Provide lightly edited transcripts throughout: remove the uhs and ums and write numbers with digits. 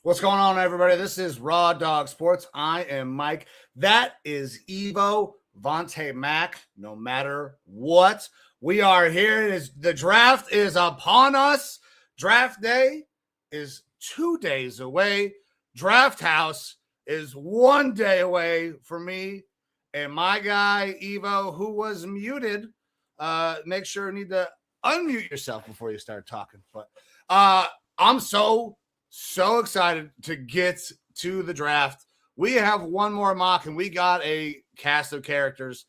What's going on, everybody? This is Raw Dawg Sports. I am Mike. That is Evo Vontae Mack. No matter what, we are here. The draft is upon us. Draft day is 2 days away. Draft house is 1 day away for me and my guy Evo, who was muted. Make sure you need to unmute yourself before you start talking. But I'm so excited to get to the draft. We have one more mock, and we got a cast of characters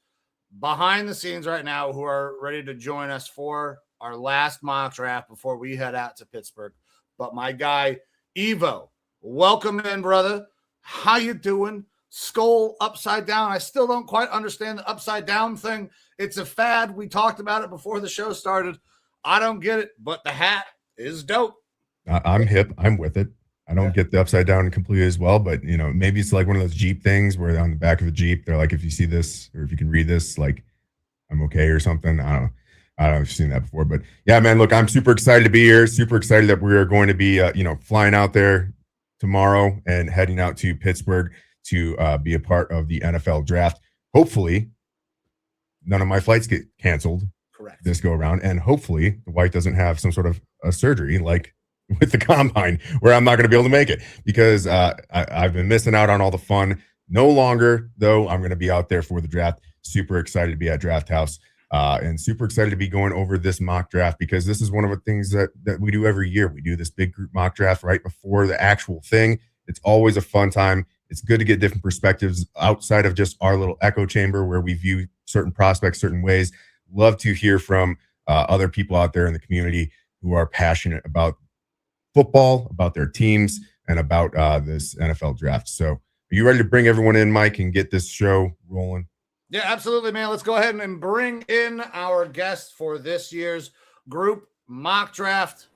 behind the scenes right now who are ready to join us for our last mock draft before we head out to Pittsburgh. But my guy, Evo, welcome in, brother. How you doing? Skull upside down. I still don't quite understand the upside down thing. It's a fad. We talked about it before the show started. I don't get it, but the hat is dope. I'm hip. I'm with it. I don't get the upside down completely as well, but maybe it's like one of those Jeep things where on the back of the Jeep, they're like, if you see this or if you can read this, like I'm okay or something. I don't know if you've seen that before, but yeah, man, look, I'm super excited to be here. Super excited that we are going to be, flying out there tomorrow and heading out to Pittsburgh to be a part of the NFL draft. Hopefully none of my flights get canceled. Correct. This go around. And hopefully the White doesn't have some sort of a surgery like with the combine where I'm not going to be able to make it because I've been missing out on all the fun. No longer, though, I'm going to be out there for the draft. Super excited to be at Draft House and super excited to be going over this mock draft because this is one of the things that we do every year. We do this big group mock draft right before the actual thing. It's always a fun time. It's good to get different perspectives outside of just our little echo chamber where we view certain prospects certain ways. Love to hear from other people out there in the community who are passionate about football, about their teams, and about this NFL draft. So are you ready to bring everyone in, Mike, and get this show rolling? Yeah, absolutely, man. Let's go ahead and bring in our guest for this year's group mock draft.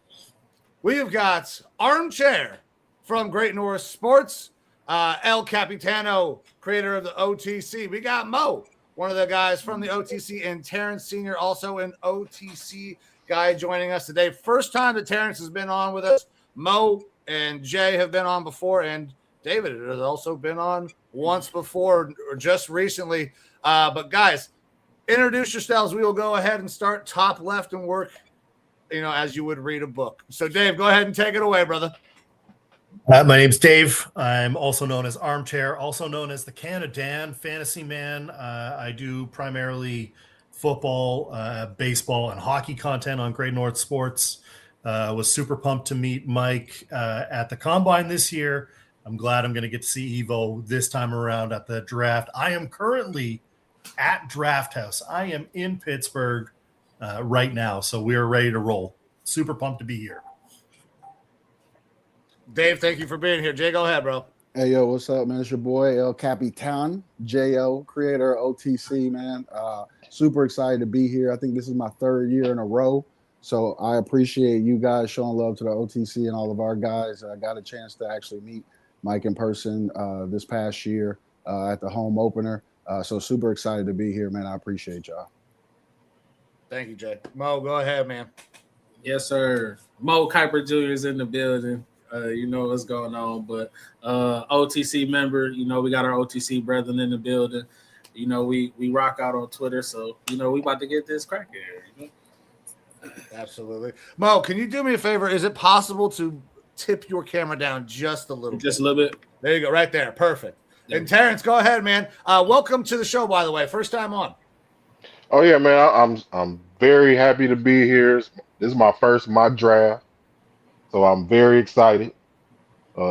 We've got Armchair from Great North Sports, El Capitano, creator of the OTC. We got Mo, one of the guys from the OTC, and Terrence Sr., also an OTC guy joining us today. First time that Terrence has been on with us. Mo and Jay have been on before, and David has also been on once before or just recently. But guys, introduce yourselves. We will go ahead and start top left and work, as you would read a book. So Dave, go ahead and take it away, brother. My name's Dave. I'm also known as Armchair, also known as the Canadian Fantasy Man. I do primarily football, baseball, and hockey content on Great North Sports. Was super pumped to meet Mike at the Combine this year. I'm glad I'm going to get to see Evo this time around at the draft. I am currently at Draft House. I am in Pittsburgh right now, so we are ready to roll. Super pumped to be here. Dave, thank you for being here. Jay, go ahead, bro. Hey, yo, what's up, man? It's your boy, El Capitan, J.O., creator of OTC, man. Super excited to be here. I think this is my third year in a row. So I appreciate you guys showing love to the OTC and all of our guys. I got a chance to actually meet Mike in person this past year at the home opener. So super excited to be here, man. I appreciate y'all. Thank you, Jay. Mo, go ahead, man. Yes, sir. Mo Kiper Jr. is in the building. You know what's going on, but OTC member, we got our OTC brethren in the building. We rock out on Twitter, so we about to get this crack here. Absolutely. Mo, can you do me a favor? Is it possible to tip your camera down just a little bit? Just a little bit. There you go, right there. Perfect. Yeah. And Terrence, go ahead, man. Welcome to the show, by the way. First time on. Oh yeah, man. I'm very happy to be here. This is my first mock draft. So I'm very excited.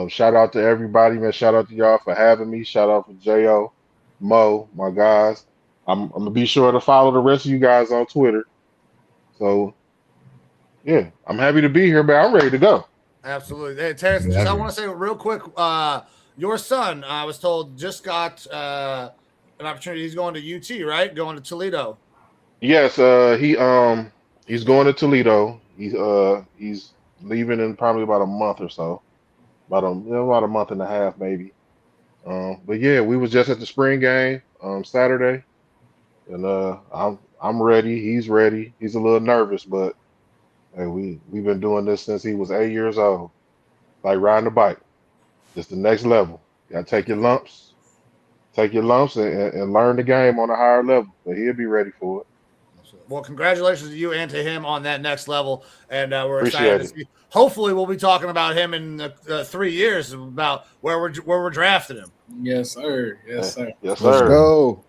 Shout out to everybody, man. Shout out to y'all for having me. Shout out for Jo, Mo, my guys. I'm gonna be sure to follow the rest of you guys on Twitter. So yeah, I'm happy to be here, man. I'm ready to go. Absolutely. Hey, Terrence, Yeah. I want to say real quick, your son, I was told, just got an opportunity. He's going to UT, right? Going to Toledo. Yes, he's going to Toledo. He's leaving in probably about a month or so. About a month and a half maybe. But yeah, we was just at the spring game Saturday, and I'm ready. He's ready. He's a little nervous, but hey, we've been doing this since he was 8 years old. Like riding a bike, just the next level. You gotta take your lumps, and learn the game on a higher level. But he'll be ready for it. Well, congratulations to you and to him on that next level, and we're Appreciate excited to see. Hopefully, we'll be talking about him in 3 years about where we're drafting him. Yes, sir. Yes, sir. Yes, Let's sir. go.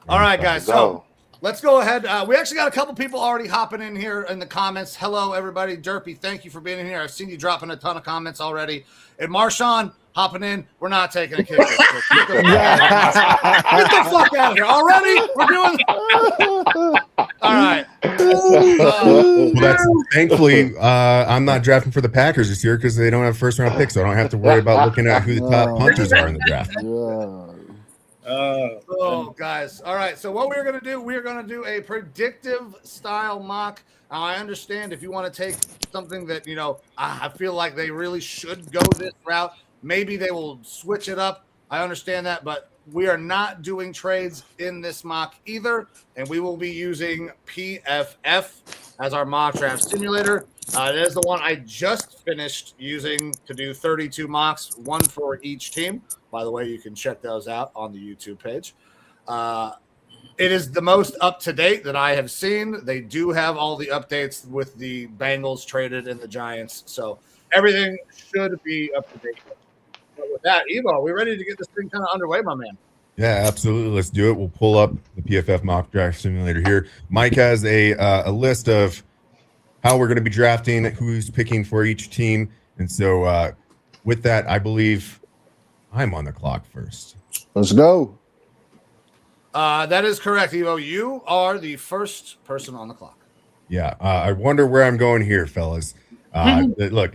All right, guys. So Go. let's go ahead. We actually got a couple people already hopping in here in the comments. Hello, everybody. Derpy, thank you for being in here. I've seen you dropping a ton of comments already. And Marshawn hopping in. We're not taking a kick. Get the fuck out of here already. We're doing. All right. Well, that's thankfully I'm not drafting for the Packers this year because they don't have first round picks, so I don't have to worry about looking at who the top punters are in the draft. Oh, guys. All right. So what we're going to do a predictive style mock. I understand if you want to take something that, I feel like they really should go this route. Maybe they will switch it up. I understand that, but we are not doing trades in this mock either, and we will be using PFF as our mock draft simulator. It is the one I just finished using to do 32 mocks, one for each team. By the way, you can check those out on the YouTube page. It is the most up-to-date that I have seen. They do have all the updates with the Bengals traded and the Giants, so everything should be up-to-date. But with that, Evo, are we ready to get this thing kind of underway, my man? Yeah, absolutely. Let's do it. We'll pull up the PFF mock draft simulator here. Mike has a list of how we're going to be drafting, who's picking for each team. And so with that, I believe I'm on the clock first. Let's go. That is correct, Evo. You are the first person on the clock. Yeah, I wonder where I'm going here, fellas. Look,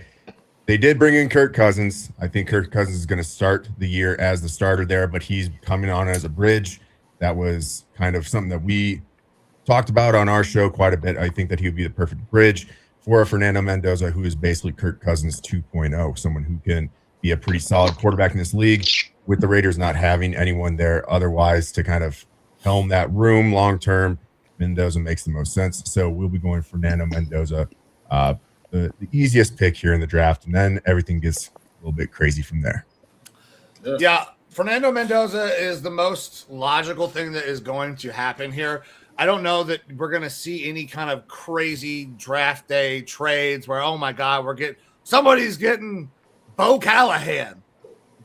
they did bring in Kirk Cousins. I think Kirk Cousins is going to start the year as the starter there, but he's coming on as a bridge. That was kind of something that we talked about on our show quite a bit. I think that he would be the perfect bridge for Fernando Mendoza, who is basically Kirk Cousins 2.0, someone who can be a pretty solid quarterback in this league, with the Raiders not having anyone there otherwise to kind of helm that room long term. Mendoza makes the most sense. So we'll be going Fernando Mendoza, the easiest pick here in the draft, and then everything gets a little bit crazy from there. Yeah, Fernando Mendoza is the most logical thing that is going to happen here. I don't know that we're going to see any kind of crazy draft day trades where, oh my God, somebody's getting Bo Callahan,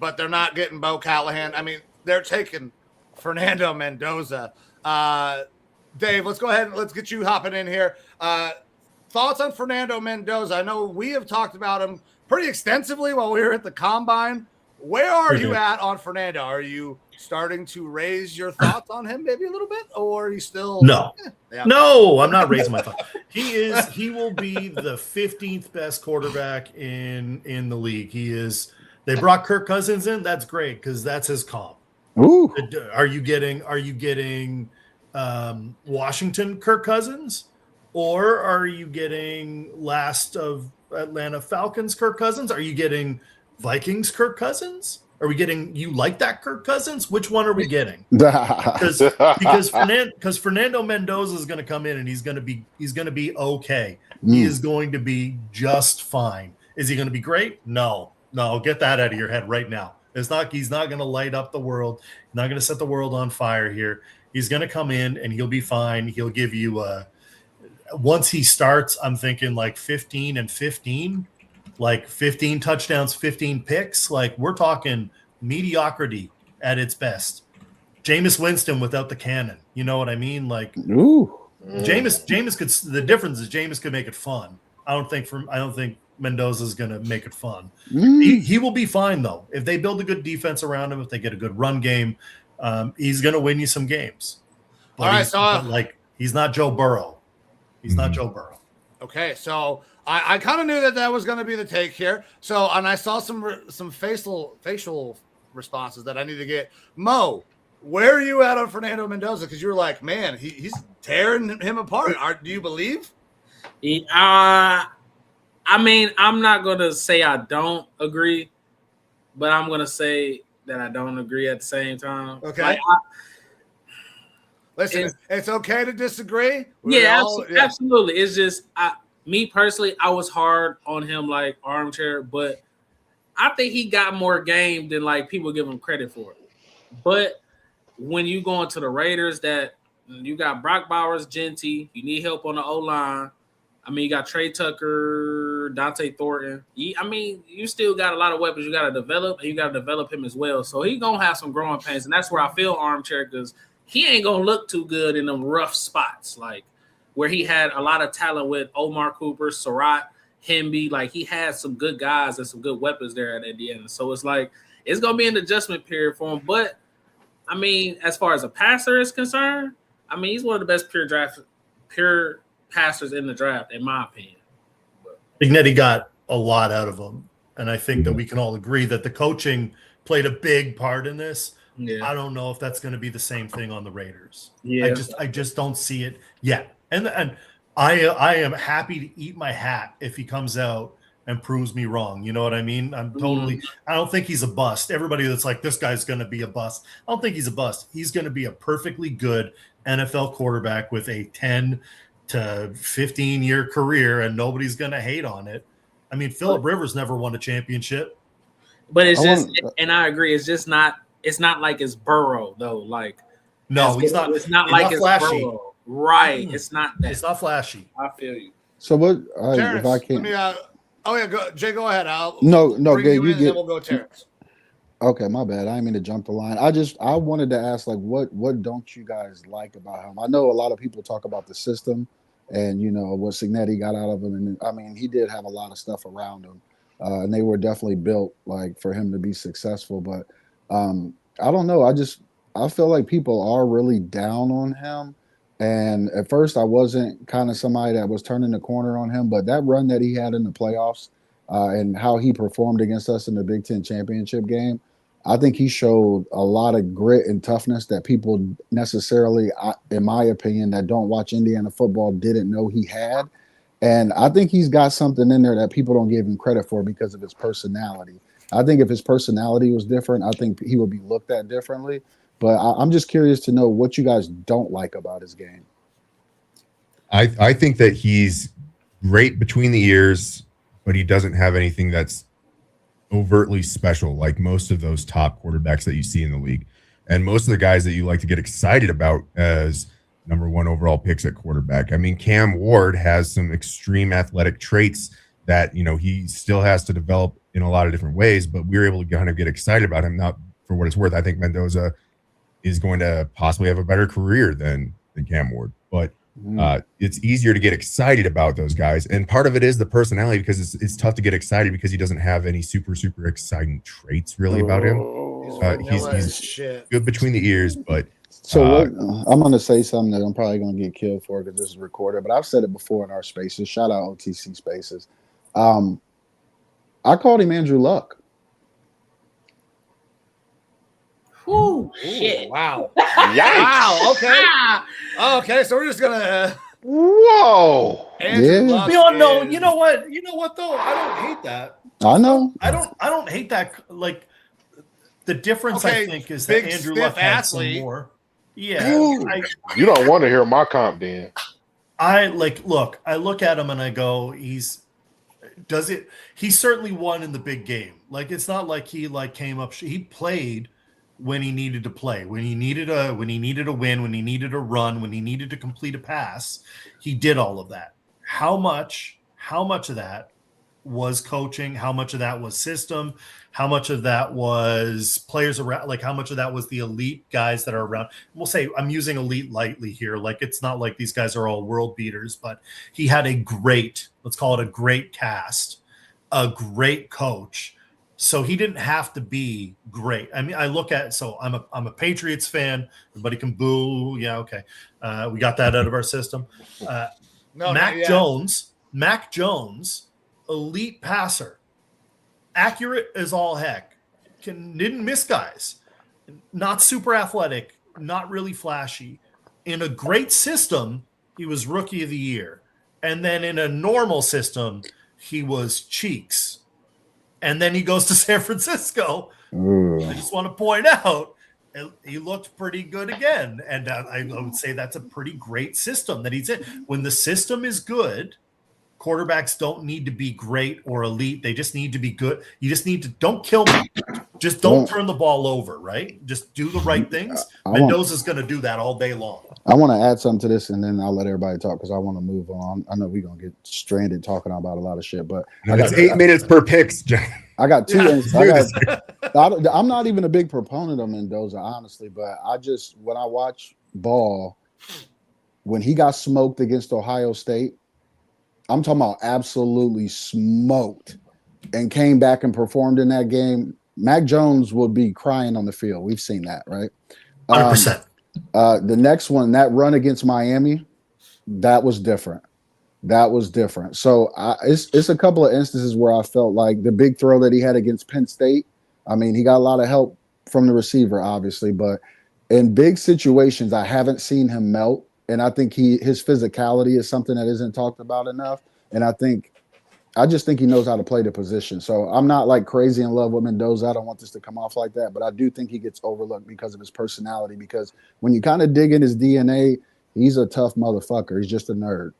but they're not getting Bo Callahan. I mean, they're taking Fernando Mendoza. Dave, let's go ahead and let's get you hopping in here. Thoughts on Fernando Mendoza? I know we have talked about him pretty extensively while we were at the Combine. Where are you at on Fernando? Are you starting to raise your thoughts on him maybe a little bit, or are you still No? Yeah. No, I'm not raising my thoughts. He will be the 15th best quarterback in the league. They brought Kirk Cousins in. That's great because that's his comp. Ooh. Are you getting Washington Kirk Cousins, or are you getting last of Atlanta Falcons Kirk Cousins? Are you getting Vikings Kirk Cousins? Are we getting you like that Kirk Cousins? Which one are we getting? Because Fernando Mendoza is going to come in and he's going to be okay. He is going to be just fine. Is he going to be great? No, get that out of your head right now. He's not going to light up the world. He's not going to set the world on fire here. He's going to come in and he'll be fine. He'll give you once he starts, I'm thinking like 15 and 15. Like 15 touchdowns, 15 picks. Like we're talking mediocrity at its best. Jameis Winston without the cannon. You know what I mean? Like Ooh. Jameis could. The difference is Jameis could make it fun. I don't think Mendoza's going to make it fun. Mm. He will be fine though. If they build a good defense around him, if they get a good run game, he's going to win you some games. But All right, he's not Joe Burrow. He's not Joe Burrow. Okay, so I kind of knew that was going to be the take here. So, and I saw some facial responses that I need to get. Mo, where are you at on Fernando Mendoza? Because you were like, man, he's tearing him apart. Do you believe? I mean, I'm not going to say I don't agree, but I'm going to say that I don't agree at the same time. Okay. Listen, it's okay to disagree. Absolutely. It's just me personally, I was hard on him like Armchair, but I think he got more game than like people give him credit for. But when you go into the Raiders, that you got Brock Bowers, Genty, you need help on the O-line. I mean, you got Trey Tucker, Dante Thornton. You still got a lot of weapons you got to develop, and you got to develop him as well. So he's going to have some growing pains, and that's where I feel Armchair, because he ain't going to look too good in them rough spots, like where he had a lot of talent with Omar Cooper, Surratt, Hemby. Like, he had some good guys and some good weapons there at the end. So it's like it's going to be an adjustment period for him. But, I mean, as far as a passer is concerned, I mean, he's one of the best pure passers in the draft, in my opinion. Ignetti got a lot out of him, and I think that we can all agree that the coaching played a big part in this. Yeah. I don't know if that's going to be the same thing on the Raiders. Yeah, I just don't see it yet. And I am happy to eat my hat if he comes out and proves me wrong. You know what I mean? I don't think he's a bust. Everybody that's like, this guy's going to be a bust, I don't think he's a bust. He's going to be a perfectly good NFL quarterback with a 10 to 15-year career, and nobody's going to hate on it. I mean, Phillip Rivers never won a championship. But it's and I agree, it's not like it's Burrow though. Like, no, it's not like it's flashy. Burrow. Right. It's not that. It's not flashy. I feel you. So what? Terrence, if I can, Jay, go ahead. No, Gabe, you get. We'll go, Terrence. Okay, my bad. I didn't mean to jump the line. I wanted to ask, like, what don't you guys like about him? I know a lot of people talk about the system, and what Signetti got out of him, and I mean, he did have a lot of stuff around him, and they were definitely built like for him to be successful. But I don't know. I feel like people are really down on him. And at first, I wasn't kind of somebody that was turning the corner on him, but that run that he had in the playoffs and how he performed against us in the Big Ten championship game, I think he showed a lot of grit and toughness that people necessarily, in my opinion, that don't watch Indiana football didn't know he had. And I think he's got something in there that people don't give him credit for because of his personality. I think if his personality was different, I think he would be looked at differently. But I'm just curious to know what you guys don't like about his game. I think that he's great between the ears, but he doesn't have anything that's overtly special like most of those top quarterbacks that you see in the league. And most of the guys that you like to get excited about as number one overall picks at quarterback. I mean, Cam Ward has some extreme athletic traits that, he still has to develop in a lot of different ways, but we were able to kind of get excited about him. Not for what it's worth. I think Mendoza is going to possibly have a better career than Cam Ward, but it's easier to get excited about those guys. And part of it is the personality, because it's tough to get excited because he doesn't have any super exciting traits really about him. He's good between the ears, but I'm going to say something that I'm probably going to get killed for because this is recorded, but I've said it before in our spaces. Shout out OTC spaces. I called him Andrew Luck. Ooh, shit. Wow. Yikes. Wow. Okay. Okay. So we're just going to. Whoa. We all know. You know what, though? I don't hate that. I know. I don't hate that. Like, the difference, I think, is that Andrew Luck had some more. Yeah. You don't want to hear my comp, Dan. I look at him and I go, he certainly won in the big game. Like, it's not like he came up, he played when he needed to play, when he needed a win, when he needed a run, when he needed to complete a pass. He did all of that. How much of that was coaching, how much of that was system, how much of that was players around, like how much of that was the elite guys that are around. We'll say, I'm using elite lightly here. Like, it's not like these guys are all world beaters, but he had a great, let's call it a great cast, a great coach. So he didn't have to be great. I mean, I look at, so I'm a Patriots fan. Everybody can boo. Yeah. Okay. We got that out of our system. Mac Jones, elite passer, accurate as all heck, didn't miss guys, not super athletic, not really flashy. In a great system, he was rookie of the year. And then in a normal system, he was cheeks. And then he goes to San Francisco. I just want to point out, he looked pretty good again. And I would say that's a pretty great system that he's in. When the system is good, quarterbacks don't need to be great or elite. They just need to be good. You just need to, don't kill me. Just don't turn the ball over, right? Just do the right things. Mendoza's going to do that all day long. I want to add something to this, and then I'll let everybody talk because I want to move on. I know we're going to get stranded talking about a lot of shit, but it's 8 minutes per picks, John. I got two. I'm not even a big proponent of Mendoza, honestly, but when I watch ball, when he got smoked against Ohio State, I'm talking about absolutely smoked, and came back and performed in that game. Mac Jones would be crying on the field. We've seen that, right? 100%. The next one, that run against Miami, that was different. So it's a couple of instances where I felt like the big throw that he had against Penn State, I mean, he got a lot of help from the receiver, obviously, but in big situations, I haven't seen him melt. And I think his physicality is something that isn't talked about enough. And I just think he knows how to play the position. So I'm not like crazy in love with Mendoza. I don't want this to come off like that, but I do think he gets overlooked because of his personality. Because when you kind of dig in his DNA, he's a tough motherfucker. He's just a nerd.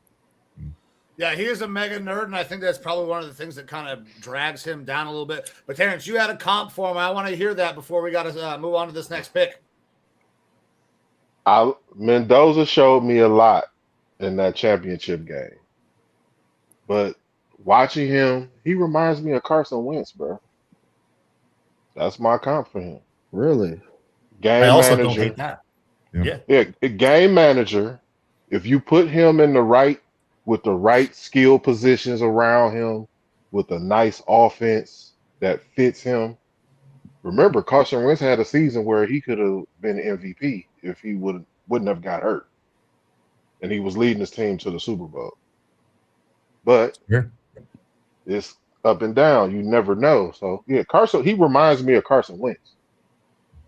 Yeah, he is a mega nerd, and I think that's probably one of the things that kind of drags him down a little bit. But Terrence, you had a comp for him. I want to hear that before we got to move on to this next pick. Mendoza showed me a lot in that championship game, but watching him, he reminds me of Carson Wentz, bro. That's my comp for him. Really? I also don't hate that. Yeah, game manager. If you put him with the right skill positions around him, with a nice offense that fits him. Remember, Carson Wentz had a season where he could have been MVP if he wouldn't have got hurt, and he was leading his team to the Super Bowl. But it's up and down. You never know. So yeah, Carson. He reminds me of Carson Wentz.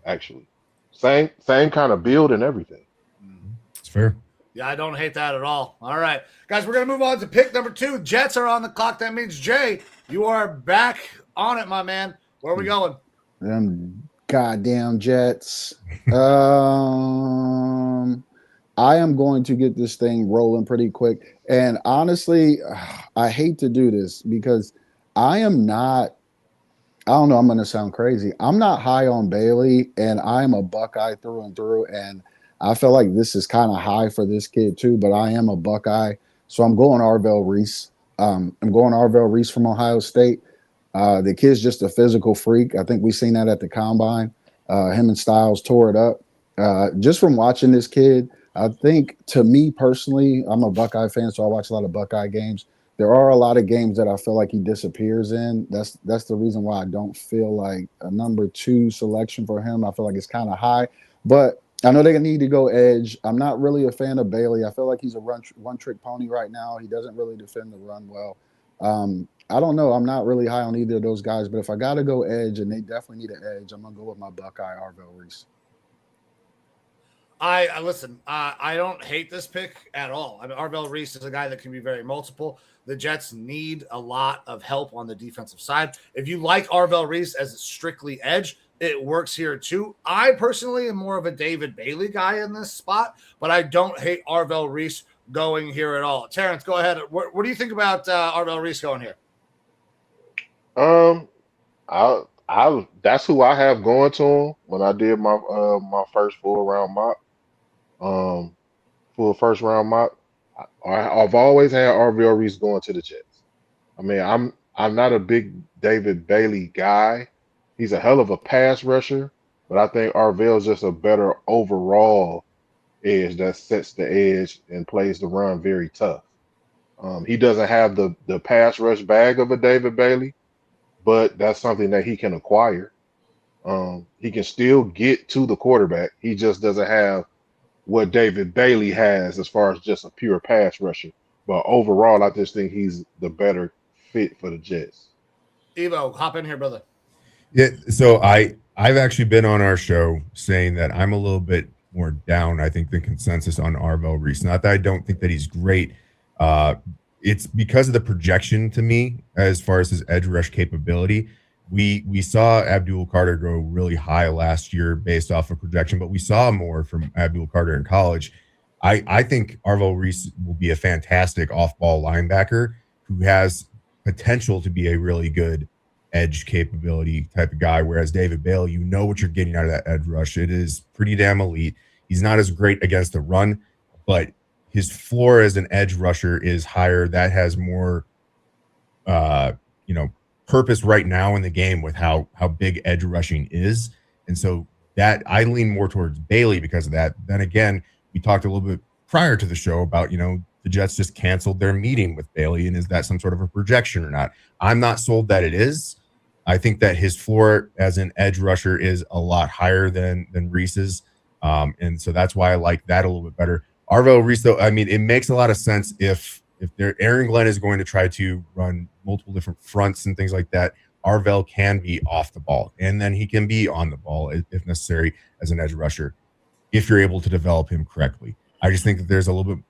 Actually, same kind of build and everything. It's fair. Yeah, I don't hate that at all. All right, guys, we're going to move on to pick number 2. Jets are on the clock. That means, Jay, you are back on it, my man. Where are we going? Them goddamn Jets. I am going to get this thing rolling pretty quick. And honestly, I hate to do this because I don't know, I'm going to sound crazy. I'm not high on Bailey, and I'm a Buckeye through and through. And I feel like this is kind of high for this kid too, but I am a Buckeye. So I'm going Arvell Reese. I'm going Arvell Reese from Ohio State. The kid's just a physical freak. I think we've seen that at the combine. Him and Styles tore it up. Just from watching this kid, I think, to me personally, I'm a Buckeye fan, so I watch a lot of Buckeye games. There are a lot of games that I feel like he disappears in. That's the reason why I don't feel like a number 2 selection for him. I feel like it's kind of high, but I know they need to go edge. I'm not really a fan of Bailey. I feel like he's a one-trick pony right now. He doesn't really defend the run well. I don't know. I'm not really high on either of those guys, but if I got to go edge, and they definitely need an edge, I'm going to go with my Buckeye, Arvell Reese. I listen, I don't hate this pick at all. I mean, Arvell Reese is a guy that can be very multiple. The Jets need a lot of help on the defensive side. If you like Arvell Reese as a strictly edge, it works here too. I personally am more of a David Bailey guy in this spot, but I don't hate Arvell Reese going here at all. Terrence, go ahead. What do you think about Arvell Reese going here? That's who I have going to him when I did my my first full first round mock. I've always had Arvell Reese going to the Jets. I mean, I'm not a big David Bailey guy. He's a hell of a pass rusher, but I think Arvell's just a better overall edge that sets the edge and plays the run very tough. He doesn't have the pass rush bag of a David Bailey, but that's something that he can acquire. He can still get to the quarterback. He just doesn't have what David Bailey has as far as just a pure pass rusher. But overall, I just think he's the better fit for the Jets. Evo, hop in here, brother. Yeah, so I've actually been on our show saying that I'm a little bit more down, I think, than consensus on Arvell Reese. Not that I don't think that he's great. It's because of the projection to me as far as his edge rush capability. We saw Abdul Carter go really high last year based off of projection, but we saw more from Abdul Carter in college. I think Arvell Reese will be a fantastic off-ball linebacker who has potential to be a really good edge capability type of guy, whereas David Bailey, you know what you're getting out of that edge rush. It is pretty damn elite. He's not as great against the run, but his floor as an edge rusher is higher. That has more, purpose right now in the game with how big edge rushing is. And so that I lean more towards Bailey because of that. Then again, we talked a little bit prior to the show about, the Jets just canceled their meeting with Bailey. And is that some sort of a projection or not? I'm not sold that it is. I think that his floor as an edge rusher is a lot higher than Reese's. And so that's why I like that a little bit better. Arvell Reese, though, I mean, it makes a lot of sense if Aaron Glenn is going to try to run multiple different fronts and things like that. Arvell can be off the ball, and then he can be on the ball if necessary as an edge rusher if you're able to develop him correctly. I just think that there's a little bit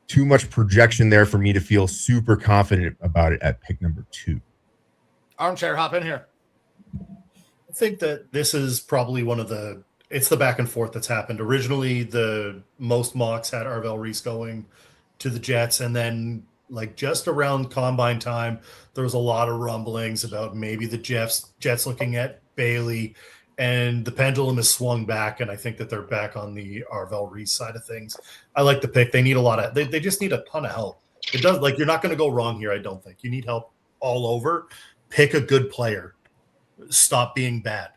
too much projection there for me to feel super confident about it at pick number 2. Armchair, hop in here. I think that this is probably it's the back and forth that's happened. Originally, the most mocks had Arvell Reese going to the Jets, and then just around combine time, there was a lot of rumblings about maybe the Jets looking at Bailey, and the pendulum has swung back, and I think that they're back on the Arvell Reese side of things. I like the pick. They need they just need a ton of help. It does, you're not going to go wrong here, I don't think. You need help all over. Pick a good player. Stop being bad.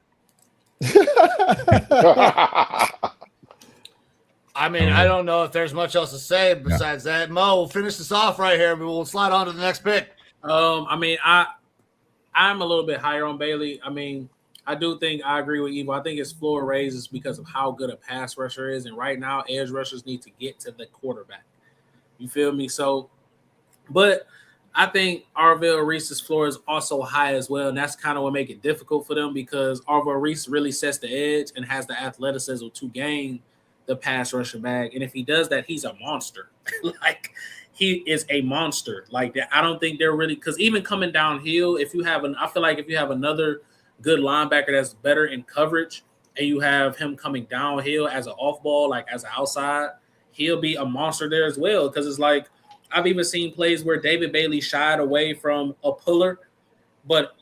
I mean, I don't know if there's much else to say besides that. Mo, we'll finish this off right here, but we'll slide on to the next pick. I'm a little bit higher on Bailey. I mean, I do think I agree with Evo. I think his floor raises because of how good a pass rusher is. And right now, edge rushers need to get to the quarterback. You feel me? So, but I think Arvell Reese's floor is also high as well. And that's kind of what makes it difficult for them because Arvell Reese really sets the edge and has the athleticism to gain the pass rusher bag. And if he does that, he's a monster. He is a monster like that. I don't think they're really, because even coming downhill, I feel like if you have another good linebacker that's better in coverage and you have him coming downhill as an off ball, as an outside, he'll be a monster there as well. Because it's I've even seen plays where David Bailey shied away from a puller, but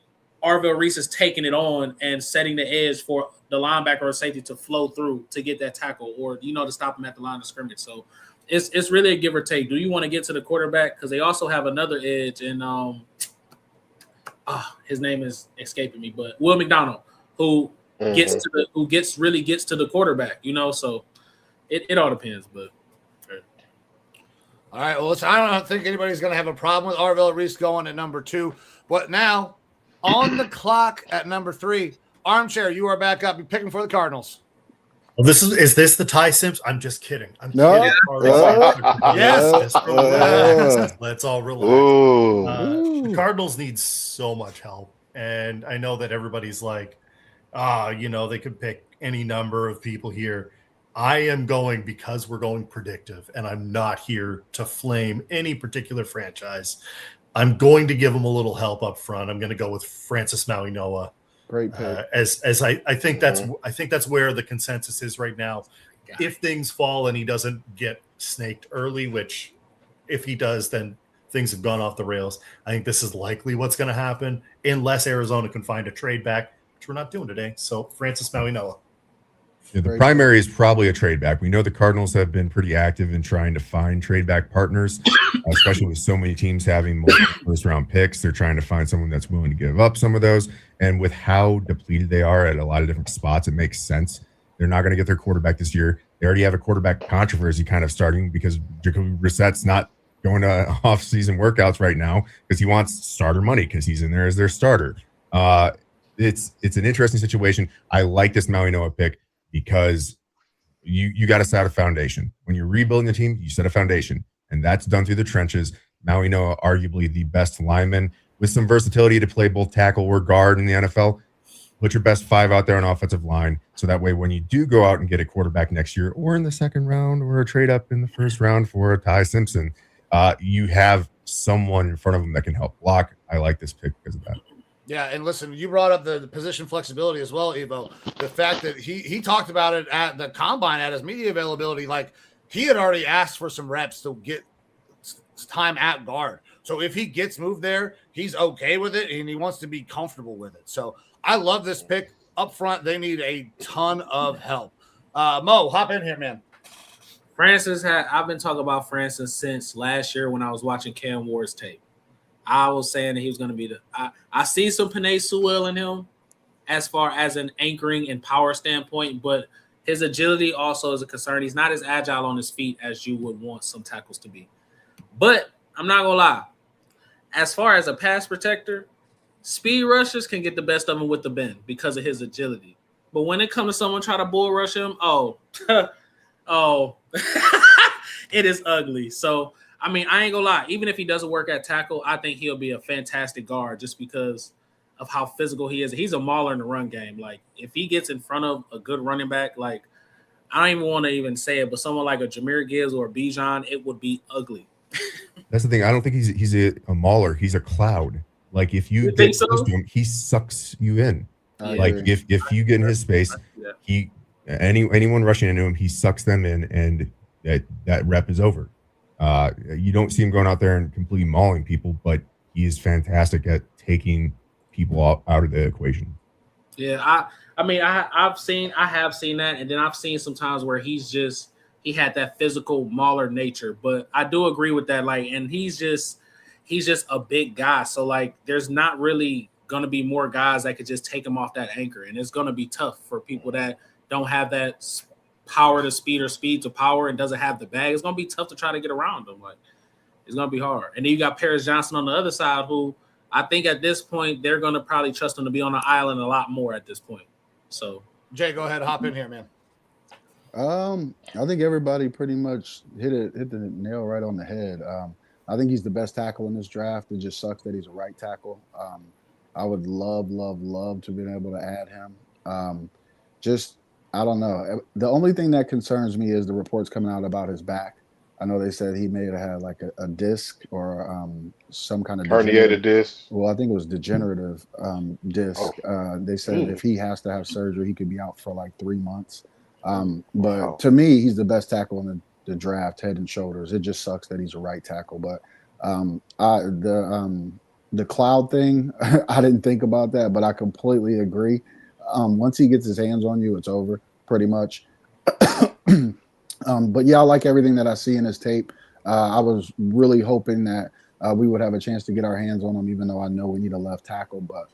Arvell Reese is taking it on and setting the edge for the linebacker or safety to flow through to get that tackle or, to stop him at the line of scrimmage. So it's really a give or take. Do you want to get to the quarterback? Because they also have another edge and his name is escaping me, but Will McDonald, who gets to the quarterback, so it all depends, but all right. Well, I don't think anybody's going to have a problem with Arvell Reese going at number 2. But now, on the clock at number 3, Armchair, you are back up. You're picking for the Cardinals. Well, is this the Ty Simpson? I'm just kidding. No. Yes. Let's all relax. The Cardinals need so much help. And I know that everybody's they could pick any number of people here. I am going because we're going predictive, and I'm not here to flame any particular franchise. I'm going to give them a little help up front. I'm going to go with Francis Mauigoa. Great pick. I think that's where the consensus is right now. If things fall and he doesn't get snaked early, which if he does, then things have gone off the rails. I think this is likely what's going to happen unless Arizona can find a trade back, which we're not doing today. So Francis Mauigoa. Yeah, the Great primary is probably a trade back. We know the Cardinals have been pretty active in trying to find trade back partners, especially with so many teams having multiple first round picks. They're trying to find someone that's willing to give up some of those. And with how depleted they are at a lot of different spots, it makes sense. They're not going to get their quarterback this year. They already have a quarterback controversy kind of starting because Jacoby Brissett's not going to off-season workouts right now because he wants starter money because he's in there as their starter. It's an interesting situation. I like this Mauigoa pick because you got to set a foundation. When you're rebuilding the team, you set a foundation, and that's done through the trenches. Mauigoa, arguably the best lineman with some versatility to play both tackle or guard in the NFL. Put your best 5 out there on offensive line, so that way when you do go out and get a quarterback next year or in the second round or a trade up in the first round for a Ty Simpson, you have someone in front of them that can help block. I like this pick because of that. Yeah, and listen, you brought up the position flexibility as well, Evo. The fact that he talked about it at the combine at his media availability, like he had already asked for some reps to get time at guard. So if he gets moved there, he's okay with it and he wants to be comfortable with it. So I love this pick. Up front, they need a ton of help. Mo, hop in here, man. I've been talking about Francis since last year when I was watching Cam Ward's tape. I was saying that he was going to be I see some Penei Sewell in him as far as an anchoring and power standpoint, but his agility also is a concern. He's not as agile on his feet as you would want some tackles to be. But I'm not going to lie. As far as a pass protector, speed rushers can get the best of him with the bend because of his agility. But when it comes to someone trying to bull rush him, it is ugly. So, I mean, I ain't gonna lie. Even if he doesn't work at tackle, I think he'll be a fantastic guard just because of how physical he is. He's a mauler in the run game. Like, if he gets in front of a good running back, like, I don't even want to even say it, but someone like a Jahmyr Gibbs or a Bijan, it would be ugly. That's the thing. I don't think he's a mauler. He's a cloud. Like, if you get close to him, he sucks you in. Like, if you get in his space, anyone rushing into him, he sucks them in, and that rep is over. You don't see him going out there and completely mauling people, but he is fantastic at taking people out of the equation. Yeah, I have seen that, and then I've seen some times where he had that physical mauler nature. But I do agree with that. Like, and he's just a big guy, so like, there's not really gonna be more guys that could just take him off that anchor, and it's gonna be tough for people that don't have that power to speed or speed to power and doesn't have the bag. It's gonna be tough to try to get around him. Like, it's gonna be hard. And then you got Paris Johnson on the other side, who I think at this point they're gonna probably trust him to be on the island a lot more at this point. So, Jay, go ahead, hop in here, man. I think everybody pretty much hit the nail right on the head. I think he's the best tackle in this draft. It just sucks that he's a right tackle. I would love to be able to add him. I don't know. The only thing that concerns me is the reports coming out about his back. I know they said he may have had like a disc or some kind of herniated disc. Well, I think it was degenerative disc. They said if he has to have surgery, he could be out for like 3 months. But to me, he's the best tackle in the draft, head and shoulders. It just sucks that he's a right tackle. But the cloud thing, I didn't think about that, but I completely agree. Once he gets his hands on you, it's over pretty much. But yeah, I like everything that I see in his tape. I was really hoping that we would have a chance to get our hands on him, even though I know we need a left tackle. But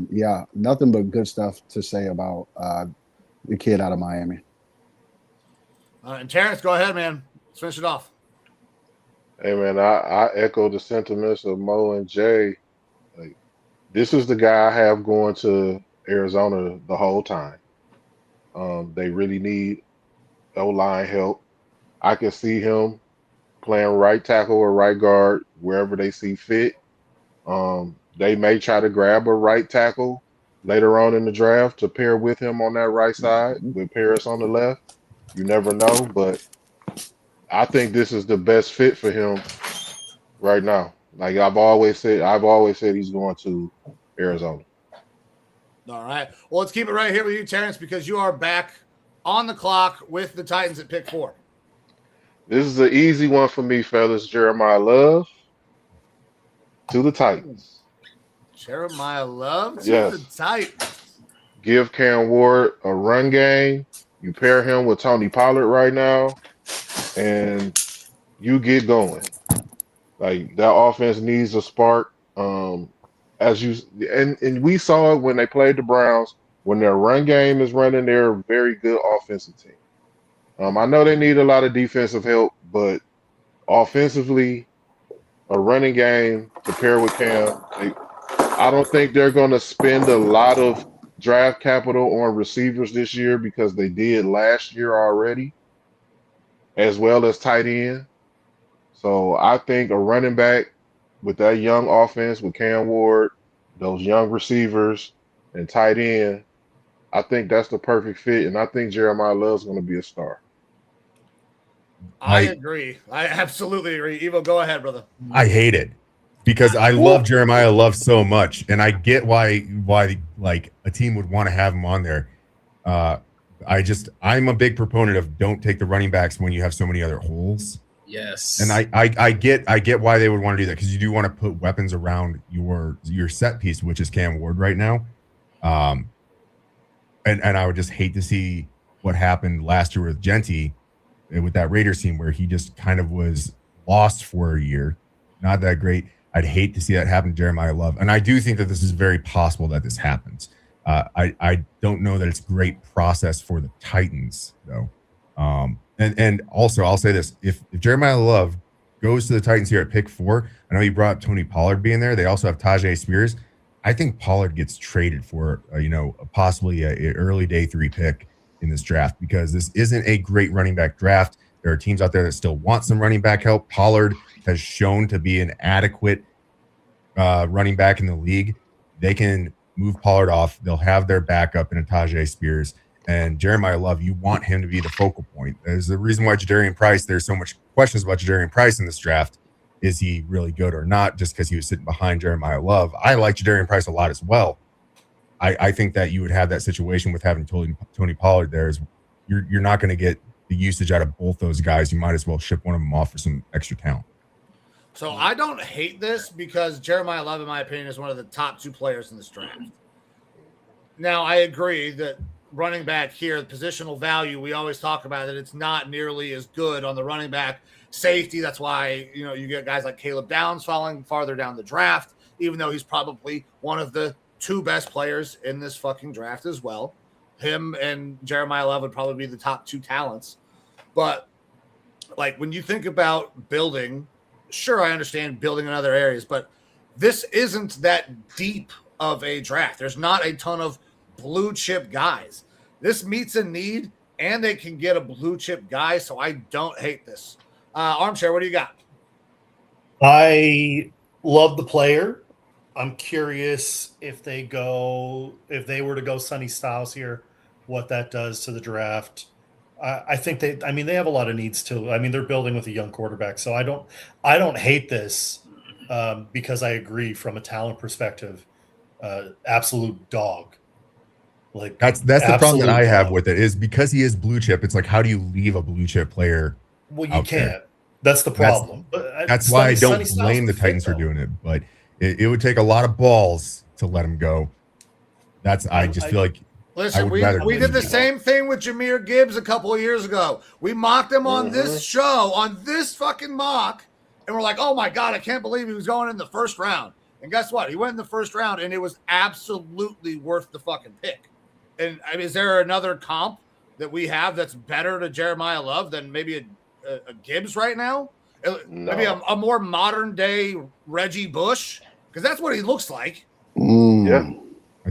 yeah, nothing but good stuff to say about the kid out of Miami. And Terrence, go ahead, man. Let's finish it off. Hey, man, I echo the sentiments of Mo and Jay. Like, this is the guy I have going to Arizona the whole time. They really need O-line help. I can see him playing right tackle or right guard wherever they see fit. They may try to grab a right tackle later on in the draft to pair with him on that right side with Paris on the left. You never know, but I think this is the best fit for him right now. Like I've always said he's going to Arizona. All right. Well, let's keep it right here with you, Terrence, because you are back on the clock with the Titans at pick 4. This is an easy one for me, fellas. Jeremiyah Love to the Titans. Jeremiyah Love to the Titans. Give Cam Ward a run game. You pair him with Tony Pollard right now, and you get going. Like that offense needs a spark. As you and we saw it when they played the Browns. When their run game is running, they're a very good offensive team. I know they need a lot of defensive help, but offensively, a running game to pair with Cam, I don't think they're going to spend a lot of draft capital on receivers this year because they did last year already, as well as tight end. So I think a running back with that young offense with Cam Ward, those young receivers, and tight end, I think that's the perfect fit. And I think Jeremiyah Love's going to be a star. I agree. I absolutely agree. Evo, go ahead, brother. I hate it because I love Jeremiyah Love so much, and I get why like a team would want to have him on there. I'm a big proponent of don't take the running backs when you have so many other holes. Yes. And I get why they would want to do that, because you do want to put weapons around your set piece, which is Cam Ward right now. And I would just hate to see what happened last year with Genty, with that Raiders team where he just kind of was lost for a year. Not that great. I'd hate to see that happen to Jeremiyah Love. And I do think that this is very possible that this happens. I don't know that it's great process for the Titans, though. And also, I'll say this. If Jeremiyah Love goes to the Titans here at pick 4, I know you brought up Tony Pollard being there. They also have Tajay Spears. I think Pollard gets traded for, possibly a early day 3 pick in this draft, because this isn't a great running back draft. There are teams out there that still want some running back help. Pollard has shown to be an adequate running back in the league. They can move Pollard off. They'll have their backup in a Tajay Spears. And Jeremiyah Love, you want him to be the focal point. There's the reason why Jadarian Price, there's so much questions about Jadarian Price in this draft. Is he really good or not, just because he was sitting behind Jeremiyah Love? I like Jadarian Price a lot as well. I think that you would have that situation with having Tony Pollard there. You're not going to get the usage out of both those guys. You might as well ship one of them off for some extra talent. So I don't hate this because Jeremiyah Love, in my opinion, is one of the top 2 players in this draft. Now, I agree that running back here, the positional value, we always talk about it. It's not nearly as good on the running back. Safety, that's why, you get guys like Caleb Downs falling farther down the draft, even though he's probably one of the 2 best players in this fucking draft as well. Him and Jeremiyah Love would probably be the top 2 talents. But, like, when you think about building, sure, I understand building in other areas, but this isn't that deep of a draft. There's not a ton of blue chip guys. This meets a need, and they can get a blue chip guy, so I don't hate this. Armchair, what do you got? I love the player. I'm curious if they were to go Sonny Styles here, what that does to the draft. I think they have a lot of needs too. I mean, they're building with a young quarterback, so I don't hate this because I agree from a talent perspective. Absolute dog. Like that's the problem that I have with it, is because he is blue chip. It's like, how do you leave a blue chip player? Well, you can't. There? That's the problem. That's why I don't blame the Titans for doing it, but it would take a lot of balls to let him go. I just feel like. Listen, we did the same thing with Jahmyr Gibbs a couple of years ago. We mocked him on this show, on this fucking mock, and we're like, oh my God, I can't believe he was going in the first round. And guess what? He went in the first round, and it was absolutely worth the fucking pick. And I mean, is there another comp that we have that's better to Jeremiyah Love than maybe a Gibbs right now? No. Maybe a more modern day Reggie Bush, because that's what he looks like. Yeah.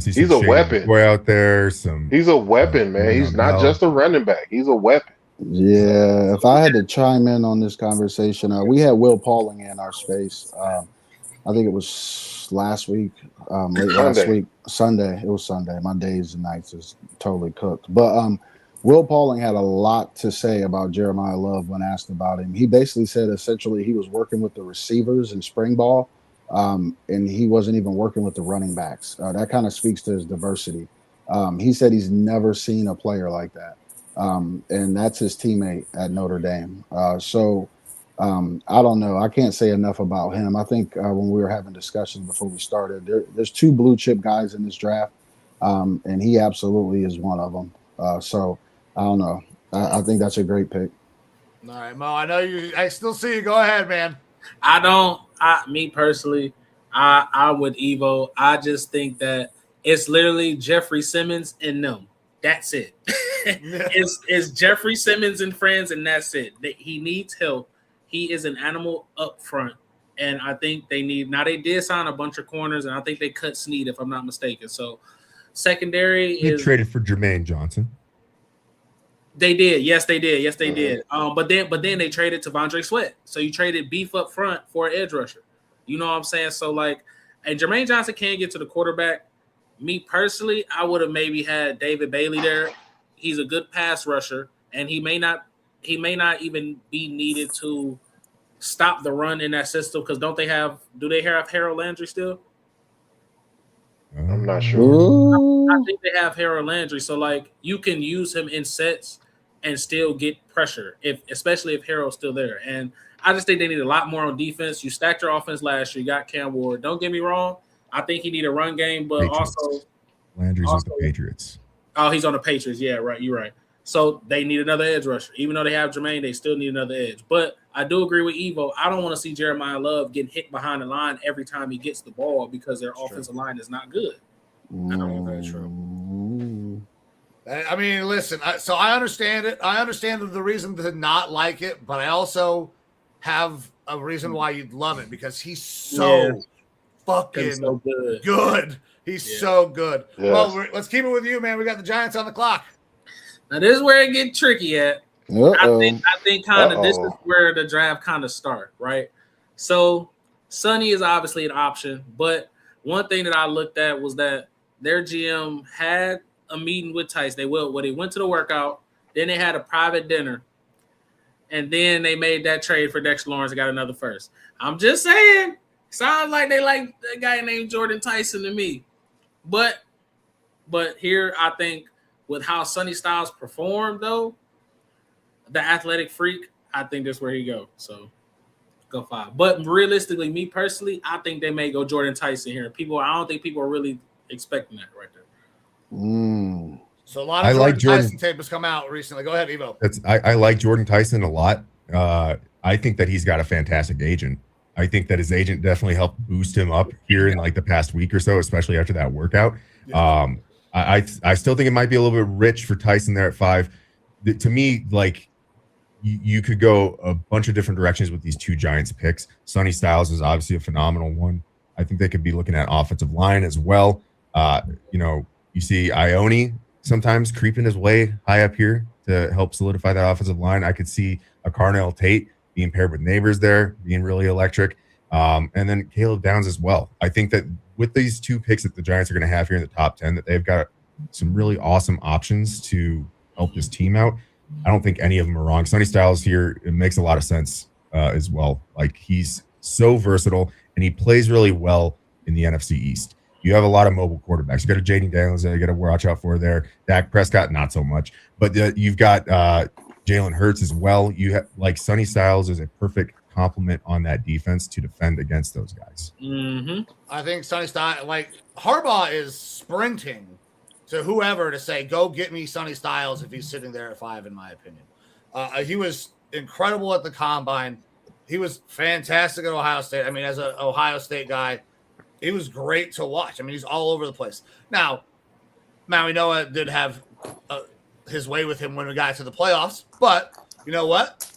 He's a weapon. Boy out there, he's a weapon, man. He's not just a running back. He's a weapon. Yeah. If I had to chime in on this conversation, we had Will Pauling in our space. I think it was last week, last week, Sunday. It was Sunday. My days and nights is totally cooked. But Will Pauling had a lot to say about Jeremiyah Love when asked about him. He basically said essentially he was working with the receivers in spring ball. And he wasn't even working with the running backs. That kind of speaks to his diversity. He said he's never seen a player like that. And that's his teammate at Notre Dame. So I don't know. I can't say enough about him. I think when we were having discussions before we started, there's 2 blue chip guys in this draft. And he absolutely is one of them. So I don't know. I think that's a great pick. All right, Mo. I know you. I still see you. Go ahead, man. Me personally, I would Evo. I just think that it's literally Jeffrey Simmons and them. That's it. It's Jeffrey Simmons and friends, and that's it. He needs help. He is an animal up front, and I think they need. Now they did sign a bunch of corners, and I think they cut Snead, if I'm not mistaken. So secondary He is traded for Jermaine Johnson. They did. Yes, they did. Yes, they did. But then they traded to Vondre Sweat. So you traded beef up front for an edge rusher. You know what I'm saying? So and Jermaine Johnson can get to the quarterback. Me personally, I would have maybe had David Bailey there. He's a good pass rusher, and he may not even be needed to stop the run in that system because do they have Harold Landry still? I'm not sure. Ooh. I think they have Harold Landry, so you can use him in sets and still get pressure, especially if Harold's still there. And I just think they need a lot more on defense. You stacked your offense last year. You got Cam Ward. Don't get me wrong. I think he need a run game, but Patriots. also Landry's with the Patriots. Oh, he's on the Patriots. Yeah, right. You're right. So they need another edge rusher. Even though they have Jermaine, they still need another edge. But I do agree with Evo. I don't want to see Jeremiyah Love getting hit behind the line every time he gets the ball because their offensive line is not good. Very true. I mean, listen. So I understand it. I understand the reason to not like it, but I also have a reason why you'd love it because he's so fucking so good. He's so good. Yes. Well, let's keep it with you, man. We got the Giants on the clock. Now this is where it gets tricky at. I think kind of this is where the draft kind of start, right? So Sonny is obviously an option, but one thing that I looked at was that their GM had a meeting with Tyson. They went to the workout, then they had a private dinner, and then they made that trade for Dexter Lawrence and got another first. I'm just saying, sounds like they like a guy named Jordyn Tyson to me. But here I think with how Sonny Styles performed though, the athletic freak, I think that's where he go. So go 5. But realistically, me personally, I think they may go Jordyn Tyson here. I don't think people are really expecting that right there. So a lot of Jordyn Tyson tape has come out recently. Go ahead, Evo. I like Jordyn Tyson a lot. I think that he's got a fantastic agent. I think that his agent definitely helped boost him up here in the past week or so, especially after that workout. Yeah. I still think it might be a little bit rich for Tyson there at 5. To me, you could go a bunch of different directions with these two Giants picks. Sonny Styles is obviously a phenomenal one. I think they could be looking at offensive line as well. You see Ioane sometimes creeping his way high up here to help solidify that offensive line. I could see a Carnell Tate being paired with Neighbors there, being really electric. And then Caleb Downs as well. I think that with these two picks that the Giants are going to have here in the top 10, that they've got some really awesome options to help this team out. I don't think any of them are wrong. Sonny Styles here, it makes a lot of sense as well. He's so versatile, and he plays really well in the NFC East. You have a lot of mobile quarterbacks. You got a Jaden Daniels that you got to watch out for there. Dak Prescott, not so much. But you've got Jalen Hurts as well. You have Sonny Styles is a perfect complement on that defense to defend against those guys. Mm-hmm. I think Sonny Styles, Harbaugh is sprinting to whoever to say, go get me Sonny Styles if he's sitting there at 5, in my opinion. He was incredible at the combine. He was fantastic at Ohio State. I mean, as an Ohio State guy, he was great to watch. I mean, he's all over the place. Now, Mauigoa did have his way with him when we got to the playoffs, but you know what?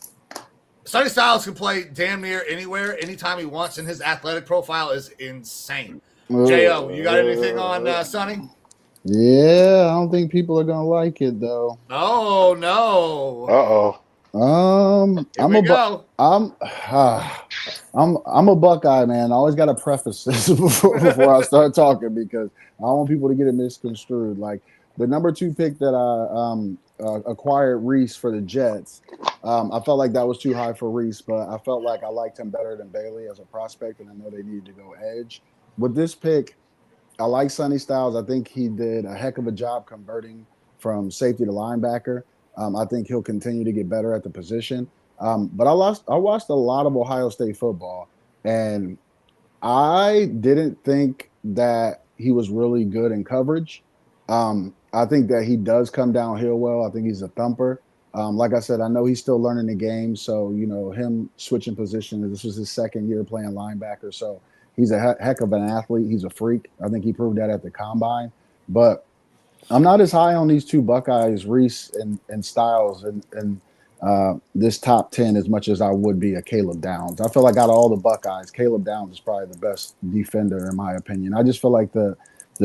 Sonny Styles can play damn near anywhere, anytime he wants, and his athletic profile is insane. J.O., you got anything on Sonny? Yeah, I don't think people are gonna like it though. Oh no. Uh-oh. I'm a Buckeye man. I always got to preface this before I start talking because I don't want people to get it misconstrued. The number 2 pick that I acquired Reese for the Jets. I felt like that was too high for Reese, but I felt like I liked him better than Bailey as a prospect, and I know they needed to go edge. With this pick, I like Sonny Styles. I think he did a heck of a job converting from safety to linebacker. I think he'll continue to get better at the position. But I watched a lot of Ohio State football, and I didn't think that he was really good in coverage. I think that he does come downhill well. I think he's a thumper. Like I said, I know he's still learning the game. So, him switching position, this was his second year playing linebacker. So he's a heck of an athlete. He's a freak. I think he proved that at the combine. But I'm not as high on these two Buckeyes, Reese and Styles, and this top 10 as much as I would be a Caleb Downs. I feel like out of all the Buckeyes, Caleb Downs is probably the best defender in my opinion. I just feel like the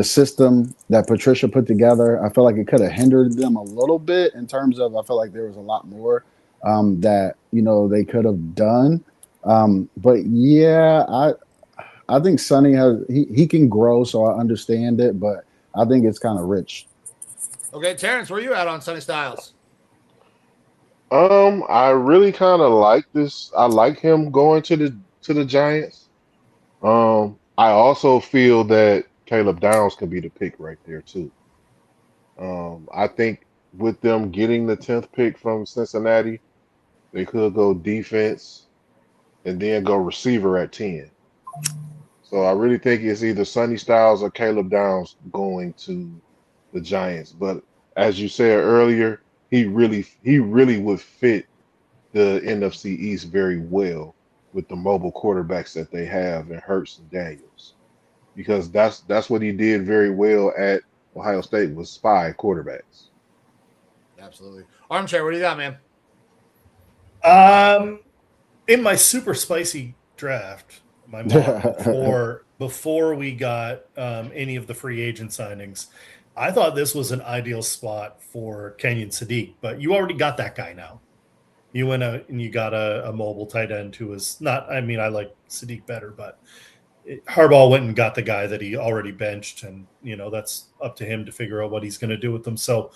system that Patricia put together, I feel like it could have hindered them a little bit in terms of, I feel like there was a lot more that, they could have done. But yeah, I think Sonny he can grow, so I understand it, but I think it's kind of rich. Okay, Terrence, where you at on Sonny Styles? I really kind of like this. I like him going to the Giants. I also feel that Caleb Downs can be the pick right there too. I think with them getting the 10th pick from Cincinnati, they could go defense and then go receiver at 10. So I really think it's either Sonny Styles or Caleb Downs going to the Giants. But as you said earlier, he really would fit the NFC East very well with the mobile quarterbacks that they have in Hurts and Daniels. Because that's what he did very well at Ohio State was spy quarterbacks. Absolutely. Armchair, what do you got, man? In my super spicy draft, my mock before we got any of the free agent signings, I thought this was an ideal spot for Kenyon Sadiq, but you already got that guy now. You went out and you got a mobile tight end who was not. I mean, I like Sadiq better, but Harbaugh went and got the guy that he already benched, and that's up to him to figure out what he's going to do with them. So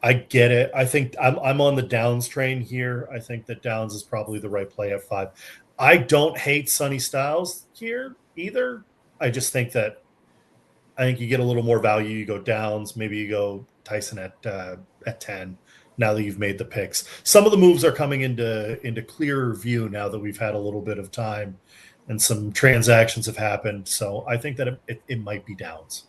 I get it. I think I'm on the Downs train here. I think that Downs is probably the right play at 5. I don't hate Sonny Styles here either. I just think that you get a little more value. You go Downs, maybe you go Tyson at 10. Now that you've made the picks, some of the moves are coming into clearer view now that we've had a little bit of time and some transactions have happened. So I think that it might be Downs.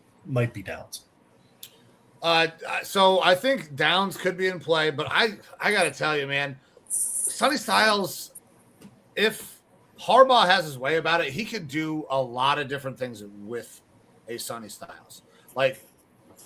So I think Downs could be in play, but I got to tell you, man, Sonny Styles, if Harbaugh has his way about it, he could do a lot of different things with a Sonny Styles. Like,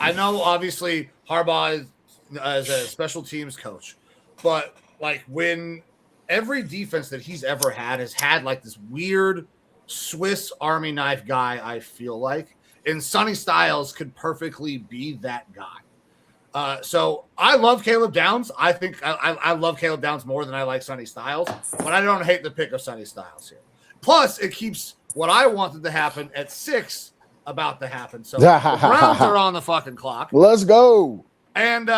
I know obviously Harbaugh is a special teams coach, but like when every defense that he's ever had has had like this weird Swiss Army knife guy, I feel like, and Sonny Styles could perfectly be that guy. So I love Caleb Downs. I think I love Caleb Downs more than I like Sonny Styles, but I don't hate the pick of Sonny Styles here. Plus, it keeps what I wanted to happen at 6 about to happen. So the Browns are on the fucking clock. Let's go. And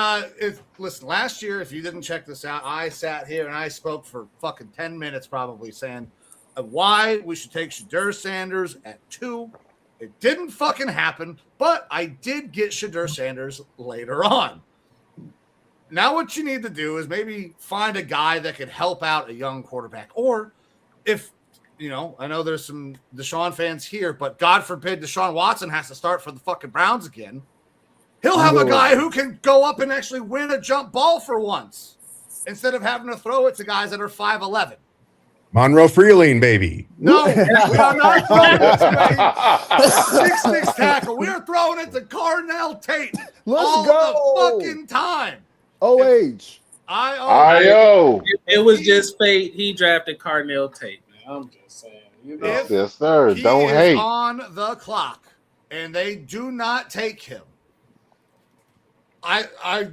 listen, last year, if you didn't check this out, I sat here and I spoke for fucking 10 minutes probably saying why we should take Shedeur Sanders at 2. It didn't fucking happen, but I did get Shedeur Sanders later on. Now what you need to do is maybe find a guy that could help out a young quarterback. Or if, I know there's some Deshaun fans here, but God forbid Deshaun Watson has to start for the fucking Browns again. He'll have a guy who can go up and actually win a jump ball for once instead of having to throw it to guys that are 5'11". Monroe Freeling, baby. No, we are not throwing it to a 6'6" tackle. We are throwing it to Carnell Tate all the fucking time. OH. IO. It was just fate. He drafted Carnell Tate, man. I'm just saying. Yes, sir. He Don't is hate. on the clock, and they do not take him.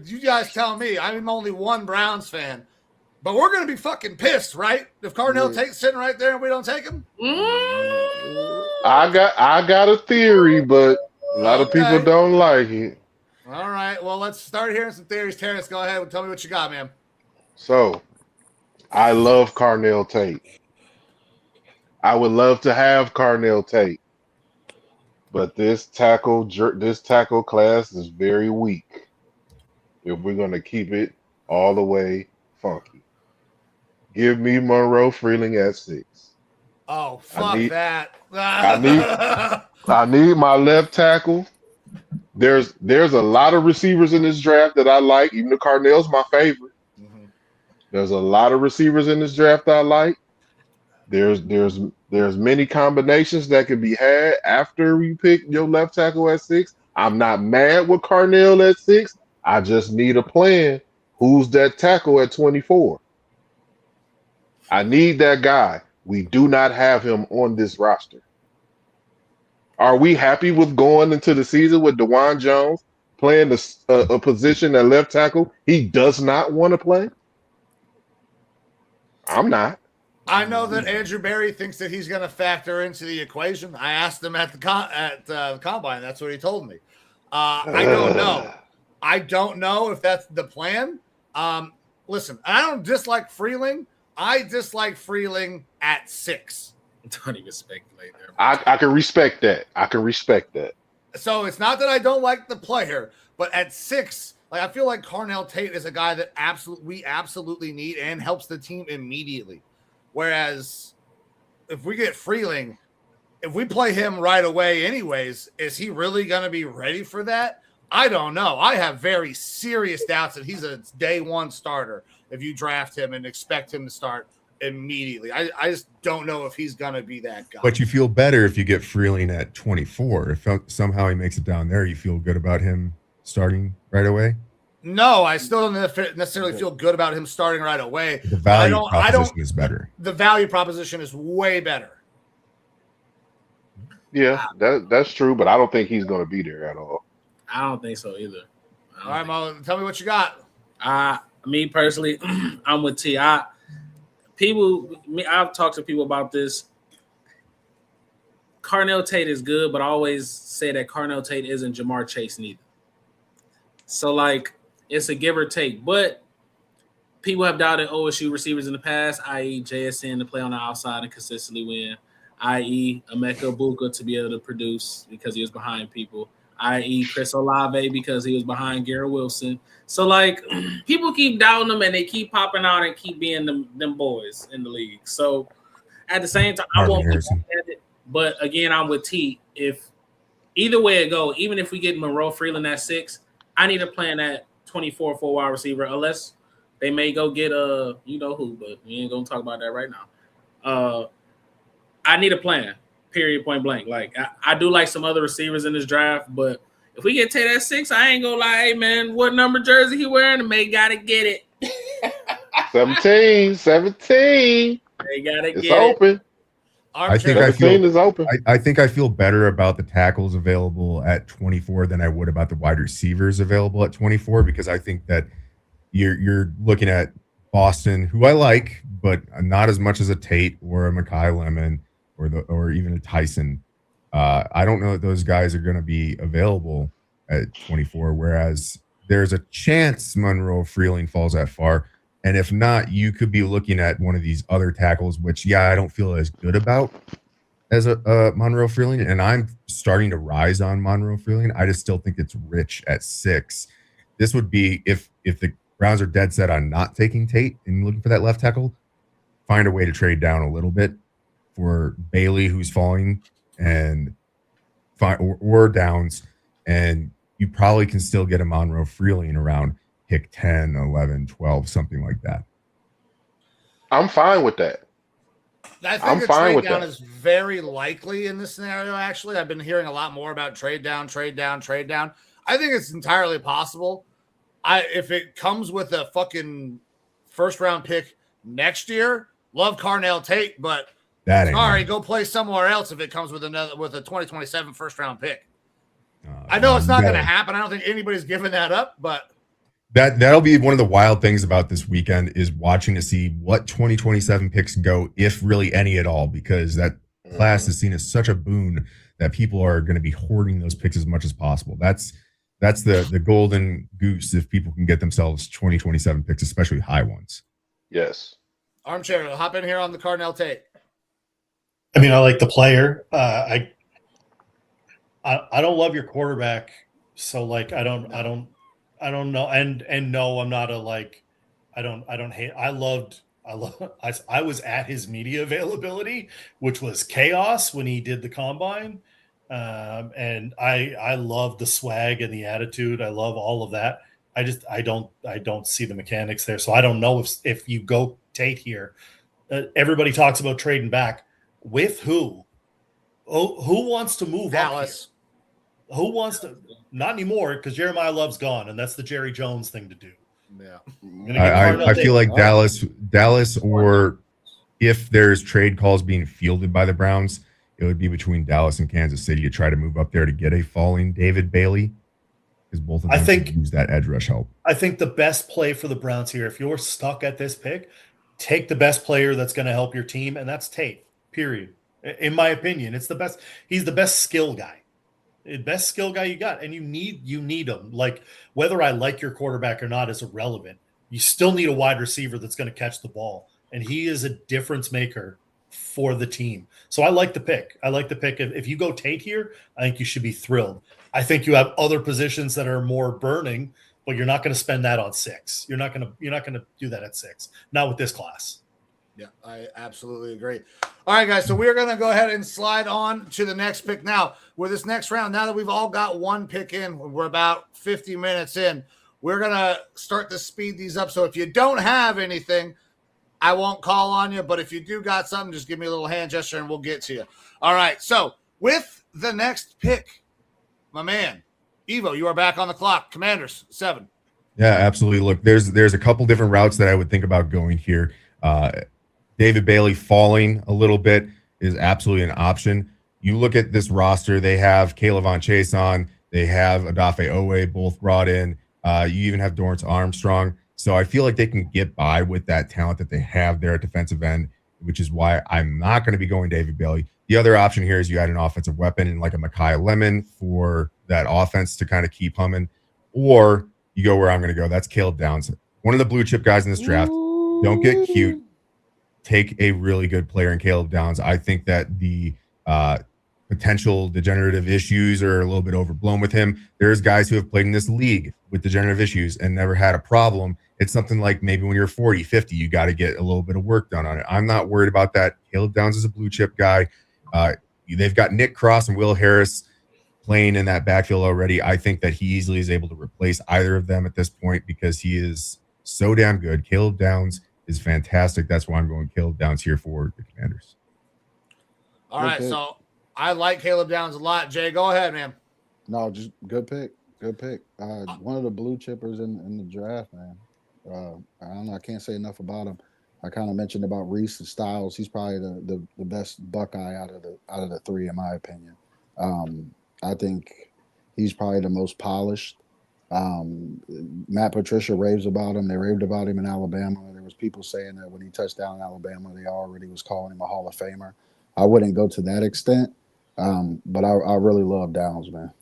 You guys tell me. I'm only one Browns fan, but we're gonna be fucking pissed, right? If Carnell Tate's sitting right there and we don't take him. I got a theory, but a lot of people don't like it. All right. Well, let's start hearing some theories. Terrence, go ahead and tell me what you got, man. So, I love Carnell Tate. I would love to have Carnell Tate, but this tackle class is very weak. If we're gonna keep it all the way funky, give me Monroe Freeling at 6. Oh, fuck that! I need my left tackle. there's a lot of receivers in this draft that I like. Even the Carnell's my favorite. Mhm. There's a lot of receivers in this draft I like. There's many combinations that can be had after you pick your left tackle at 6. I'm not mad with Carnell at 6. I just need a plan. Who's that tackle at 24? I need that guy. We do not have him on this roster. Are we happy with going into the season with DeJuan Jones playing a position at left tackle he does not want to play? I'm not. I know that Andrew Berry thinks that he's going to factor into the equation. I asked him at the combine. That's what he told me. I don't know. I don't know if that's the plan. Listen, I don't dislike Freeling. I dislike Freeling at 6. Don't even speculate there. I can respect that. I can respect that. So it's not that I don't like the player, but at 6, like I feel like Carnell Tate is a guy that we absolutely need and helps the team immediately. Whereas if we get Freeling, if we play him right away anyways, is he really going to be ready for that? I don't know. I have very serious doubts that he's a day one starter if you draft him and expect him to start immediately. I just don't know if he's going to be that guy. But you feel better if you get Freeling at 24. If somehow he makes it down there, you feel good about him starting right away? No, I still don't necessarily feel good about him starting right away. The value proposition is better. The value proposition is way better. Yeah, that's true, but I don't think he's going to be there at all. I don't think so either. All right, Mo, tell me what you got. Me personally, I'm with T. I've talked to people about this. Carnell Tate is good, but I always say that Carnell Tate isn't Jamar Chase neither. So, like, it's a give or take. But people have doubted OSU receivers in the past, i.e. JSN to play on the outside and consistently win, i.e. Emeka Buka to be able to produce because he was behind people, i.e. Chris Olave because he was behind Garrett Wilson. So, like, people keep doubting them and they keep popping out and keep being them boys in the league. So, at the same time, I won't be mad at it. But, again, I'm with T. If either way it go, even if we get Monroe Freeland at 6, I need a plan at 24 for a wide receiver, unless they may go get you know who, but we ain't gonna talk about that right now. I need a plan, period, point blank. Like I do like some other receivers in this draft, but if we get Tate at 6, I ain't gonna lie, hey man, what number jersey he wearing? The may gotta get it. 17. They gotta it's get open. It. I think is open. I think I feel better about the tackles available at 24 than I would about the wide receivers available at 24, because I think that you're looking at Boston, who I like, but not as much as a Tate or a Makai Lemon or even a Tyson. I don't know that those guys are going to be available at 24, whereas there's a chance Monroe Freeling falls that far. And if not, you could be looking at one of these other tackles, which, I don't feel as good about as a Monroe Freeling. And I'm starting to rise on Monroe Freeling. I just still think it's rich at 6. This would be, if the Browns are dead set on not taking Tate and looking for that left tackle, find a way to trade down a little bit for Bailey, who's falling, and or Downs. And you probably can still get a Monroe Freeling around pick 10, 11, 12, something like that. I'm fine with that. I think the trade down is very likely in this scenario, actually. I've been hearing a lot more about trade down. I think it's entirely possible. If it comes with a fucking first-round pick next year, love Carnell Tate, but sorry, go play somewhere else if it comes with a 2027 first-round pick. I know it's not going to happen. I don't think anybody's giving that up, but that'll be one of the wild things about this weekend is watching to see what 2027 picks go, if really any at all, because that class is seen as such a boon that people are going to be hoarding those picks as much as possible. That's the golden goose if people can get themselves 2027 picks, especially high ones. Yes. Armchair, hop in here on the Carnell Tate. I mean, I like the player. I don't love your quarterback, so like I don't know, and no, I'm not I don't hate. I was at his media availability, which was chaos when he did the combine. And I love the swag and the attitude. I love all of that. I don't see the mechanics there. So I don't know if you go Tate here. Everybody talks about trading back with who? Oh, who wants to move Dallas. up here? Who wants to? Not anymore, because Jeremiyah Love's gone, and that's the Jerry Jones thing to do. Yeah, I feel like Dallas, or if there's trade calls being fielded by the Browns, it would be between Dallas and Kansas City to try to move up there to get a falling David Bailey, because both of them could use that edge rush help. I think the best play for the Browns here, if you're stuck at this pick, take the best player that's going to help your team, and that's Tate. Period. In my opinion, it's the best. He's the best skill guy. The best skill guy you got, and you need him. Like, whether I like your quarterback or not is irrelevant. You still need a wide receiver that's going to catch the ball, and he is a difference maker for the team. So I like the pick. If you go Tate here, I think you should be thrilled. I think you have other positions that are more burning, but you're not going to spend that on 6. You're not going to do that at 6. Not with this class. Yeah, I absolutely agree. All right, guys, so we're going to go ahead and slide on to the next pick now. With this next round, now that we've all got one pick in, we're about 50 minutes in, we're going to start to speed these up. So if you don't have anything, I won't call on you, but if you do got something, just give me a little hand gesture and we'll get to you. All right, so with the next pick, my man, Evo, you are back on the clock. Commanders, 7. Yeah, absolutely. Look, there's a couple different routes that I would think about going here. David Bailey falling a little bit is absolutely an option. You look at this roster, they have Caleb Von Chase on, they have Odafe Owe both brought in. You even have Dorrance Armstrong. So I feel like they can get by with that talent that they have there at defensive end, which is why I'm not going to be going David Bailey. The other option here is you add an offensive weapon and like a Makai Lemon for that offense to kind of keep humming, or you go where I'm going to go. That's Caleb Downs, one of the blue chip guys in this draft. Don't get cute. Take a really good player in Caleb Downs. I think that the potential degenerative issues are a little bit overblown with him. There's guys who have played in this league with degenerative issues and never had a problem. It's something like maybe when you're 40, 50, you got to get a little bit of work done on it. I'm not worried about that. Caleb Downs is a blue chip guy. They've got Nick Cross and Will Harris playing in that backfield already. I think that he easily is able to replace either of them at this point because he is so damn good. Caleb Downs is fantastic. That's why I'm going Caleb Downs here for the Commanders. All right, so I like Caleb Downs a lot. Jay, go ahead, man. No, just good pick. Good pick. One of the blue chippers in the draft, man. I don't know. I can't say enough about him. I kind of mentioned about Reese and Styles. He's probably the best Buckeye out of the 3, in my opinion. I think he's probably the most polished. Matt Patricia raves about him. They raved about him in Alabama. There was people saying that when he touched down in Alabama, they already was calling him a Hall of Famer. I wouldn't go to that extent, but I really love Downs, man.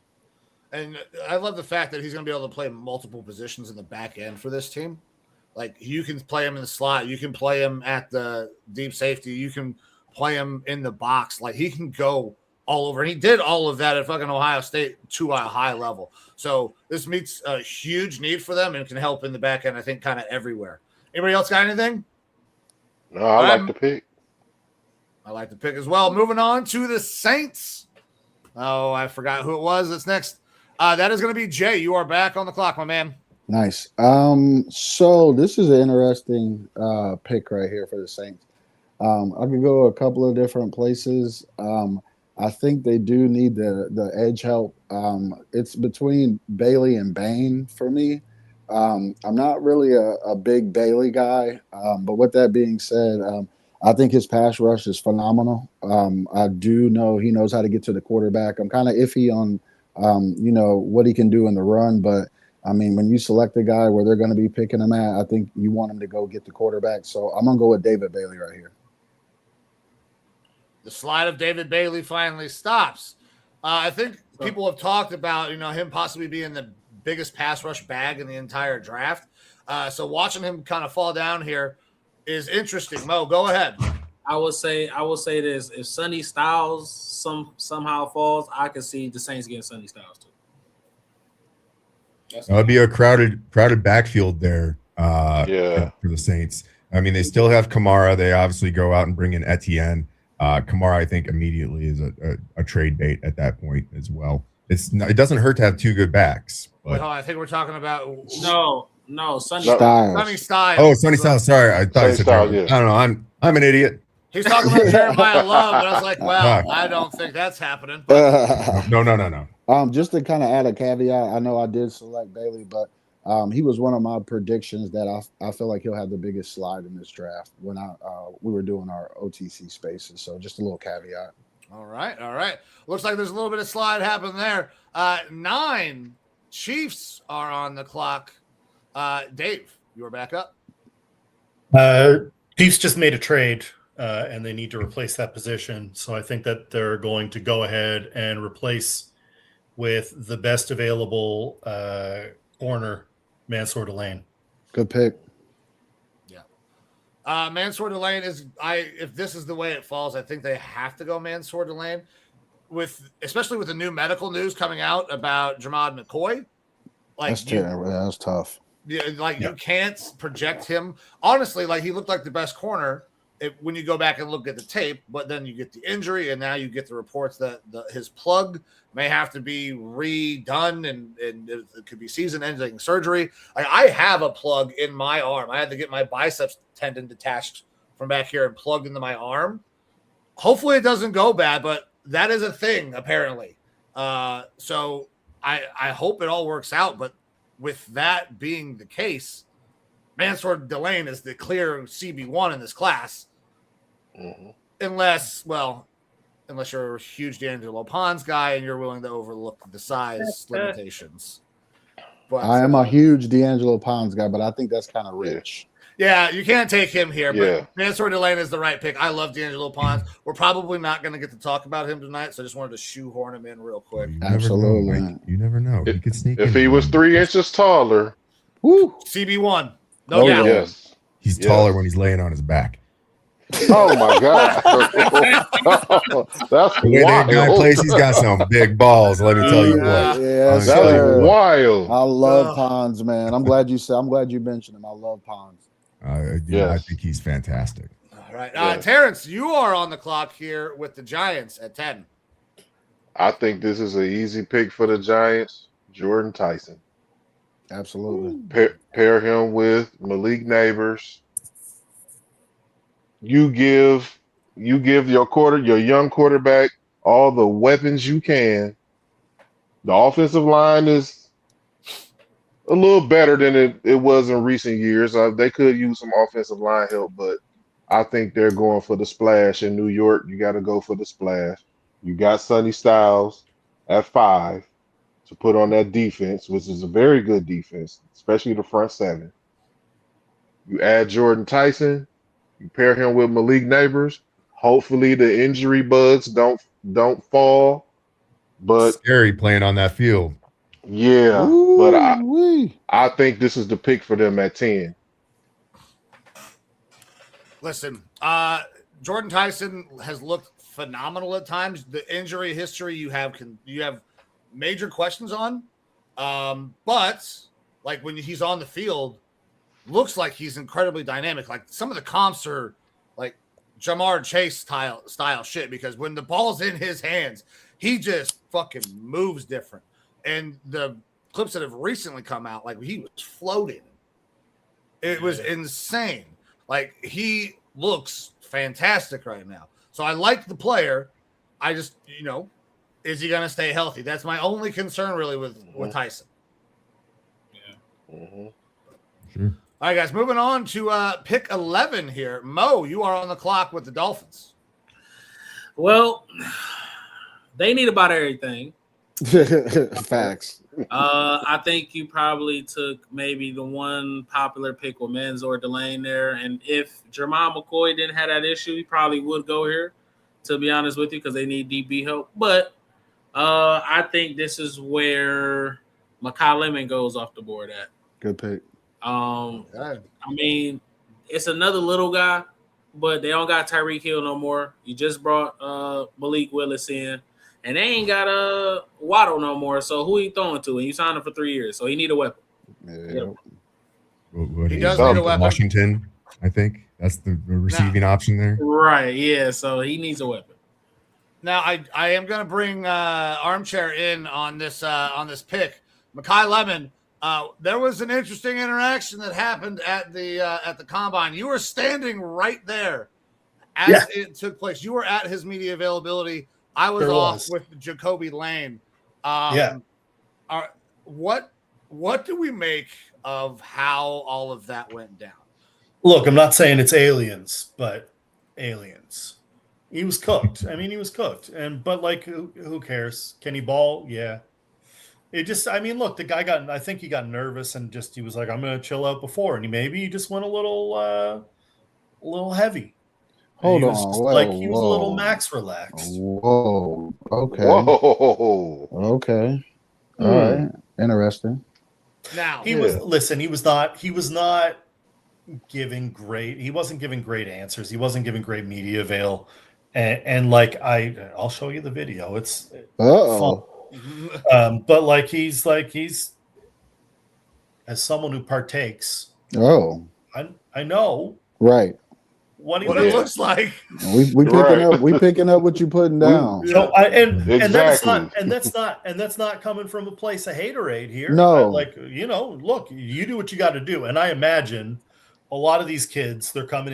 And I love the fact that he's going to be able to play multiple positions in the back end for this team. Like, you can play him in the slot. You can play him at the deep safety. You can play him in the box. Like, he can go all over. And he did all of that at fucking Ohio State to a high level. So this meets a huge need for them and can help in the back end, I think, kind of everywhere. Anybody else got anything? No, I like the pick. I like the pick as well. Moving on to the Saints. Oh, I forgot who it was. That's next. That is going to be Jay. You are back on the clock, my man. Nice. So this is an interesting pick right here for the Saints. I could go a couple of different places. I think they do need the edge help. It's between Bailey and Bain for me. I'm not really a big Bailey guy, but with that being said, I think his pass rush is phenomenal. I do know he knows how to get to the quarterback. I'm kind of iffy on, what he can do in the run, but I mean, when you select a guy where they're going to be picking him at, I think you want him to go get the quarterback. So I'm going to go with David Bailey right here. The slide of David Bailey finally stops. I think people have talked about, him possibly being the biggest pass rush bag in the entire draft. So watching him kind of fall down here is interesting. Mo, go ahead. I will say this: if Sonny Styles somehow falls, I could see the Saints getting Sonny Styles too. That would be a crowded backfield there. For the Saints. I mean, they still have Kamara. They obviously go out and bring in Etienne. Kamara, I think, immediately is a trade bait at that point as well. It doesn't hurt to have two good backs. Wait, hold on. I think we're talking about No, Sonny. Sonny Styles. Oh, Sonny Styles. Sorry, I thought you said Styles, I don't know. I'm an idiot. He's talking about Jeremiyah Love, but I was like, well, I don't think that's happening. But No. Just to kind of add a caveat, I know I did select Bailey, but he was one of my predictions that I feel like he'll have the biggest slide in this draft when we were doing our OTC spaces. So just a little caveat. All right. Looks like there's a little bit of slide happening there. 9 Chiefs are on the clock. Dave, you are back up. Chiefs just made a trade, and they need to replace that position. So I think that they're going to go ahead and replace with the best available corner, Mansoor Delane. Good pick. Yeah. Mansoor Delane if this is the way it falls, I think they have to go Mansoor Delane, especially with the new medical news coming out about Jeremiah McCoy. That's terrible. That's tough. Yeah, you can't project him. Honestly, he looked like the best corner when you go back and look at the tape, but then you get the injury, and now you get the reports that his plug may have to be redone, and it could be season-ending surgery. I have a plug in my arm. I had to get my biceps tendon detached from back here and plugged into my arm. Hopefully it doesn't go bad, but that is a thing, apparently. So I hope it all works out, but with that being the case, Mansoor Delane is the clear CB1 in this class. Mm-hmm. Unless you're a huge D'Angelo Pons guy and you're willing to overlook the size limitations. But I am a huge D'Angelo Pons guy, but I think that's kind of rich. Yeah, you can't take him here, Yeah. but Mansoor Delane is the right pick. I love D'Angelo Pons. We're probably not going to get to talk about him tonight, so I just wanted to shoehorn him in real quick. Absolutely. You never know. He could sneak If in. he was 3 inches taller, Woo. CB1. No doubt. yes. He's taller when he's laying on his back. Oh my God. That's The way that guy wild. plays, he's got some big balls. Let me tell you what. Yes, That sir. is wild. I love Pons, man. I'm glad you mentioned him. I love Pons. I think he's fantastic. All right. Yes. Terrence, you are on the clock here with the Giants at 10. I think this is an easy pick for the Giants. Jordyn Tyson. Absolutely. Pair him with Malik Neighbors. You give your young quarterback all the weapons you can. The offensive line is a little better than it was in recent years. They could use some offensive line help, but I think they're going for the splash in New York. You got to go for the splash. You got Sonny Styles at 5 to put on that defense, which is a very good defense, especially the front 7. You add Jordyn Tyson. You pair him with Malik Neighbors. Hopefully the injury bugs don't fall. But Scary playing on that field. yeah, Ooh, but wee. I think this is the pick for them at 10. Listen, Jordyn Tyson has looked phenomenal at times. The injury history you have major questions on. But when he's on the field, looks like he's incredibly dynamic. Some of the comps are Jamar Chase style shit, because when the ball's in his hands, he just fucking moves different. And the clips that have recently come out, he was floating. It was insane. He looks fantastic right now. So I like the player. I just, is he going to stay healthy? That's my only concern really with Tyson. Yeah. Mm-hmm. Sure. All right, guys, moving on to pick 11 here. Mo, you are on the clock with the Dolphins. Well, they need about everything. Facts. I think you probably took maybe the one popular pick with Mansoor Delane there. And if Jeremiah McCoy didn't have that issue, he probably would go here, to be honest with you, because they need DB help. But I think this is where Makai Lemon goes off the board at. Good pick. I mean, it's another little guy, but they don't got Tyreek Hill no more. You just brought Malik Willis in, and they ain't got Waddle no more. So who he throwing to? And you signed him for 3 years, so he need a weapon. Yeah. He does need a weapon. Washington. I think that's the receiving option there. Right. Yeah. So he needs a weapon. Now I am going to bring Armchair in on this pick. Makai Lemon. There was an interesting interaction that happened at the combine. You were standing right there as it took place. You were at his media availability. I was off with Jacoby Lane. What do we make of how all of that went down? Look, I'm not saying it's aliens, but aliens. He was cooked. I mean, he was cooked. But like, who cares? Can he ball? Yeah. It just, I mean, look, the guy I think he got nervous and he was like, I'm going to chill out before. And he just went a little heavy. Hold on. He was a little max relaxed. Whoa. Okay. Whoa. Okay. All right. Interesting. Now he was not giving great. He wasn't giving great answers. He wasn't giving great media avail. And like, I'll show you the video. It's fun. But like, he's as someone who partakes. Oh, I know. Right. What it looks like. We picking up what you putting down. So that's not coming from a place of haterade here. No, look, you do what you got to do, and I imagine a lot of these kids, they're coming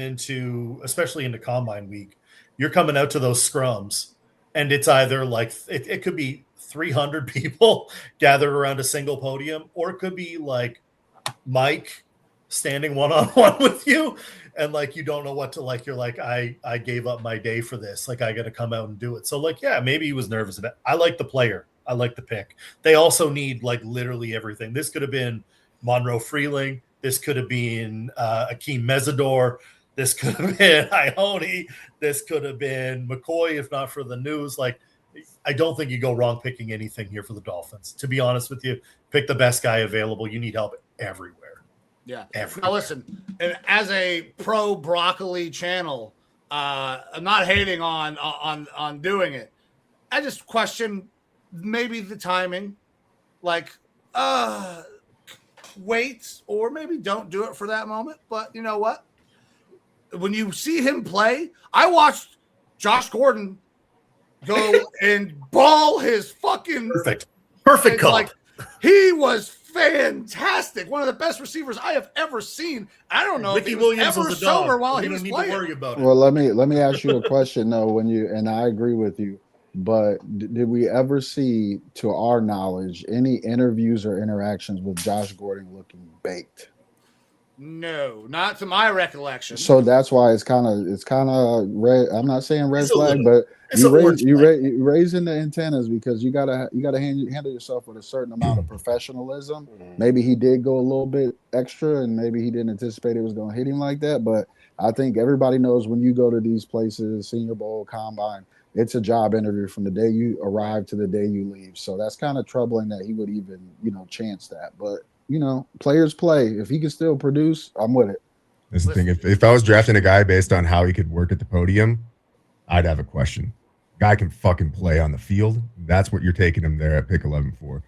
especially into Combine Week. You're coming out to those scrums, and it's either like it could be 300 people gathered around a single podium, or it could be like Mike standing one-on-one with you, and like you don't know what to like. You're like, I gave up my day for this. Like, I got to come out and do it. So like, yeah, maybe he was nervous about it. I like the player. I like the pick. They also need like literally everything. This could have been Monroe Freeling. This could have been Akeem Mesidor. This could have been Ioane. This could have been McCoy, if not for the news. Like, I don't think you go wrong picking anything here for the Dolphins. To be honest with you, pick the best guy available. You need help everywhere. Yeah. Everywhere. Now listen, and as a pro broccoli channel, I'm not hating on doing it. I just question maybe the timing, like wait, or maybe don't do it for that moment. But you know what? When you see him play, I watched Josh Gordon go and ball his fucking perfect call. Like, he was fantastic. One of the best receivers I have ever seen. I don't know Ricky if he was Williams ever was sober while we he don't was need playing. to worry about it. Well, let me ask you a question though. And I agree with you, but did we ever see, to our knowledge, any interviews or interactions with Josh Gordon looking baked? No, not to my recollection. So that's why it's kind of red. I'm not saying red flag, but it's you raising the antennas because you gotta handle yourself with a certain amount of professionalism. Maybe he did go a little bit extra, and maybe he didn't anticipate it was going to hit him like that. But I think everybody knows when you go to these places, Senior Bowl, Combine, it's a job interview from the day you arrive to the day you leave. So that's kind of troubling that he would even chance that, but. Players play. If he can still produce, I'm with it. That's the thing. If I was drafting a guy based on how he could work at the podium, I'd have a question. Guy can fucking play on the field. That's what you're taking him there at pick 11 for.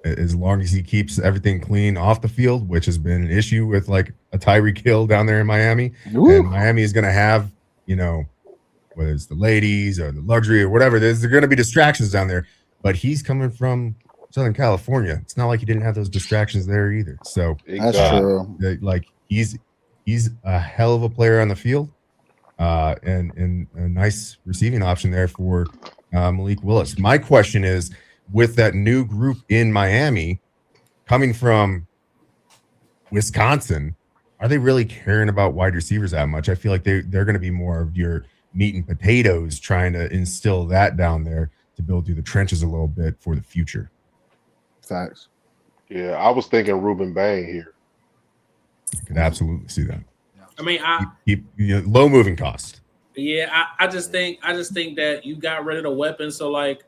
As long as he keeps everything clean off the field, which has been an issue with like a Tyreek Hill down there in Miami. Ooh. And Miami is going to have, whether it's the ladies or the luxury or whatever, there's going to be distractions down there. But he's coming from Southern California. It's not like he didn't have those distractions there either. So that's true. Like he's a hell of a player on the field, and a nice receiving option there for Malik Willis. My question is, with that new group in Miami coming from Wisconsin, are they really caring about wide receivers that much? I feel like they're going to be more of your meat and potatoes, trying to instill that down there to build through the trenches a little bit for the future. Facts. Yeah, I was thinking Rueben Bain here. I could absolutely see that. I mean, low moving cost. Yeah, I just think that you got rid of the weapons. So like,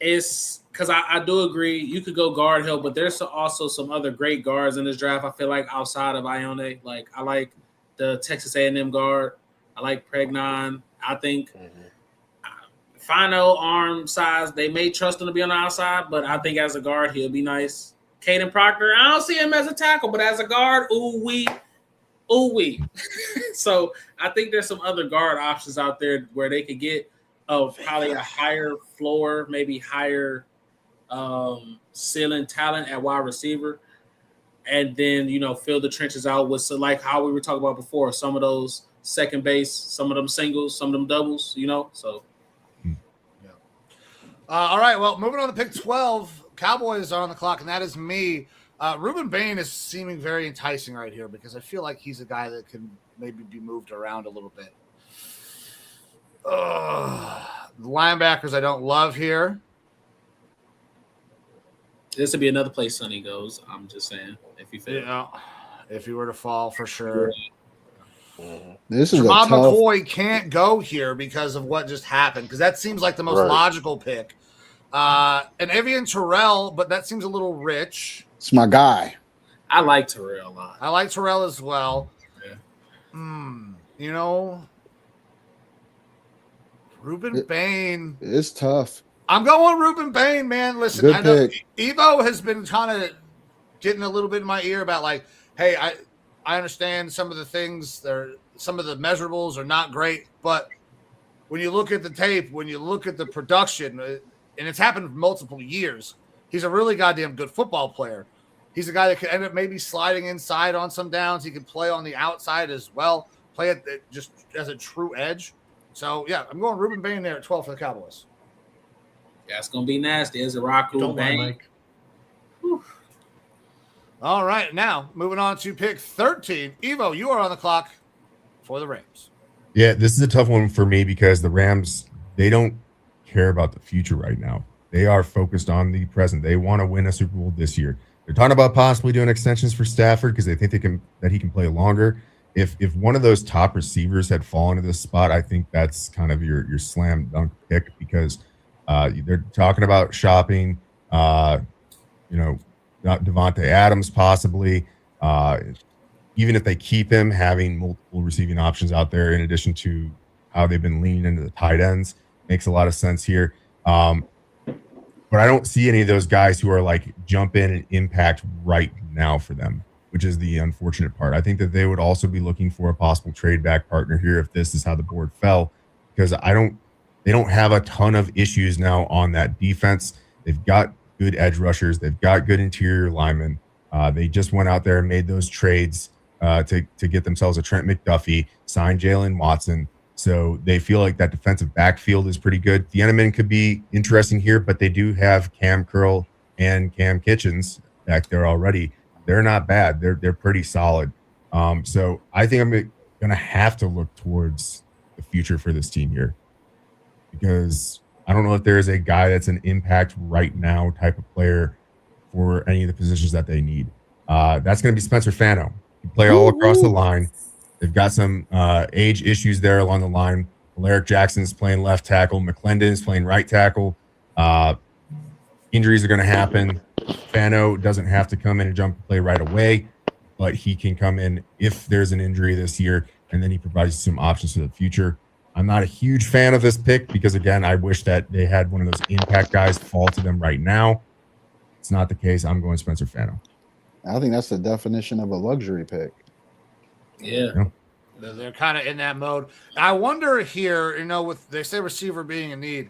it's because I do agree you could go guard help, but there's also some other great guards in this draft. I feel like outside of Ioane, like I like the Texas A&M guard. I like Pregnon. I think. Fano arm size, they may trust him to be on the outside, but I think as a guard, he'll be nice. Caden Proctor, I don't see him as a tackle, but as a guard, Ooh wee. So I think there's some other guard options out there where they could get of probably a higher floor, maybe higher ceiling talent at wide receiver, and then fill the trenches out with like how we were talking about before, some of those second base, some of them singles, some of them doubles. So. Yeah. All right. Well, moving on to pick 12, Cowboys are on the clock, and that is me. Rueben Bain is seeming very enticing right here because I feel like he's a guy that can maybe be moved around a little bit. The linebackers I don't love here. This would be another place Sonny goes. I'm just saying, if he were to fall, for sure. This is Jamal a tough. McCoy can't go here because of what just happened, because that seems like the most logical pick. And Evian Terrell, but that seems a little rich. It's my guy. I like Terrell a lot. I like Terrell as well. Yeah. Rueben Bain. It's tough. I'm going Rueben Bain, man. Listen, Good I know pick. Evo has been kind of getting a little bit in my ear about like, hey, I understand some of the things, some of the measurables are not great, but when you look at the tape, when you look at the production, and it's happened for multiple years, he's a really goddamn good football player. He's a guy that could end up maybe sliding inside on some downs. He can play on the outside as well, play it just as a true edge. So, yeah, I'm going Rueben Bain there at 12 for the Cowboys. That's going to be nasty. Is a Raku Don't lie, Bain. Mike. All right, now moving on to pick 13. Evo, you are on the clock for the Rams. Yeah, this is a tough one for me because the Rams, they don't care about the future right now. They are focused on the present. They want to win a Super Bowl this year. They're talking about possibly doing extensions for Stafford because they think that he can play longer. If one of those top receivers had fallen to this spot, I think that's kind of your slam dunk pick because they're talking about shopping, not Devontae Adams possibly. Even if they keep him, having multiple receiving options out there in addition to how they've been leaning into the tight ends makes a lot of sense here. But I don't see any of those guys who are like jump in and impact right now for them, which is the unfortunate part. I think that they would also be looking for a possible trade back partner here if this is how the board fell, because they don't have a ton of issues now on that defense. They've got good edge rushers. They've got good interior linemen. They just went out there and made those trades to get themselves a Trent McDuffie, signed Jalen Watson. So they feel like that defensive backfield is pretty good. The Eneman could be interesting here, but they do have Cam Curl and Cam Kitchens back there already. They're not bad. They're pretty solid. So I think I'm going to have to look towards the future for this team here because I don't know if there is a guy that's an impact right now type of player for any of the positions that they need. That's going to be Spencer Fano. He play all across the line. They've got some age issues there along the line. Alaric Jackson's playing left tackle. McClendon's playing right tackle. Injuries are going to happen. Fano doesn't have to come in and jump and play right away, but he can come in if there's an injury this year, and then he provides some options for the future. I'm not a huge fan of this pick because, again, I wish that they had one of those impact guys fall to them right now. It's not the case. I'm going Spencer Fano. I think that's the definition of a luxury pick. Yeah. They're kind of in that mode. I wonder here, with they say receiver being a need,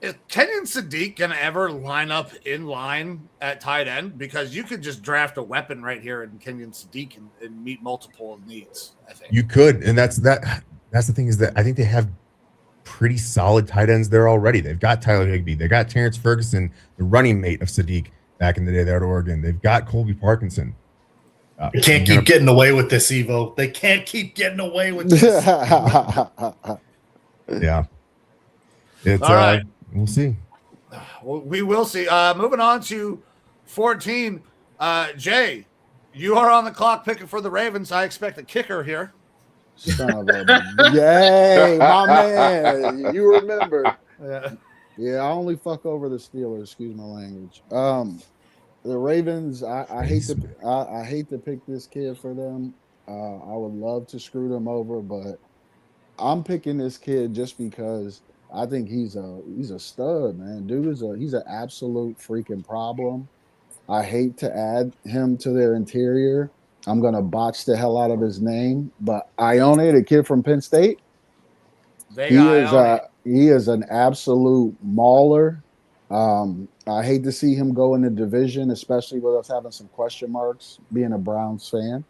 is Kenyon Sadiq going to ever line up in line at tight end? Because you could just draft a weapon right here in Kenyon Sadiq and meet multiple needs, I think. You could, and that's the thing is that I think they have pretty solid tight ends there already. They've got Tyler Higbee. They got Terrence Ferguson, the running mate of Sadiq back in the day there at Oregon. They've got Colby Parkinson. They can't keep getting away with this, Evo. They can't keep getting away with this. Yeah. It's all right. We'll see. Well, we will see. Moving on to 14. Jay, you are on the clock picking for the Ravens. I expect a kicker here. Son of a yay, my man. You remember. Yeah, I only fuck over the Steelers, excuse my language. The Ravens, I hate to pick this kid for them. I would love to screw them over, but I'm picking this kid just because I think he's a stud, man. Dude he's an absolute freaking problem. I hate to add him to their interior, I'm gonna botch the hell out of his name, but Ioane, the kid from Penn State. They got He is an absolute mauler. I hate to see him go in the division, especially with us having some question marks, being a Browns fan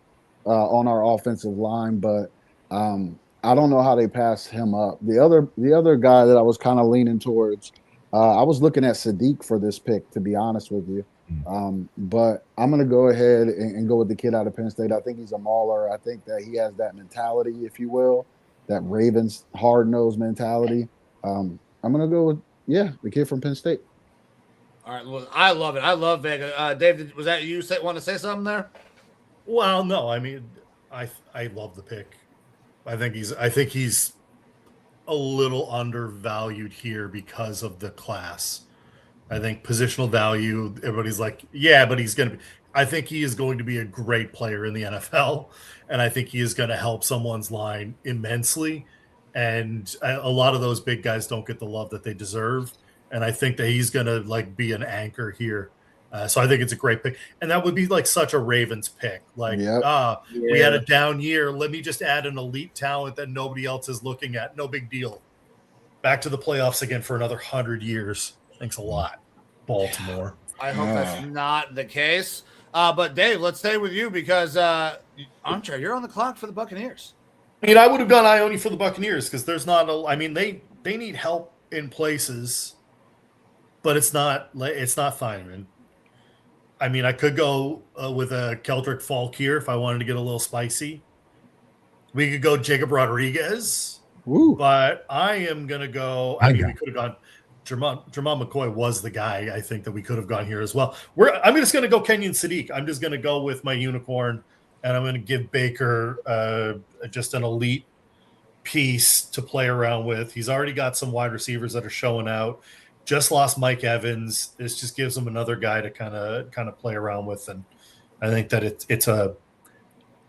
on our offensive line. But I don't know how they pass him up. The other guy that I was kind of leaning towards, I was looking at Sadiq for this pick, to be honest with you. But I'm going to go ahead and go with the kid out of Penn State. I think he's a mauler. I think that he has that mentality, if you will, that Ravens hard-nosed mentality. I'm going to go with, the kid from Penn State. All right. Well, I love it. I love Vega. Dave, was that you want to say something there? Well, no, I mean, I love the pick. I think he's a little undervalued here because of the class. I think positional value, everybody's like, yeah, but I think he is going to be a great player in the NFL. And I think he is going to help someone's line immensely. And a lot of those big guys don't get the love that they deserve. And I think that he's going to be an anchor here. So I think it's a great pick. And that would be such a Ravens pick. We had a down year. Let me just add an elite talent that nobody else is looking at. No big deal. Back to the playoffs again for another 100 years. Thanks a lot, Baltimore. I hope that's not the case. But Dave, let's stay with you because Armchair, you're on the clock for the Buccaneers. I mean, I would have gone Ioane for the Buccaneers because there's not they need help in places, but it's not Fineman. I mean, I could go with a Keldrick Falk here if I wanted to get a little spicy. We could go Jacob Rodriguez. Ooh. But I am going to go. We could have gone. Jeremiah McCoy was the guy I think that we could have gone here as well. I'm just going to go Kenyon Sadiq. I'm just going to go with my unicorn, and I'm going to give Baker just an elite piece to play around with. He's already got some wide receivers that are showing out. Just lost Mike Evans. This just gives him another guy to kind of play around with, and I think that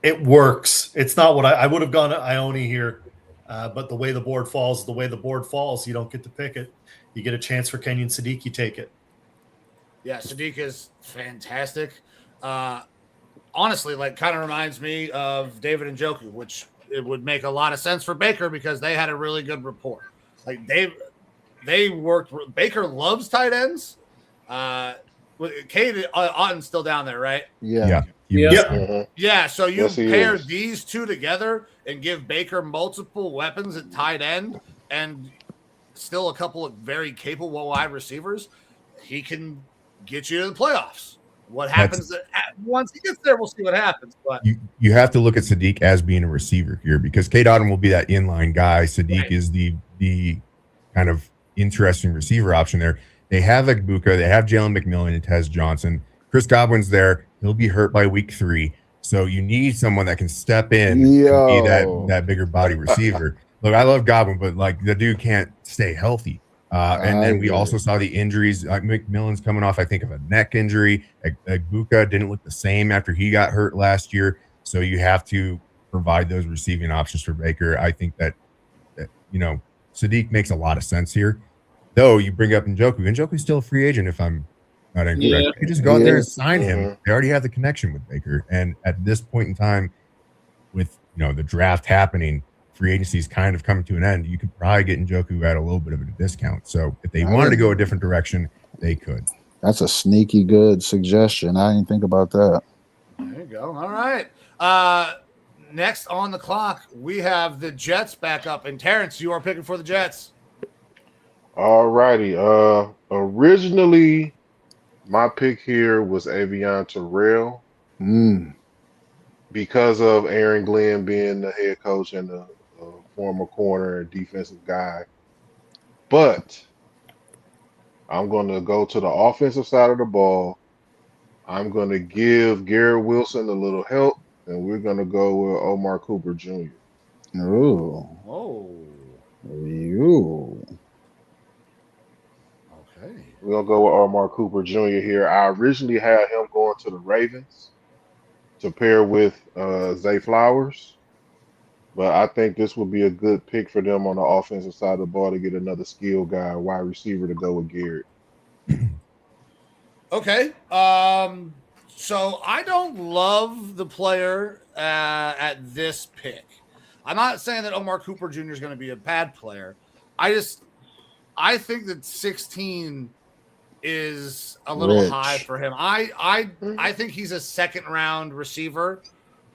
it works. It's not what I would have gone to Ioane here, but the way the board falls, you don't get to pick it. You get a chance for Kenyon Sadiq, you take it. Yeah, Sadiq is fantastic. Honestly, kind of reminds me of David Njoku, which it would make a lot of sense for Baker because they had a really good rapport. They worked. Baker loves tight ends. Kate Otten's still down there, right? Yeah. Yeah. So you pair these two together and give Baker multiple weapons at tight end and still a couple of very capable wide receivers. He can get you to the playoffs. What happens once he gets there, we'll see what happens. But you have to look at Sadiq as being a receiver here because Cade Otton will be that inline guy. Sadiq is the kind of interesting receiver option there. They have Buka, they have Jalen McMillan and Tez Johnson. Chris Godwin's there. He'll be hurt by week 3. So you need someone that can step in and be that bigger body receiver. Look, I love Godwin, but the dude can't stay healthy. And then we also saw the injuries. McMillan's coming off, I think, of a neck injury. Buka didn't look the same after he got hurt last year. So you have to provide those receiving options for Baker. I think that Sadiq makes a lot of sense here. Though you bring up Njoku. Njoku's still a free agent, if I'm not incorrect. You can just go out there and sign him. They already have the connection with Baker. And at this point in time, with the draft happening, free agency is kind of coming to an end. You could probably get Njoku at a little bit of a discount. So if they wanted to go a different direction, they could. That's a sneaky good suggestion. I didn't think about that. There you go. All right. Next on the clock, we have the Jets back up. And Terrence, you are picking for the Jets. All righty. Originally, my pick here was Avion Terrell because of Aaron Glenn being the head coach and the former corner and defensive guy. But I'm going to go to the offensive side of the ball. I'm going to give Garrett Wilson a little help, and we're going to go with Omar Cooper Jr. Oh. You. Okay. We're going to go with Omar Cooper Jr. here. I originally had him going to the Ravens to pair with Zay Flowers. But I think this would be a good pick for them on the offensive side of the ball to get another skill guy, wide receiver to go with Garrett. Okay. So I don't love the player at this pick. I'm not saying that Omar Cooper Jr. is going to be a bad player. I think that 16 is a little Rich. high for him. I think he's a second round receiver.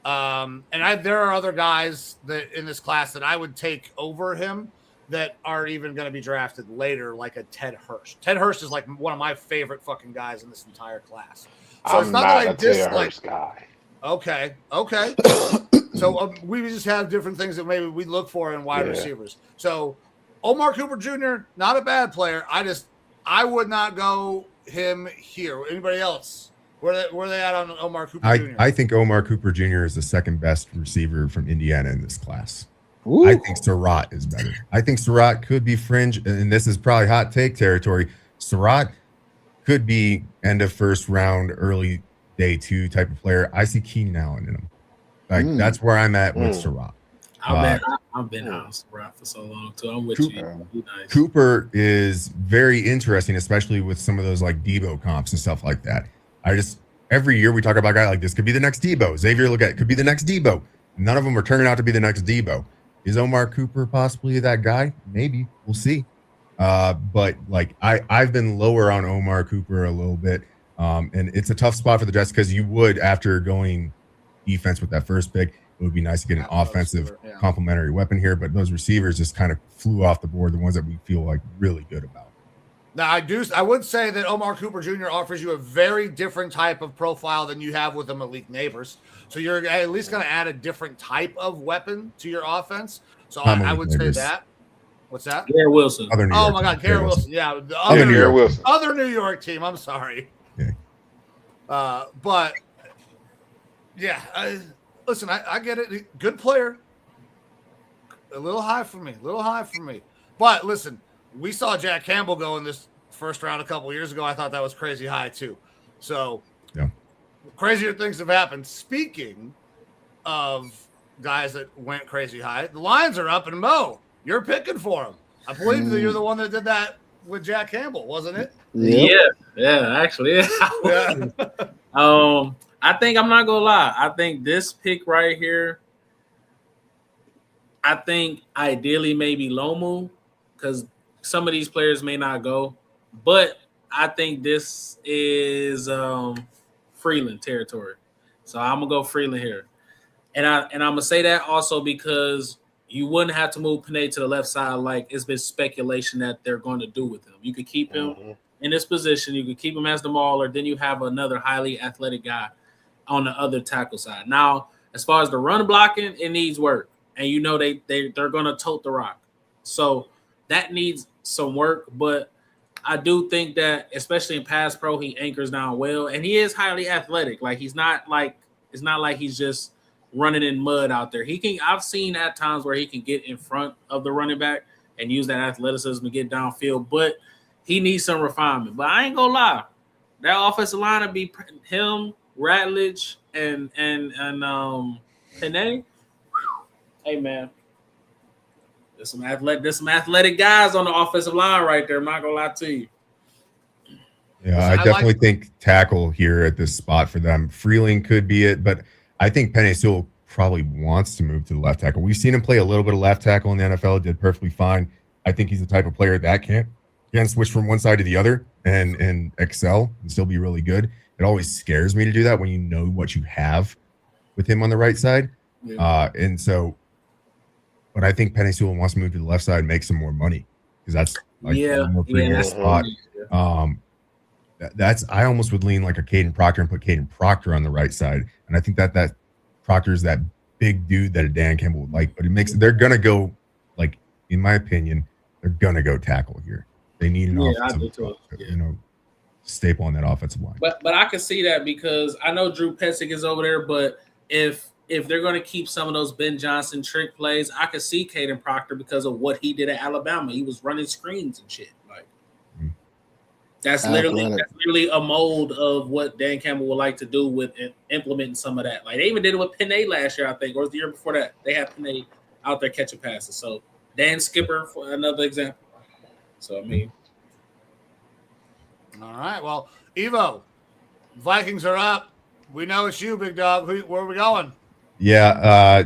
There are other guys that in this class that I would take over him that are even going to be drafted later, like a Ted Hurst. Ted Hurst is like one of my favorite fucking guys in this entire class. So I'm not a Ted Hurst guy. Okay. So we just have different things that maybe we look for in wide receivers. So Omar Cooper Jr., not a bad player. I would not go him here. Anybody else? Where they at on Omar Cooper Jr.? I think Omar Cooper Jr. is the second best receiver from Indiana in this class. Ooh. I think Surratt is better. I think Surratt could be fringe, and this is probably hot take territory. Surratt could be end of first round, early day 2 type of player. I see Keenan Allen in him. Like that's where I'm at with Surratt. I've been on Surratt for so long too. I'm with you. Nice. Cooper is very interesting, especially with some of those like Debo comps and stuff like that. Every year we talk about a guy like this could be the next Debo. Xavier Legette could be the next Debo. None of them are turning out to be the next Debo. Is Omar Cooper possibly that guy? Maybe. We'll see. But like I've been lower on Omar Cooper a little bit. And it's a tough spot for the Jets because you would, after going defense with that first pick, it would be nice to get an offensive complementary weapon here. But those receivers just kind of flew off the board, the ones that we feel like really good about. Now, I would say that Omar Cooper Jr. offers you a very different type of profile than you have with the Malik Neighbors. So you're at least going to add a different type of weapon to your offense. So I would say that. What's that? Garrett Wilson. Oh, my God. Garrett Wilson. Yeah. The other New York team. I'm sorry. Yeah. But, yeah. Listen, I get it. Good player. A little high for me. But, listen. We saw Jack Campbell go in this first round a couple years ago. I thought that was crazy high too. So crazier things have happened. Speaking of guys that went crazy high, the Lions are up, and Mo, you're picking for them. I believe that you're the one that did that with Jack Campbell, wasn't it? Yeah, actually. Yeah. I think I'm not gonna lie. I think this pick right here, I think ideally maybe Lomu, because some of these players may not go, but I think this is Freeland territory. So I'm gonna go Freeland here, and I'm gonna say that also because you wouldn't have to move Panay to the left side like it's been speculation that they're going to do with him. You could keep him in this position. You could keep him as the mauler. Then you have another highly athletic guy on the other tackle side. Now, as far as the run blocking, it needs work, and you know they're going to tote the rock. So that needs some work, but I do think that, especially in pass pro, he anchors down well, and he is highly athletic. Like it's not like he's just running in mud out there. I've seen at times where he can get in front of the running back and use that athleticism to get downfield, but he needs some refinement. But I ain't gonna lie, that offensive line would be him, Ratledge, and Panay. Hey man. There's some athletic guys on the offensive line right there. I'm not gonna lie to you. Yeah, I definitely think tackle here at this spot for them. Freeling could be it, but I think Penny still probably wants to move to the left tackle. We've seen him play a little bit of left tackle in the NFL. Did perfectly fine. I think he's the type of player that can switch from one side to the other and excel and still be really good. It always scares me to do that when you know what you have with him on the right side. Yeah. But I think Penny Sewell wants to move to the left side and make some more money because that's like a more premier spot. I almost would lean like a Caden Proctor and put Caden Proctor on the right side, and I think that Proctor's that big dude that a Dan Campbell would like. But they're gonna go, like in my opinion, they're gonna go tackle here. They need an offensive, staple on that offensive line. But I can see that because I know Drew Petzing is over there, but if they're going to keep some of those Ben Johnson trick plays, I could see Caden Proctor because of what he did at Alabama. He was running screens and shit. Like that's literally a mold of what Dan Campbell would like to do with implementing some of that. Like they even did it with Panay last year, I think, or the year before that. They had Panay out there catching passes. So Dan Skipper for another example. So I mean, all right. Well, Evo, Vikings are up. We know it's you, big dog. Where are we going? Yeah.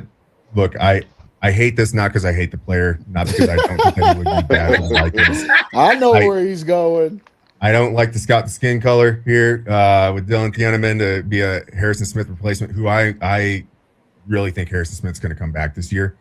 Look, I hate this not because I hate the player, not because I don't think that he would be bad for the Vikings. I know where he's going. I don't like to scout the skin color here with Dylan Thieneman to be a Harrison Smith replacement, who I really think Harrison Smith's going to come back this year,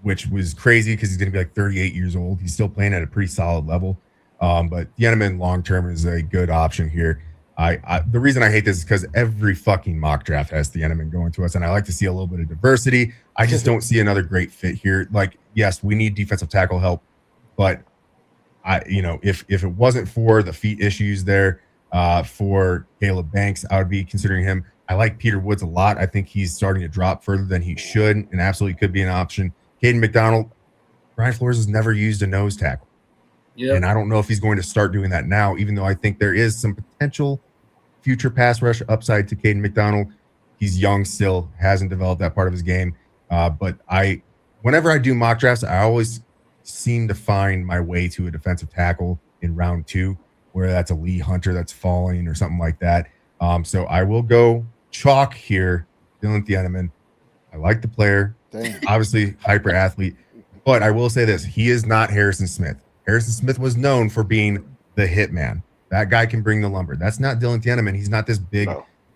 which was crazy because he's going to be like 38 years old. He's still playing at a pretty solid level. But Thieneman long-term is a good option here. The reason I hate this is because every fucking mock draft has Thieneman going to us, and I like to see a little bit of diversity. I just don't see another great fit here. Like, yes, we need defensive tackle help, but if it wasn't for the feet issues there for Caleb Banks, I would be considering him. I like Peter Woods a lot. I think he's starting to drop further than he should and absolutely could be an option. Caden McDonald, Brian Flores has never used a nose tackle. Yep. And I don't know if he's going to start doing that now, even though I think there is some potential future pass rush upside to Caden McDonald. He's young still, hasn't developed that part of his game. But whenever I do mock drafts, I always seem to find my way to a defensive tackle in round 2, whether that's a Lee Hunter that's falling or something like that. So I will go chalk here, Dylan Thieneman. I like the player. Damn. Obviously, hyper athlete. But I will say this, he is not Harrison Smith. Harrison Smith was known for being the hitman. That guy can bring the lumber. That's not Dylan Thieneman. He's not this big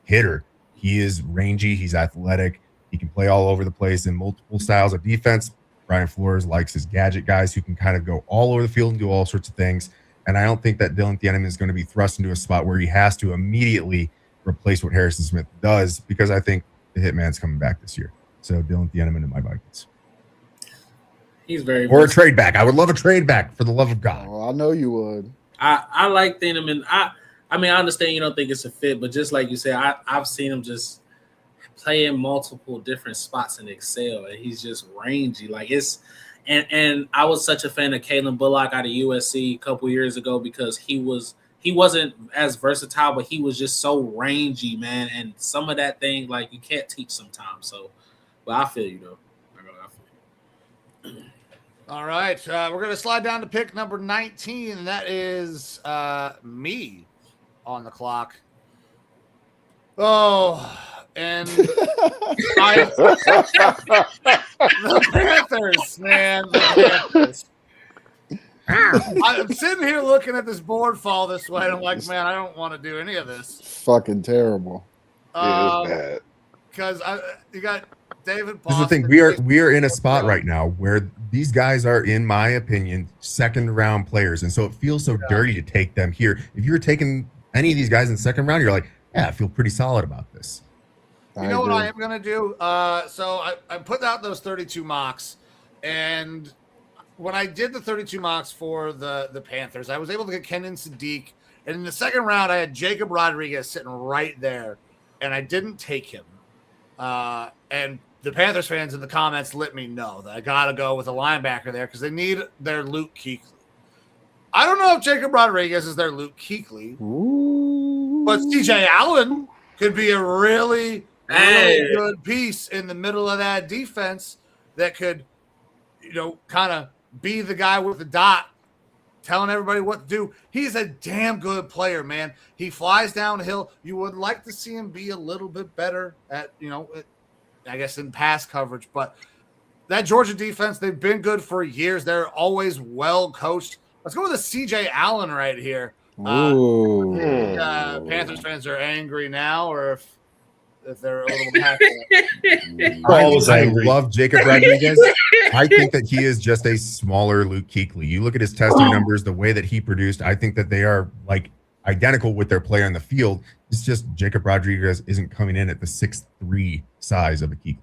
hitter. He is rangy. He's athletic. He can play all over the place in multiple styles of defense. Brian Flores likes his gadget guys who can kind of go all over the field and do all sorts of things. And I don't think that Dylan Thieneman is going to be thrust into a spot where he has to immediately replace what Harrison Smith does, because I think the hitman's coming back this year. So Dylan Thieneman and my Vikings. He's very or a trade back. I would love a trade back, for the love of God. Oh, I know you would. I like Thieneman. I mean, I understand you don't think it's a fit, but just like you said, I've seen him just play in multiple different spots and excel, and he's just rangy. Like and I was such a fan of Kalen Bullock out of USC a couple years ago because he wasn't as versatile, but he was just so rangy, man. And some of that thing, like, you can't teach sometimes. So, but I feel you though. I feel you. All right, we're going to slide down to pick number 19, and that is me on the clock. Oh, and the Panthers, man. The Panthers. I'm sitting here looking at this board fall this way, and I'm like, man, I don't want to do any of this. Fucking terrible. Yeah, it's bad. Because you got David This is the Boston. thing. We are in a spot right now where these guys are, in my opinion, second round players. And so it feels so dirty to take them here. If you're taking any of these guys in the second round, you're like, yeah, I feel pretty solid about this. You know what I am going to do? So I put out those 32 mocks. And when I did the 32 mocks for the Panthers, I was able to get Kenyon Sadiq. And in the second round, I had Jacob Rodriguez sitting right there. And I didn't take him. And the Panthers fans in the comments let me know that I got to go with a linebacker there because they need their Luke Kuechly. I don't know if Jacob Rodriguez is their Luke Kuechly, but CJ Allen could be a really good piece in the middle of that defense that could, kind of be the guy with the dot telling everybody what to do. He's a damn good player, man. He flies downhill. You would like to see him be a little bit better at, I guess in pass coverage, but that Georgia defense, they've been good for years. They're always well coached. Let's go with a CJ Allen right here. Panthers fans are angry now, or if they're a little happy. I love Jacob Rodriguez. I think that he is just a smaller Luke Kuechly. You look at his testing numbers, the way that he produced, I think that they are like identical with their play on the field. It's just Jacob Rodriguez isn't coming in at the 6'3" size of a Kuechly.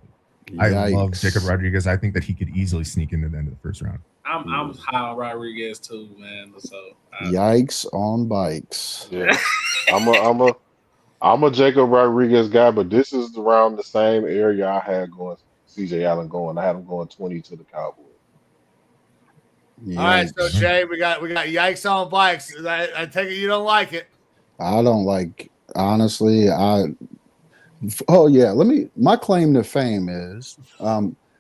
I love Jacob Rodriguez. I think that he could easily sneak into the end of the first round. I'm high on Rodriguez too, man. So yikes on bikes. Yeah, I'm a Jacob Rodriguez guy, but this is around the same area I had going CJ Allen going. I had him going 20 to the Cowboys. Yikes. All right, so Jay, we got yikes on bikes. I take it you don't like it. I don't like, honestly. My claim to fame is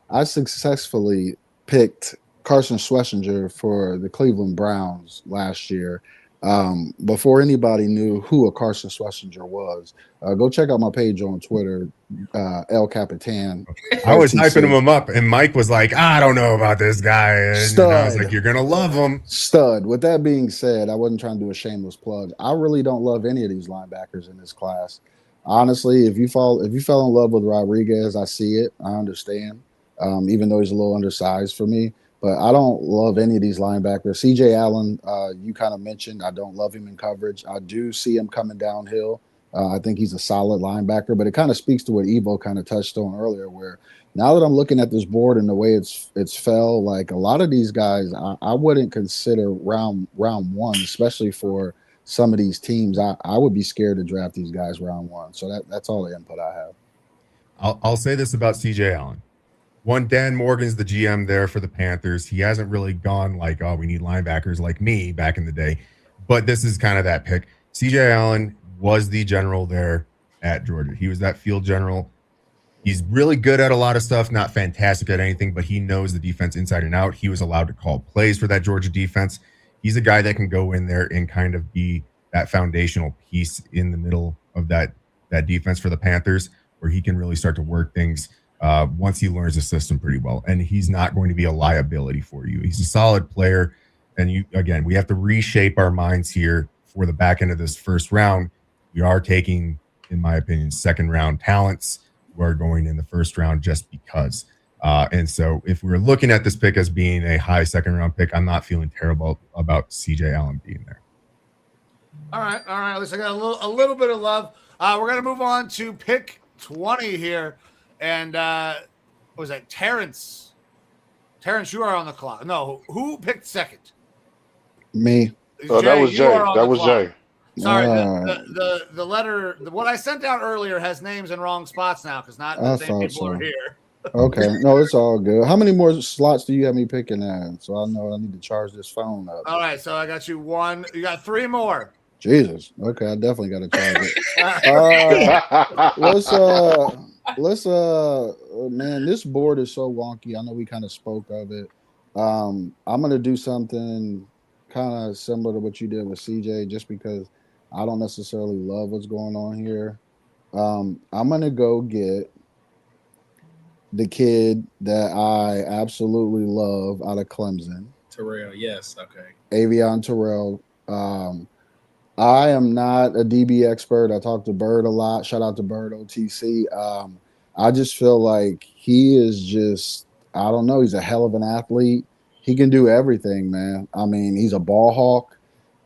I successfully picked Carson Schlesinger for the Cleveland Browns last year, Before anybody knew who a Carson Schlesinger was, go check out my page on Twitter, El Capitan. I was OTC. hyping him up, and Mike was like, I don't know about this guy. And I was like, you're going to love him. Stud. With that being said, I wasn't trying to do a shameless plug. I really don't love any of these linebackers in this class. Honestly, if you fell in love with Rodriguez, I see it. I understand. Even though he's a little undersized for me. But I don't love any of these linebackers. CJ Allen, you kind of mentioned, I don't love him in coverage. I do see him coming downhill. I think he's a solid linebacker, but it kind of speaks to what Evo kind of touched on earlier, where now that I'm looking at this board and the way it's fell, like a lot of these guys, I wouldn't consider round one, especially for some of these teams. I would be scared to draft these guys round one. So that's all the input I have. I'll say this about CJ Allen. One, Dan Morgan's the GM there for the Panthers. He hasn't really gone like, oh, we need linebackers like me back in the day. But this is kind of that pick. CJ Allen was the general there at Georgia. He was that field general. He's really good at a lot of stuff, not fantastic at anything, but he knows the defense inside and out. He was allowed to call plays for that Georgia defense. He's a guy that can go in there and kind of be that foundational piece in the middle of that defense for the Panthers, where he can really start to work things once he learns the system pretty well. And he's not going to be a liability for you. He's a solid player. And we have to reshape our minds here for the back end of this first round. We are taking, in my opinion, second round talents who are going in the first round just because. And so if we're looking at this pick as being a high second round pick, I'm not feeling terrible about CJ Allen being there. All right. At least I got a little bit of love. We're going to move on to pick 20 here. And what was that? Terrence, you are on the clock. No, who picked second? Me. Oh, that was Jay. That was Jay. Sorry, the letter, what I sent out earlier has names in wrong spots now because not the same people are here. Okay, no, it's all good. How many more slots do you have me picking at? So I know I need to charge this phone up. All right, so I got you one. You got three more. Jesus. Okay, I definitely got to charge it. Let's man, this board is so wonky. I know we kind of spoke of it. I'm gonna do something kind of similar to what you did with CJ, just because I don't necessarily love what's going on here. I'm gonna go get the kid that I absolutely love out of Clemson. Terrell, yes, okay. Avion Terrell. I am not a DB expert. I talk to Bird a lot. Shout out to Bird OTC. I just feel like he is just, I don't know, he's a hell of an athlete. He can do everything, man. I mean, he's a ball hawk.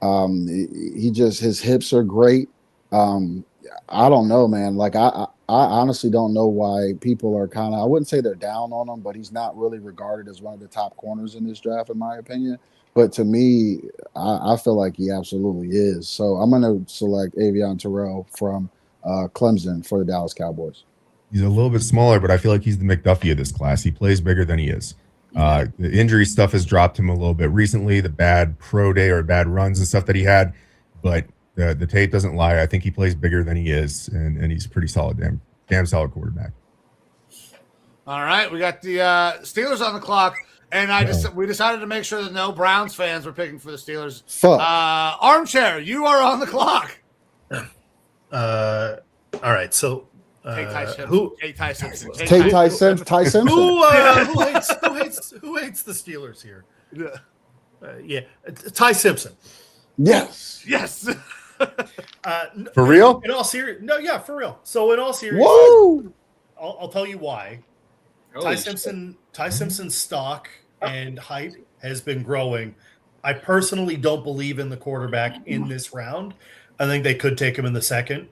His hips are great. I don't know, man. Like, I honestly don't know why people are kind of, I wouldn't say they're down on him, but he's not really regarded as one of the top corners in this draft, in my opinion. But to me, I feel like he absolutely is. So I'm going to select Avion Terrell from Clemson for the Dallas Cowboys. He's a little bit smaller, but I feel like he's the McDuffie of this class. He plays bigger than he is. The injury stuff has dropped him a little bit recently, the bad pro day or bad runs and stuff that he had. But the tape doesn't lie. I think he plays bigger than he is, and he's a pretty solid, damn solid quarterback. All right, we got the Steelers on the clock. And we decided to make sure that no Browns fans were picking for the Steelers. Fuck. Armchair, you are on the clock. All right, so Tate Tyson. Who hates the Steelers here? Ty Simpson. Yes. For real? In all serious, for real. So in all seriousness, whoa! I'll tell you why. Ty Simpson's stock and height has been growing. I personally don't believe in the quarterback in this round. I think they could take him in the second.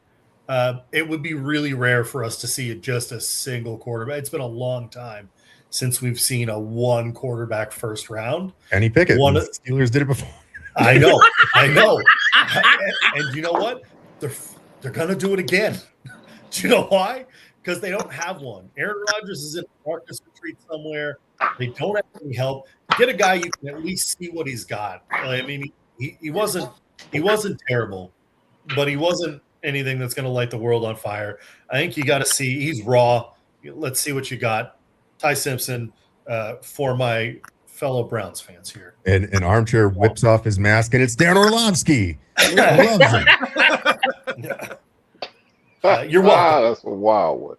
It would be really rare for us to see just a single quarterback. It's been a long time since we've seen a one quarterback first round. Kenny Pickett. The Steelers did it before. I know. And you know what? They're going to do it again. Do you know why? Because they don't have one. Aaron Rodgers is in a Marcus retreat somewhere. They don't have any help. Get a guy you can at least see what he's got. I mean, he wasn't terrible, but he wasn't anything that's going to light the world on fire. I think you got to see he's raw. Let's see what you got. Ty Simpson for my fellow Browns fans here. And Armchair whips off his mask, and it's Dan Orlovsky. He loves him. You're welcome. That's a wild one.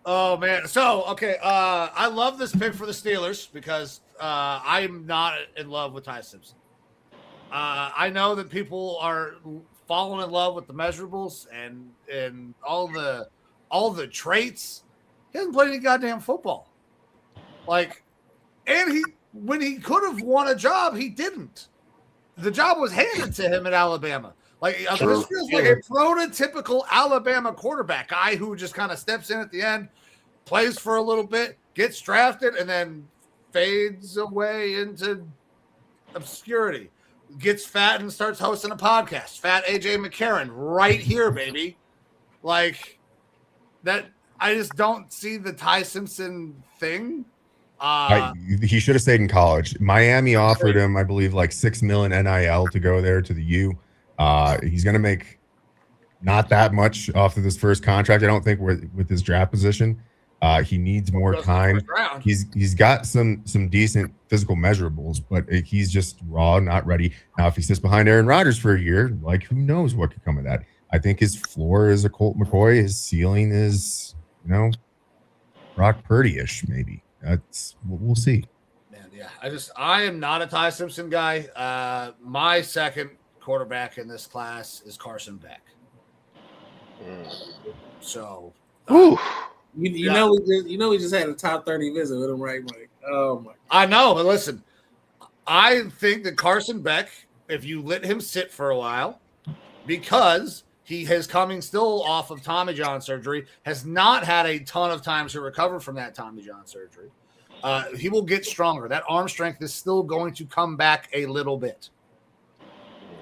Oh man. So okay, I love this pick for the Steelers because I'm not in love with Ty Simpson. I know that people are falling in love with the measurables and all the traits. He hasn't played any goddamn football. Like, and when he could have won a job, he didn't. The job was handed to him at Alabama. Like, this feels like a prototypical Alabama quarterback guy who just kind of steps in at the end, plays for a little bit, gets drafted, and then fades away into obscurity. Gets fat and starts hosting a podcast. Fat AJ McCarron right here, baby. Like, that, I just don't see the Ty Simpson thing. He should have stayed in college. Miami offered him, I believe, like $6 million NIL to go there to the U. He's going to make not that much off of this first contract, I don't think, with his draft position. He needs more time. He's got some decent physical measurables, but he's just raw, not ready. Now, if he sits behind Aaron Rodgers for a year, like, who knows what could come of that? I think his floor is a Colt McCoy. His ceiling is, Brock Purdy-ish, maybe. We'll see. Man, yeah. I am not a Ty Simpson guy. My second quarterback in this class is Carson Beck. So, we just had a top 30 visit with him, right, Mike? Oh my! I know, but listen, I think that Carson Beck, if you let him sit for a while, because he is coming still off of Tommy John surgery, has not had a ton of time to recover from that Tommy John surgery. He will get stronger. That arm strength is still going to come back a little bit.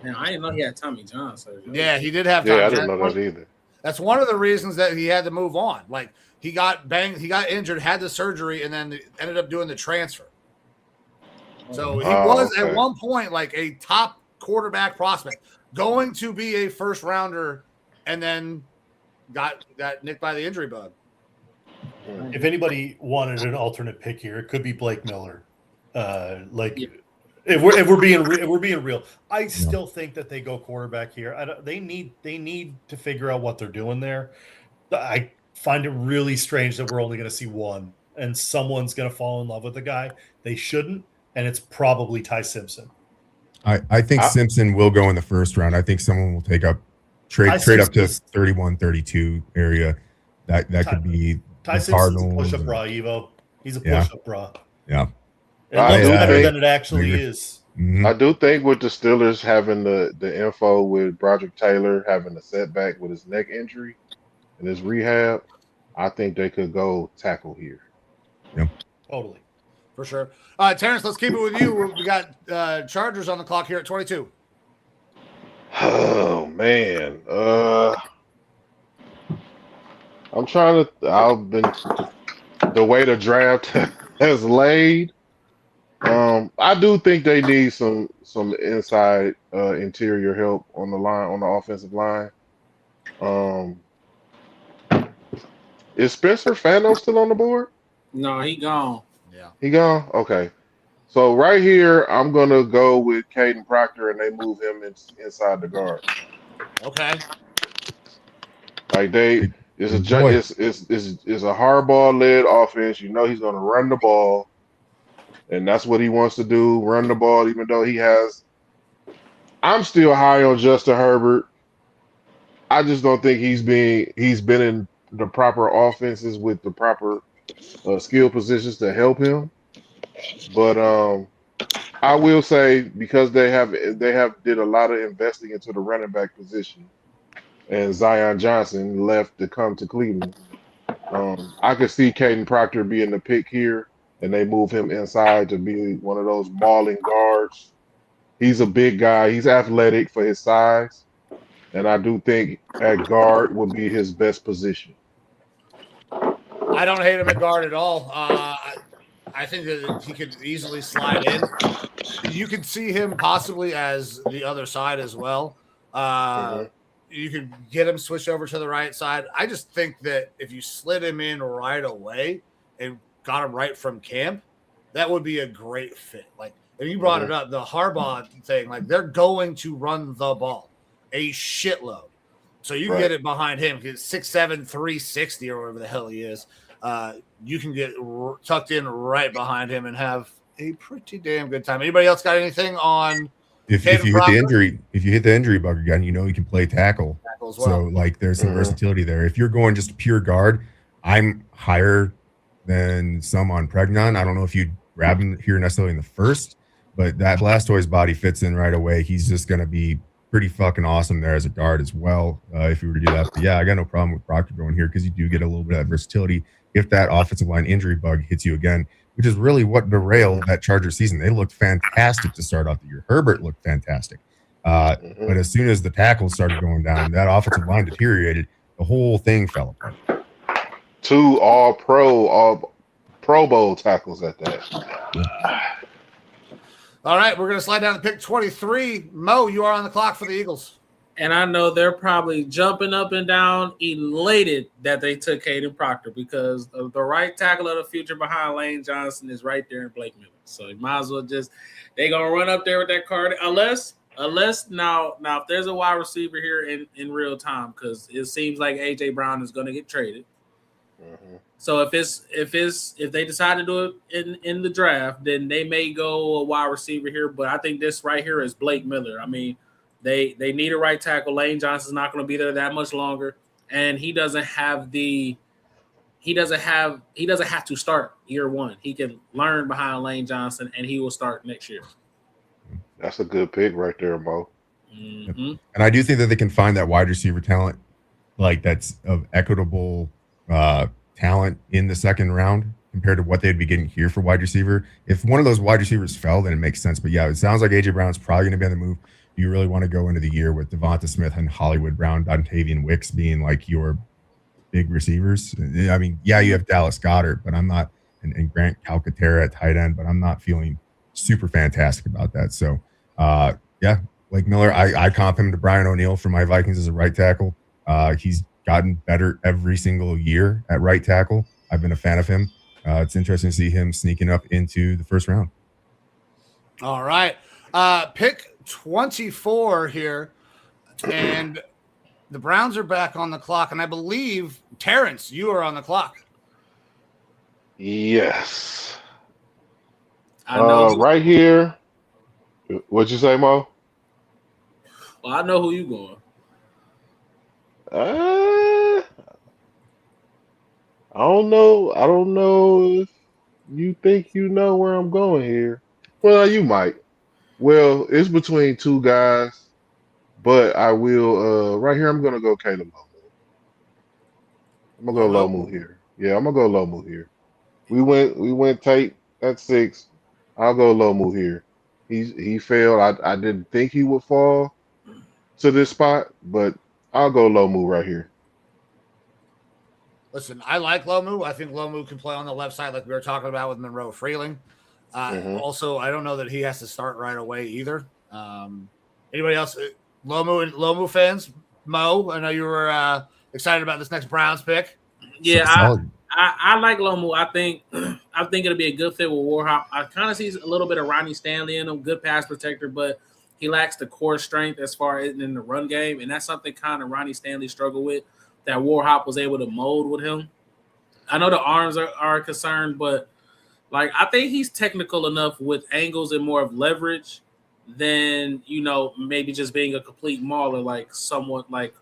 Man, I didn't know he had Tommy John surgery. Yeah, he did have Tommy Yeah, I John. didn't know that either. That's one of the reasons that he had to move on. Like, he got banged, he got injured, had the surgery, and then ended up doing the transfer. So he was at one point like a top quarterback prospect, going to be a first rounder, and then got nicked by the injury bug. If anybody wanted an alternate pick here, it could be Blake Miller. If we're being real, I still think that they go quarterback here. They need to figure out what they're doing there. I find it really strange that we're only going to see one, and someone's going to fall in love with the guy. They shouldn't, and it's probably Ty Simpson. I think Simpson will go in the first round. I think someone will trade up to 31, 32 area. That could be Ty the Cardinals. Simpson's a push-up bra, Evo. He's a push-up bra. Yeah. It looks better than it actually is. Mm-hmm. I do think with the Steelers having the info with Broderick Taylor having a setback with his neck injury and his rehab, I think they could go tackle here. Yeah. Totally. For sure. Terrence, let's keep it with you. We got Chargers on the clock here at 22. Oh man. The way the draft has laid. I do think they need some inside interior help on the line, on the offensive line. Is Spencer Fano still on the board? No, he gone. Yeah. He gone? Okay. So right here, I'm gonna go with Caden Proctor, and they move him inside the guard. Okay. Like it's a hardball led offense. You know he's gonna run the ball, and that's what he wants to do, run the ball. Even though I'm still high on Justin Herbert. I just don't think he's been in the proper offenses with the proper skill positions to help him. But I will say, because they have did a lot of investing into the running back position, and Zion Johnson left to come to Cleveland, I could see Caden Proctor being the pick here, and they move him inside to be one of those mauling guards. He's a big guy. He's athletic for his size, and I do think at guard would be his best position. I don't hate him at guard at all. I think that he could easily slide in. You could see him possibly as the other side as well. You could get him switched over to the right side. I just think that if you slid him in right away and got him right from camp, that would be a great fit. Like, and you brought it up, the Harbaugh thing, like they're going to run the ball a shitload. So you can get it behind him. It's 6'7", 360 or whatever the hell he is. You can get tucked in right behind him and have a pretty damn good time. Anybody else got anything on? If you hit the injury bug again, you can play tackle. As well. So like there's some versatility there. If you're going just pure guard, I'm higher than some on Pregnon. I don't know if you'd grab him here necessarily in the first, but that Blastoise body fits in right away. He's just going to be pretty fucking awesome there as a guard as well, if you were to do that. But yeah, I got no problem with Proctor going here because you do get a little bit of that versatility if that offensive line injury bug hits you again, which is really what derailed that Charger season. They looked fantastic to start off the year. Herbert looked fantastic. But as soon as the tackles started going down, that offensive line deteriorated, the whole thing fell apart. 2 all Pro Bowl tackles at that. All right, we're going to slide down to pick 23. Mo, you are on the clock for the Eagles. And I know they're probably jumping up and down, elated that they took Caden Proctor because the right tackle of the future behind Lane Johnson is right there in Blake Miller. So you might as well they're going to run up there with that card. Unless now if there's a wide receiver here in real time, because it seems like A.J. Brown is going to get traded. So if they decide to do it in the draft, then they may go a wide receiver here. But I think this right here is Blake Miller. I mean, they need a right tackle. Lane Johnson's not going to be there that much longer, and he doesn't have to start year one. He can learn behind Lane Johnson, and he will start next year. That's a good pick right there, Mo. And I do think that they can find that wide receiver talent, like that's of equitable talent in the second round compared to what they'd be getting here for wide receiver. If one of those wide receivers fell, then it makes sense. But yeah, it sounds like A.J. Brown's probably going to be on the move. You really want to go into the year with Devonta Smith and Hollywood Brown, Dontavian Wicks being like your big receivers. I mean, yeah, you have Dallas Goedert, but I'm not, and Grant Calcaterra at tight end, but I'm not feeling super fantastic about that. So, yeah, Blake Miller, I comp him to Brian O'Neill for my Vikings as a right tackle. He's gotten better every single year at right tackle. I've been a fan of him. It's interesting to see him sneaking up into the first round. All right. Pick 24 here, and the Browns are back on the clock, and I believe, Terrence, you are on the clock. Yes. I know. Right here. What'd you say, Mo? Well, I know who you going. I don't know. I don't know if you think you know where I'm going here. Well, you might. Well, it's between 2 guys, but I will. Right here, I'm gonna go Caleb Lomu. I'm gonna go Lomu here. Yeah, I'm gonna go Lomu here. We went Tate at 6. I'll go Lomu here. He failed. I didn't think he would fall to this spot, but I'll go Lomu right here. Listen, I like Lomu. I think Lomu can play on the left side like we were talking about with Monroe Freeling. Also, I don't know that he has to start right away either. Anybody else? Lomu fans? Mo, I know you were excited about this next Browns pick. Yeah, I like Lomu. I think it'll be a good fit with Warhop. I kind of see a little bit of Ronnie Stanley in him, good pass protector, but he lacks the core strength as far as in the run game, and that's something kind of Ronnie Stanley struggled with that Warhop was able to mold with him. I know the arms are a concern, but like I think he's technical enough with angles and more of leverage than, maybe just being a complete mauler, like somewhat like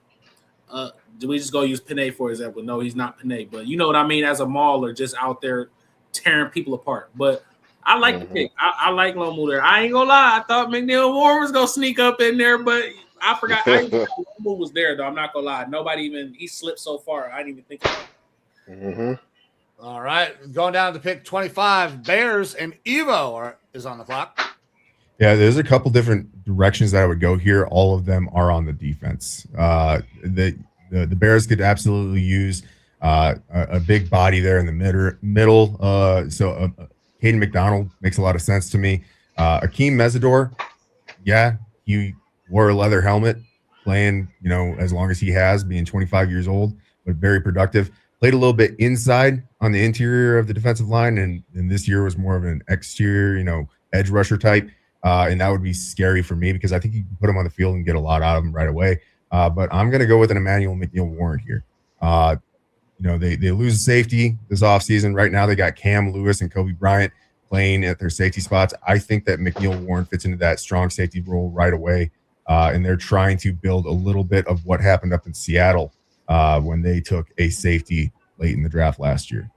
do we just go use Panay for example? No, he's not Panay, but you know what I mean, as a mauler, just out there tearing people apart. But I like the pick. I like Lomu there. I ain't gonna lie, I thought McNeil-Warren was gonna sneak up in there, but I forgot. I didn't know Lomu was there though. I'm not gonna lie. He slipped so far. I didn't even think about it. All right, going down to pick 25. Bears and Evo is on the clock. Yeah, there's a couple different directions that I would go here. All of them are on the defense. The Bears could absolutely use a big body there in the middle. So Caden McDonald makes a lot of sense to me. Akeem Mesidor, yeah, he wore a leather helmet, playing as long as he has, being 25 years old, but very productive. played a little bit inside on the interior of the defensive line, and this year was more of an exterior, edge rusher type. And that would be scary for me because I think you can put him on the field and get a lot out of him right away. But I'm going to go with an Emmanuel McNeil-Warren here. They lose safety this offseason. Right now, they got Cam Lewis and Kobe Bryant playing at their safety spots. I think that McNeil-Warren fits into that strong safety role right away. And they're trying to build a little bit of what happened up in Seattle when they took a safety late in the draft last year.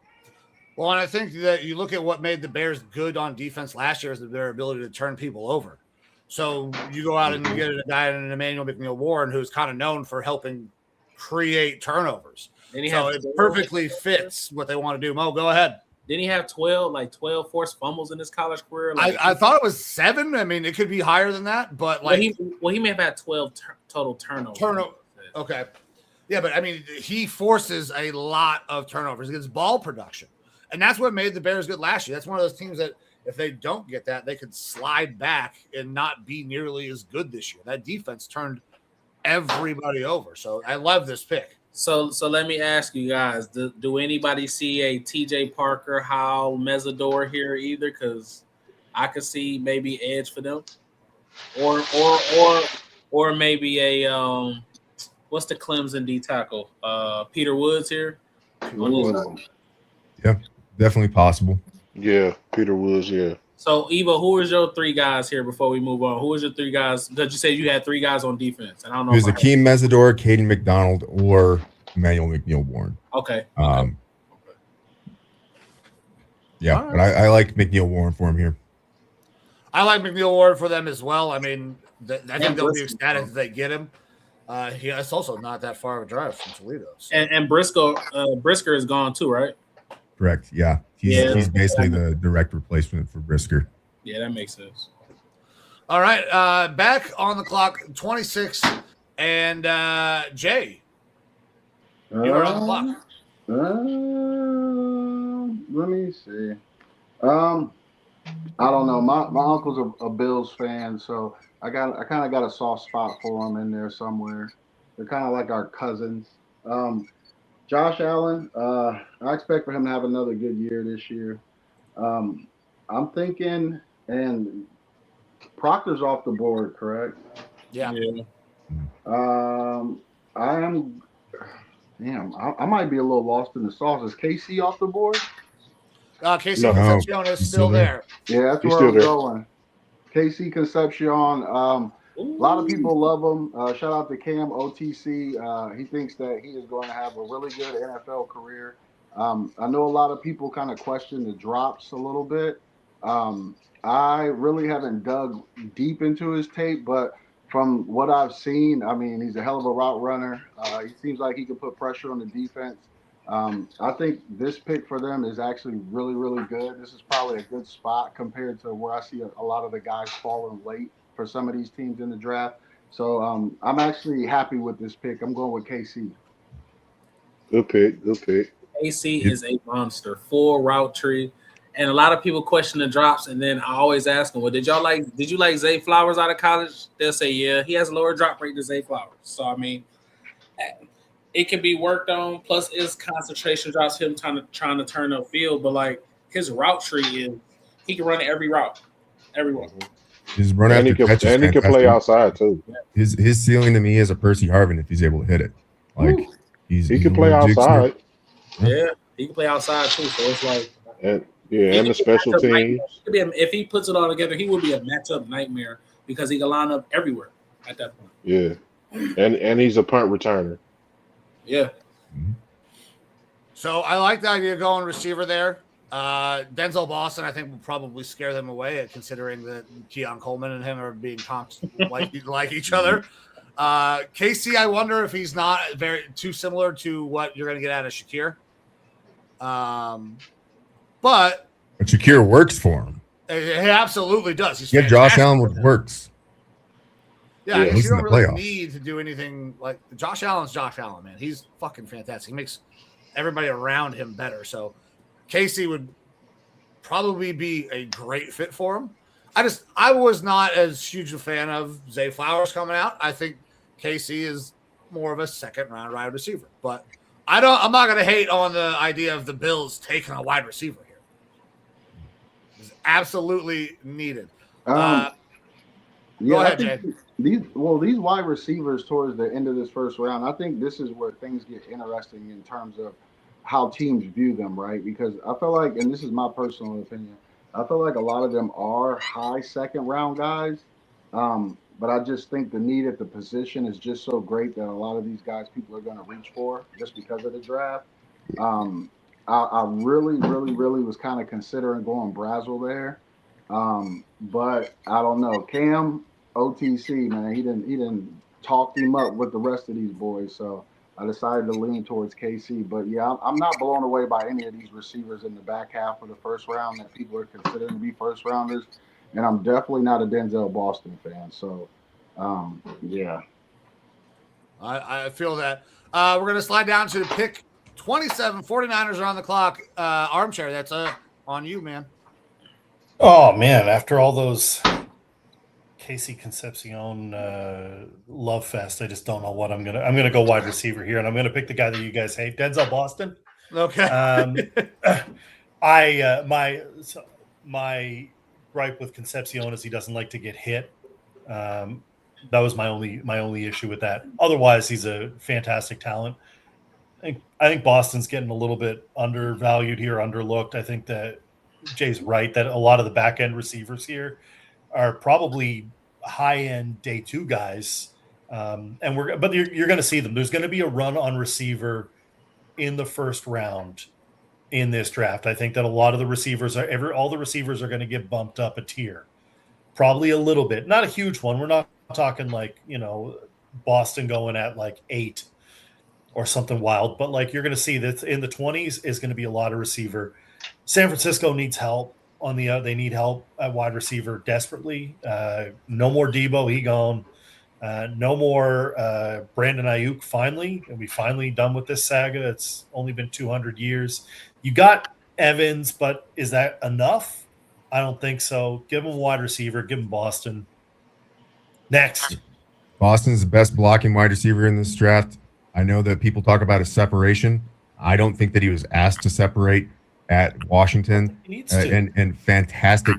Well, and I think that you look at what made the Bears good on defense last year is their ability to turn people over. So you go out and you get a guy in Emmanuel McNeil-Warren who's kind of known for helping create turnovers. So it perfectly fits what they want to do. Mo, go ahead. Didn't he have 12 forced fumbles in his college career? I thought it was 7. I mean, it could be higher than that, but he may have had 12 total turnovers. Okay. Yeah, but I mean, he forces a lot of turnovers against ball production. And that's what made the Bears good last year. That's one of those teams that if they don't get that, they could slide back and not be nearly as good this year. That defense turned everybody over. So I love this pick. So let me ask you guys, do anybody see a TJ Parker, Howell, Mesidor here either? Because I could see maybe edge for them. Or maybe a what's the Clemson D tackle? Peter Woods here. Yeah, definitely possible. Yeah, Peter Woods, yeah. So, Evo, who is your 3 guys here before we move on? Who is your 3 guys? Because you said you had 3 guys on defense, and I don't know. It was Akeem Mesidor, Caden McDonald, or Emmanuel McNeil-Warren. Okay. Yeah, but I like McNeil-Warren for him here. I like McNeil-Warren for them as well. I mean, I think they'll be ecstatic if they get him. It's also not that far of a drive from Toledo. So. And Brisker is gone too, right? Correct. Yeah. He's basically the direct replacement for Brisker. Yeah, that makes sense. All right. Back on the clock, 26. And Jay, you are on the clock. Let me see. I don't know. My uncle's a Bills fan, so I kind of got a soft spot for them in there somewhere. They're kind of like our cousins. Josh Allen, I expect for him to have another good year this year. I'm thinking, and Proctor's off the board, correct? Yeah. I might be a little lost in the sauce. Is KC off the board? Casey Concepcion is still there. Yeah, that's where I'm going. KC Concepcion. A lot of people love him. Shout out to Cam OTC. He thinks that he is going to have a really good NFL career. I know a lot of people kind of question the drops a little bit. I really haven't dug deep into his tape, but from what I've seen, I mean, he's a hell of a route runner. He seems like he can put pressure on the defense. I think this pick for them is actually really, really good. This is probably a good spot compared to where I see a lot of the guys falling late for some of these teams in the draft. So I'm actually happy with this pick. I'm going with KC. Good pick. KC is a monster, full route tree. And a lot of people question the drops, and then I always ask them, well, did you like Zay Flowers out of college? They'll say, yeah, he has a lower drop rate than Zay Flowers. So, I mean, it can be worked on. Plus, his concentration drops him trying to turn up field. But, like, his route tree is he can run every route, everyone. His run and he can play outside, too. His ceiling to me is a Percy Harvin if he's able to hit it. Like, he can play outside. Yeah, he can play outside, too. So, it's like – and the special teams. If he puts it all together, he would be a matchup nightmare because he can line up everywhere at that point. Yeah, and he's a punt returner. Yeah. So I like the idea of going receiver there. Denzel Boston, I think, will probably scare them away, considering that Keon Coleman and him are being comped like each other. KC, I wonder if he's not too similar to what you're going to get out of Shakir. But Shakir works for him. He absolutely does. He's Josh Allen works. Yeah, I guess you don't really need to do anything like Josh Allen's Josh Allen, man. He's fucking fantastic. He makes everybody around him better. So Casey would probably be a great fit for him. I was not as huge a fan of Zay Flowers coming out. I think Casey is more of a second round wide receiver, but I'm not going to hate on the idea of the Bills taking a wide receiver here. It's absolutely needed. Go ahead, Jay. These wide receivers towards the end of this first round, I think this is where things get interesting in terms of how teams view them, right? Because I feel like, and this is my personal opinion, I feel like a lot of them are high second round guys. But I just think the need at the position is just so great that a lot of these guys people are going to reach for just because of the draft. I really was kind of considering going Brazel there. But I don't know. Cam, OTC, man, he didn't talk him up with the rest of these boys. So I decided to lean towards KC. But yeah, I'm not blown away by any of these receivers in the back half of the first round that people are considering to be first rounders. And I'm definitely not a Denzel Boston fan. So, yeah. I feel that. We're going to slide down to pick 27. 49ers are on the clock. Armchair, that's on you, man. Oh, man. After all those Casey Concepcion love fest, I just don't know what I'm gonna go wide receiver here, and I'm gonna pick the guy that you guys hate, Denzel Boston. Okay. My gripe with Concepcion is he doesn't like to get hit. That was my only issue with that. Otherwise, he's a fantastic talent. I think Boston's getting a little bit undervalued here, underlooked. I think that Jay's right that a lot of the back end receivers here are probably high end day two guys, but you're going to see them. There's going to be a run on receiver in the first round in this draft. I think that a lot of the receivers all the receivers are going to get bumped up a tier, probably a little bit, not a huge one. We're not talking like Boston going at like 8 or something wild, but like you're going to see that in the 20s is going to be a lot of receiver. San Francisco needs help they need help at wide receiver desperately. No more Debo, he gone. No more Brandon Ayuk. Finally, and we finally done with this saga. It's only been 200 years. You got Evans, but is that enough? I don't think so. Give him a wide receiver. Give him Boston. Next. Boston's the best blocking wide receiver in this draft. I know that people talk about a separation. I don't think that he was asked to separate at Washington, and fantastic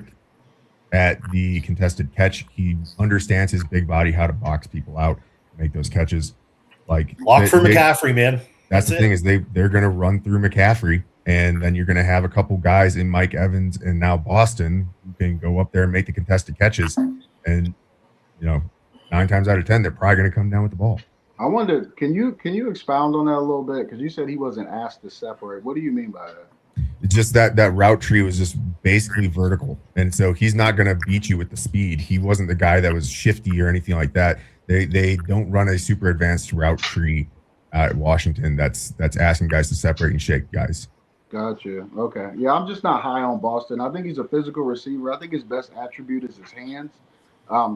at the contested catch. He understands his big body, how to box people out, make those catches. Like lock for McCaffrey, man. That's the thing is they're going to run through McCaffrey, and then you're going to have a couple guys in Mike Evans and now Boston who can go up there and make the contested catches. And 9 times out of 10, they're probably going to come down with the ball. I wonder, can you expound on that a little bit? Because you said he wasn't asked to separate. What do you mean by that? It's just that route tree was just basically vertical. And so he's not going to beat you with the speed. He wasn't the guy that was shifty or anything like that. They don't run a super advanced route tree at Washington that's asking guys to separate and shake guys. Gotcha. Okay. Yeah, I'm just not high on Boston. I think he's a physical receiver. I think his best attribute is his hands.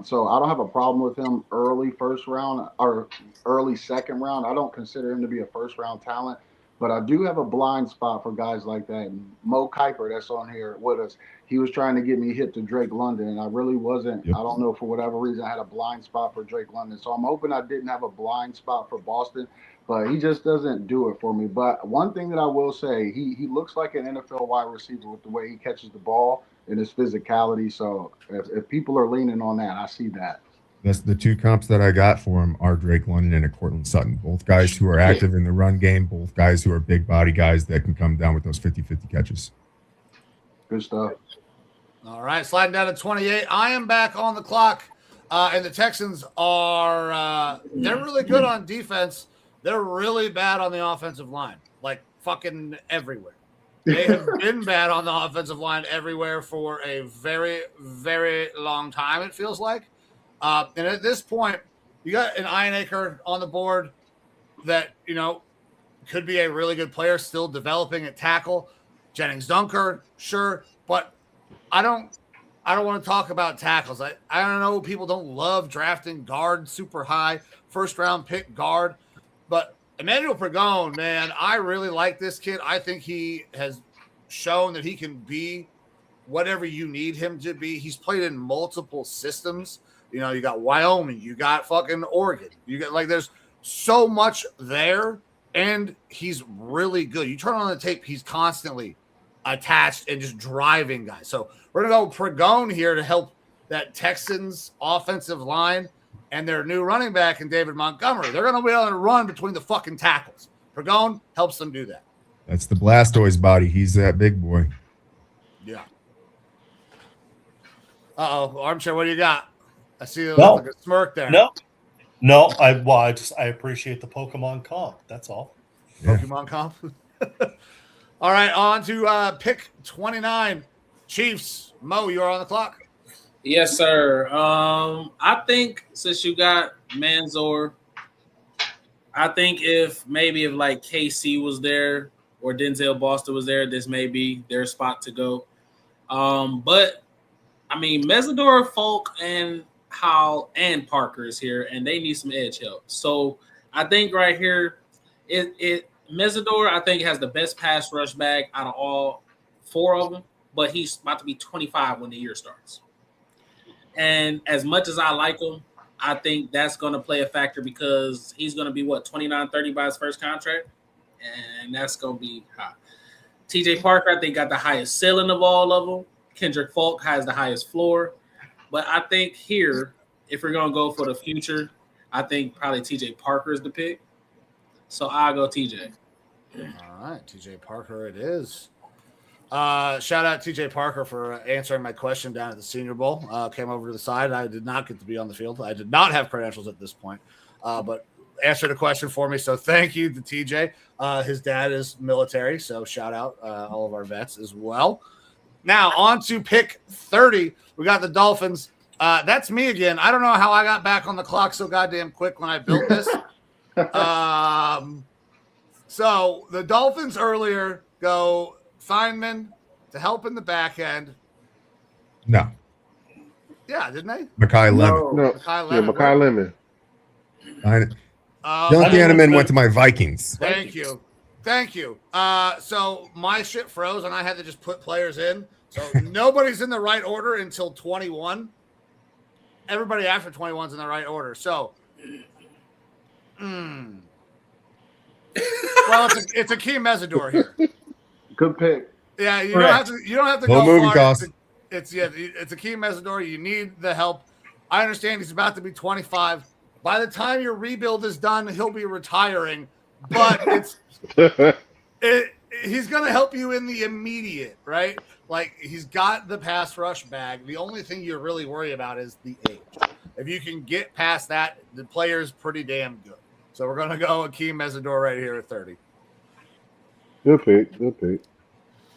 So I don't have a problem with him early first round or early second round. I don't consider him to be a first round talent. But I do have a blind spot for guys like that. And Mo Kiper, that's on here with us, he was trying to get me hit to Drake London, and I really wasn't. Yep. I don't know, for whatever reason, I had a blind spot for Drake London. So I'm hoping I didn't have a blind spot for Boston, but he just doesn't do it for me. But one thing that I will say, he looks like an NFL wide receiver with the way he catches the ball and his physicality. So if people are leaning on that, I see that. That's the two comps that I got for him are Drake London and a Cortland Sutton. Both guys who are active in the run game, both guys who are big body guys that can come down with those 50-50 catches. Good stuff. All right, sliding down to 28. I am back on the clock, and the Texans are they're really good on defense. They're really bad on the offensive line, like fucking everywhere. They have been bad on the offensive line everywhere for a very, very long time, it feels like. And at this point, you got an Ioane on the board that, could be a really good player still developing at tackle. Jennings Dunker, sure. But I don't want to talk about tackles. I don't know. People don't love drafting guard super high, first round pick guard. But Emmanuel Pregone, man, I really like this kid. I think he has shown that he can be whatever you need him to be. He's played in multiple systems. You got Wyoming, you got fucking Oregon. You got there's so much there and he's really good. You turn on the tape, he's constantly attached and just driving guys. So we're going to go Pregone here to help that Texans offensive line and their new running back in David Montgomery. They're going to be able to run between the fucking tackles. Pregone helps them do that. That's the Blastoise body. He's that big boy. Yeah. Armchair, what do you got? I see like a smirk there. No, I appreciate the Pokemon comp. That's all. Yeah. Pokemon comp. All right, on to pick 29. Chiefs. Mo, you're on the clock. Yes, sir. I think since you got Mansoor, I think if like KC was there or Denzel Boston was there, this may be their spot to go. But I mean, Mesidor, Folk, and Howell and Parker is here, and they need some edge help. So I think right here, Mesidor, I think, has the best pass rush bag out of all four of them, but he's about to be 25 when the year starts. And as much as I like him, I think that's going to play a factor because he's going to be, 29, 30 by his first contract, and that's going to be high. TJ Parker, I think, got the highest ceiling of all of them. Kendrick Falk has the highest floor. But I think here, if we're going to go for the future, I think probably TJ Parker is the pick. So I'll go TJ. All right, TJ Parker it is. Shout out TJ Parker for answering my question down at the Senior Bowl. Came over to the side. I did not get to be on the field. I did not have credentials at this point, but answered a question for me. So thank you to TJ. His dad is military, so shout out all of our vets as well. Now on to pick 30. We got the Dolphins. That's me again. I don't know how I got back on the clock so goddamn quick when I built this. So the Dolphins earlier go Feynman to help in the back end. No. Yeah, didn't they? Makai Lemon. No, Makai Lemon. John Hanneman went to my Vikings. Thank you. So my shit froze and I had to just put players in. So nobody's in the right order until 21. Everybody after 21 is in the right order. So, well, it's a key Mesidor here. Good pick. Yeah, you don't have to Low go moving far. cost. It's a key Mesidor. You need the help. I understand he's about to be 25. By the time your rebuild is done, he'll be retiring. But he's going to help you in the immediate, right? Like, he's got the pass rush bag. The only thing you really worry about is the age. If you can get past that, the player's pretty damn good. So we're going to go Akeem Mesidor right here at 30. Good pick.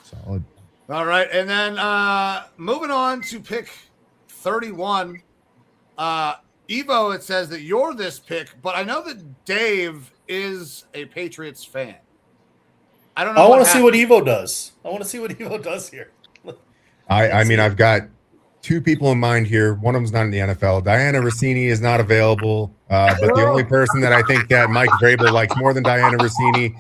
Solid. All right. And then moving on to pick 31. Evo, it says that you're this pick, but I know that Dave is a Patriots fan. I don't know. I want to see what Evo does. I want to see what Evo does here. I mean, I've got two people in mind here. One of them's not in the NFL. Diana Rossini is not available, but the only person that I think that Mike Vrabel likes more than Diana Rossini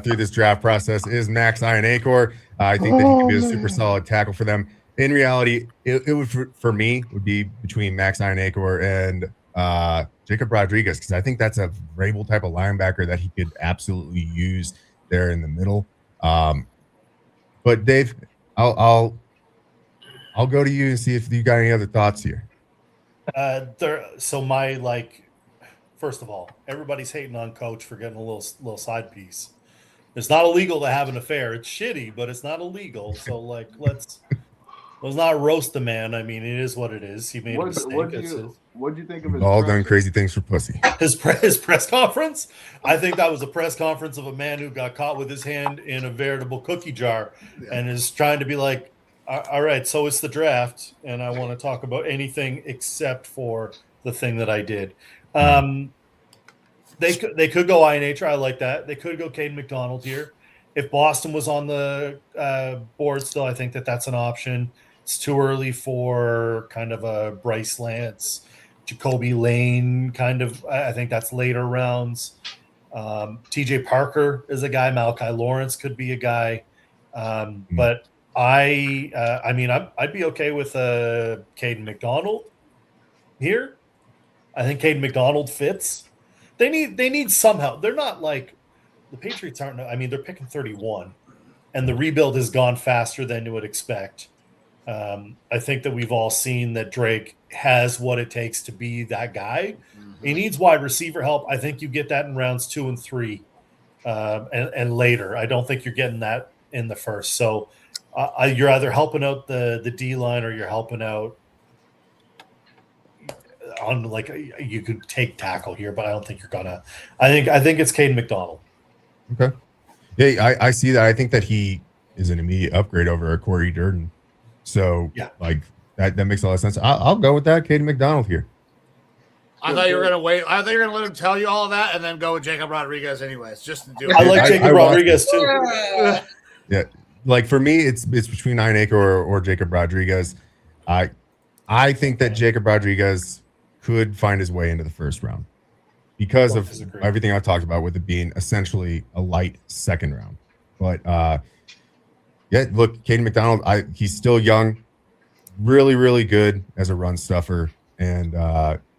through this draft process is Max Ioane. I think that he could be a super solid tackle for them. In reality, it would for me would be between Max Ioane and Jacob Rodriguez, because I think that's a Vrabel type of linebacker that he could absolutely use there in the middle. But Dave, I'll go to you and see if you got any other thoughts here. First of all, everybody's hating on Coach for getting a little side piece. It's not illegal to have an affair. It's shitty, but it's not illegal. So let's not roast the man. I mean, it is what it is. He made a mistake. What'd you think of his All done crazy things for pussy. His press conference? I think that was a press conference of a man who got caught with his hand in a veritable cookie jar and is trying to be like, all right, so it's the draft, and I want to talk about anything except for the thing that I did. They could go INH. I like that. They could go Caden McDonald here. If Boston was on the board still, I think that's an option. It's too early for kind of a Bryce Lance, Jacoby Lane kind of. I think that's later rounds. TJ Parker is a guy. Malachi Lawrence could be a guy. But I'd be okay with Caden McDonald here. I think Caden McDonald fits. They need some help. They're not like the Patriots aren't. I mean, they're picking 31, and the rebuild has gone faster than you would expect. I think that we've all seen that Drake has what it takes to be that guy. Mhm. He needs wide receiver help. I think you get that in rounds 2 and 3, and later. I don't think you're getting that in the first. So you're either helping out the D line or you're helping out on, like, you could take tackle here, but I don't think you're gonna. I think it's Caden McDonald. Okay. Yeah, I see that. I think that he is an immediate upgrade over Corey Durden. So Yeah. like that makes a lot of sense. I'll go with that. Caden McDonald here. I thought you were gonna wait. I thought you were gonna let him tell you all of that and then go with Jacob Rodriguez anyways, just to do it. I like Jacob Rodriguez too. Yeah, like for me, it's between Ioane or Jacob Rodriguez. I think that Jacob Rodriguez could find his way into the first round because of everything I've talked about with it being essentially a light second round. But yeah, look, Caden McDonald, he's still young, really, really good as a run stuffer, and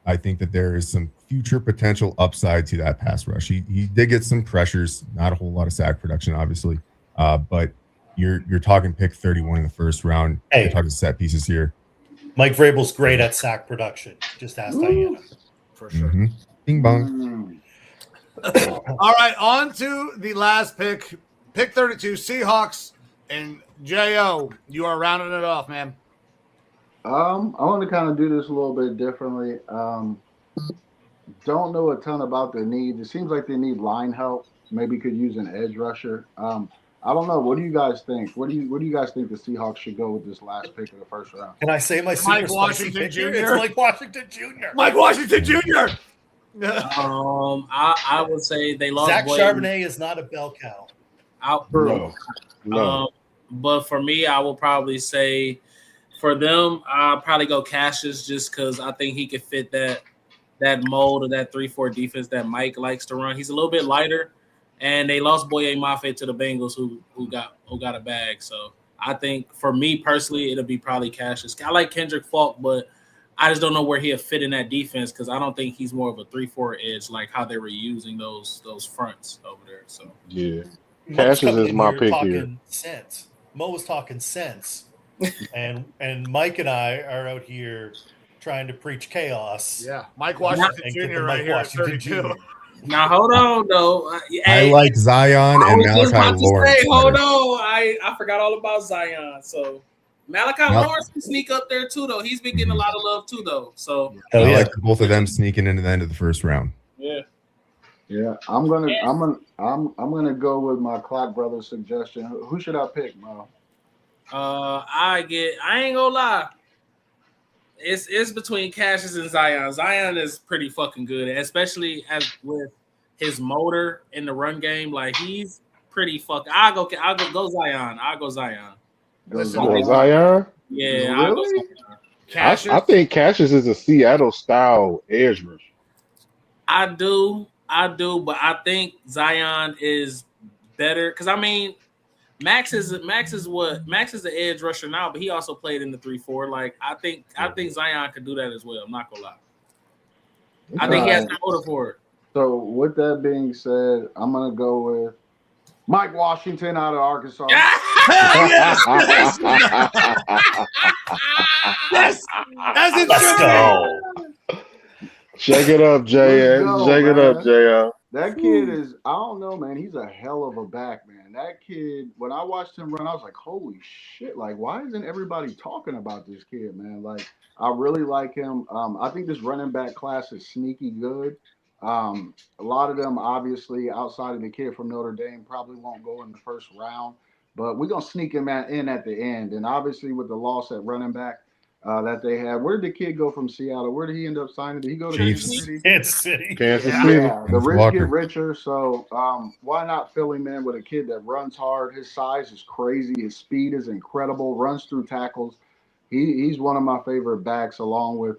I think that there is some future potential upside to that pass rush. He did get some pressures, not a whole lot of sack production, obviously, but you're talking pick 31 in the first round. Hey. You're talking set pieces here. Mike Vrabel's great at sack production. Just ask Diana. For sure. Mm-hmm. Bing bong. All right, on to the last pick. Pick 32, Seahawks, and J.O., you are rounding it off, man. I want to kind of do this a little bit differently. Don't know a ton about their needs. It seems like they need line help. Maybe could use an edge rusher. I don't know. What do you guys think? What do you guys think the Seahawks should go with this last pick of the first round? Can I say my super Mike spicy Washington pick here? Jr.? It's Mike Washington Jr. Mike Washington Jr. I would say they lost Zach Boyd. Charbonnet is not a bell cow. No. But for me, I will probably say for them, I'll probably go Cassius just because I think he could fit that mold of that 3-4 defense that Mike likes to run. He's a little bit lighter, and they lost Boye Mafe to the Bengals, who got a bag. So I think for me personally, it'll be probably Cassius. I like Kendrick Falk, but I just don't know where he'll fit in that defense because I don't think he's more of a 3-4 edge like how they were using those fronts over there. So Yeah. Mo's Cassius coming is in my here pick talking here. sense. Mo was talking sense, and Mike and I are out here trying to preach chaos. Yeah, Mike Washington And get the Jr. right Mike here at Washington 32. Jr. now hold on though. I Hey, like Zion I and was just Malachi about to Lawrence. say, hold better. on. I forgot all about Zion. So Malachi Lawrence can sneak up there too, though. He's been getting a lot of love too, though. So Hell I yeah. like both of them sneaking into the end of the first round. yeah. Yeah, I'm gonna go with my Clock Brothers suggestion. Who should I pick, Mo? I ain't gonna lie. It's between Cassius and Zion. Zion is pretty fucking good, especially as with his motor in the run game. Like he's pretty fucking. I'll go Zion. I'll go Zion. Listen, Oh, Zion? Yeah, I'll go Really? Zion. Cassius, I think Cassius is a Seattle style edge rusher. I do, but I think Zion is better because I mean, Max is the edge rusher now, but he also played in the 3-4. Like I think Zion could do that as well. I'm not gonna lie. I think he has the motor for it. So with that being said, I'm gonna go with Mike Washington out of Arkansas. yes, as it Let's should go. Shake it up, JN. Let's go, Shake it man. up, JN. That kid is, I don't know, man. He's a hell of a back, man. That kid, when I watched him run, I was like, holy shit. Like, why isn't everybody talking about this kid, man? Like, I really like him. I think this running back class is sneaky good. A lot of them, obviously, outside of the kid from Notre Dame, probably won't go in the first round. But we're going to sneak him in at the end. And obviously, with the loss at running back that they had, where did the kid go from Seattle? Where did he end up signing? Did he go to Chiefs. Kansas City? Kansas City. Kansas City. Yeah, the rich Walker. get richer. So why not fill him in with a kid that runs hard? His size is crazy. His speed is incredible. Runs through tackles. He's one of my favorite backs, along with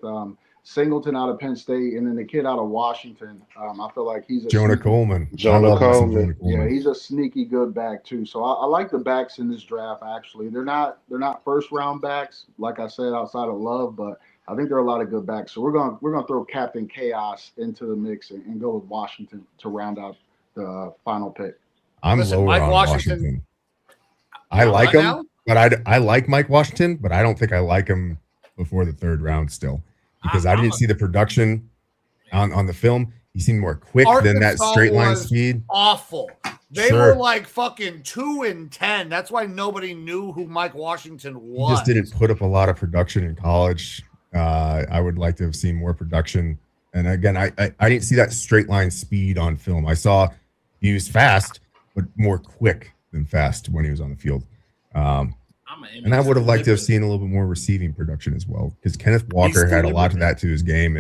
Singleton out of Penn State, and then the kid out of Washington. I feel like he's a Jonah sneaky- Coleman. Jonah I love me some Coleman. Jonah Coleman. Yeah, he's a sneaky good back too. So I like the backs in this draft. Actually, they're not first round backs, like I said, outside of Love, but I think there are a lot of good backs. So we're gonna throw Captain Chaos into the mix and go with Washington to round out the final pick. I'm Listen, lower Mike on Washington- Washington. I Yeah, like right him, now? but I like Mike Washington, but I don't think I like him before the third round still because I didn't see the production on the film. He seemed more quick than that Arkansas straight line was speed. Awful. They Sure. were like fucking 2-10. That's why nobody knew who Mike Washington He was. just didn't put up a lot of production in college. I would like to have seen more production. And again, I didn't see that straight line speed on film. I saw he was fast, but more quick than fast when he was on the field. And I would have liked to have seen a little bit more receiving production as well, because Kenneth Walker had a lot of that to his game,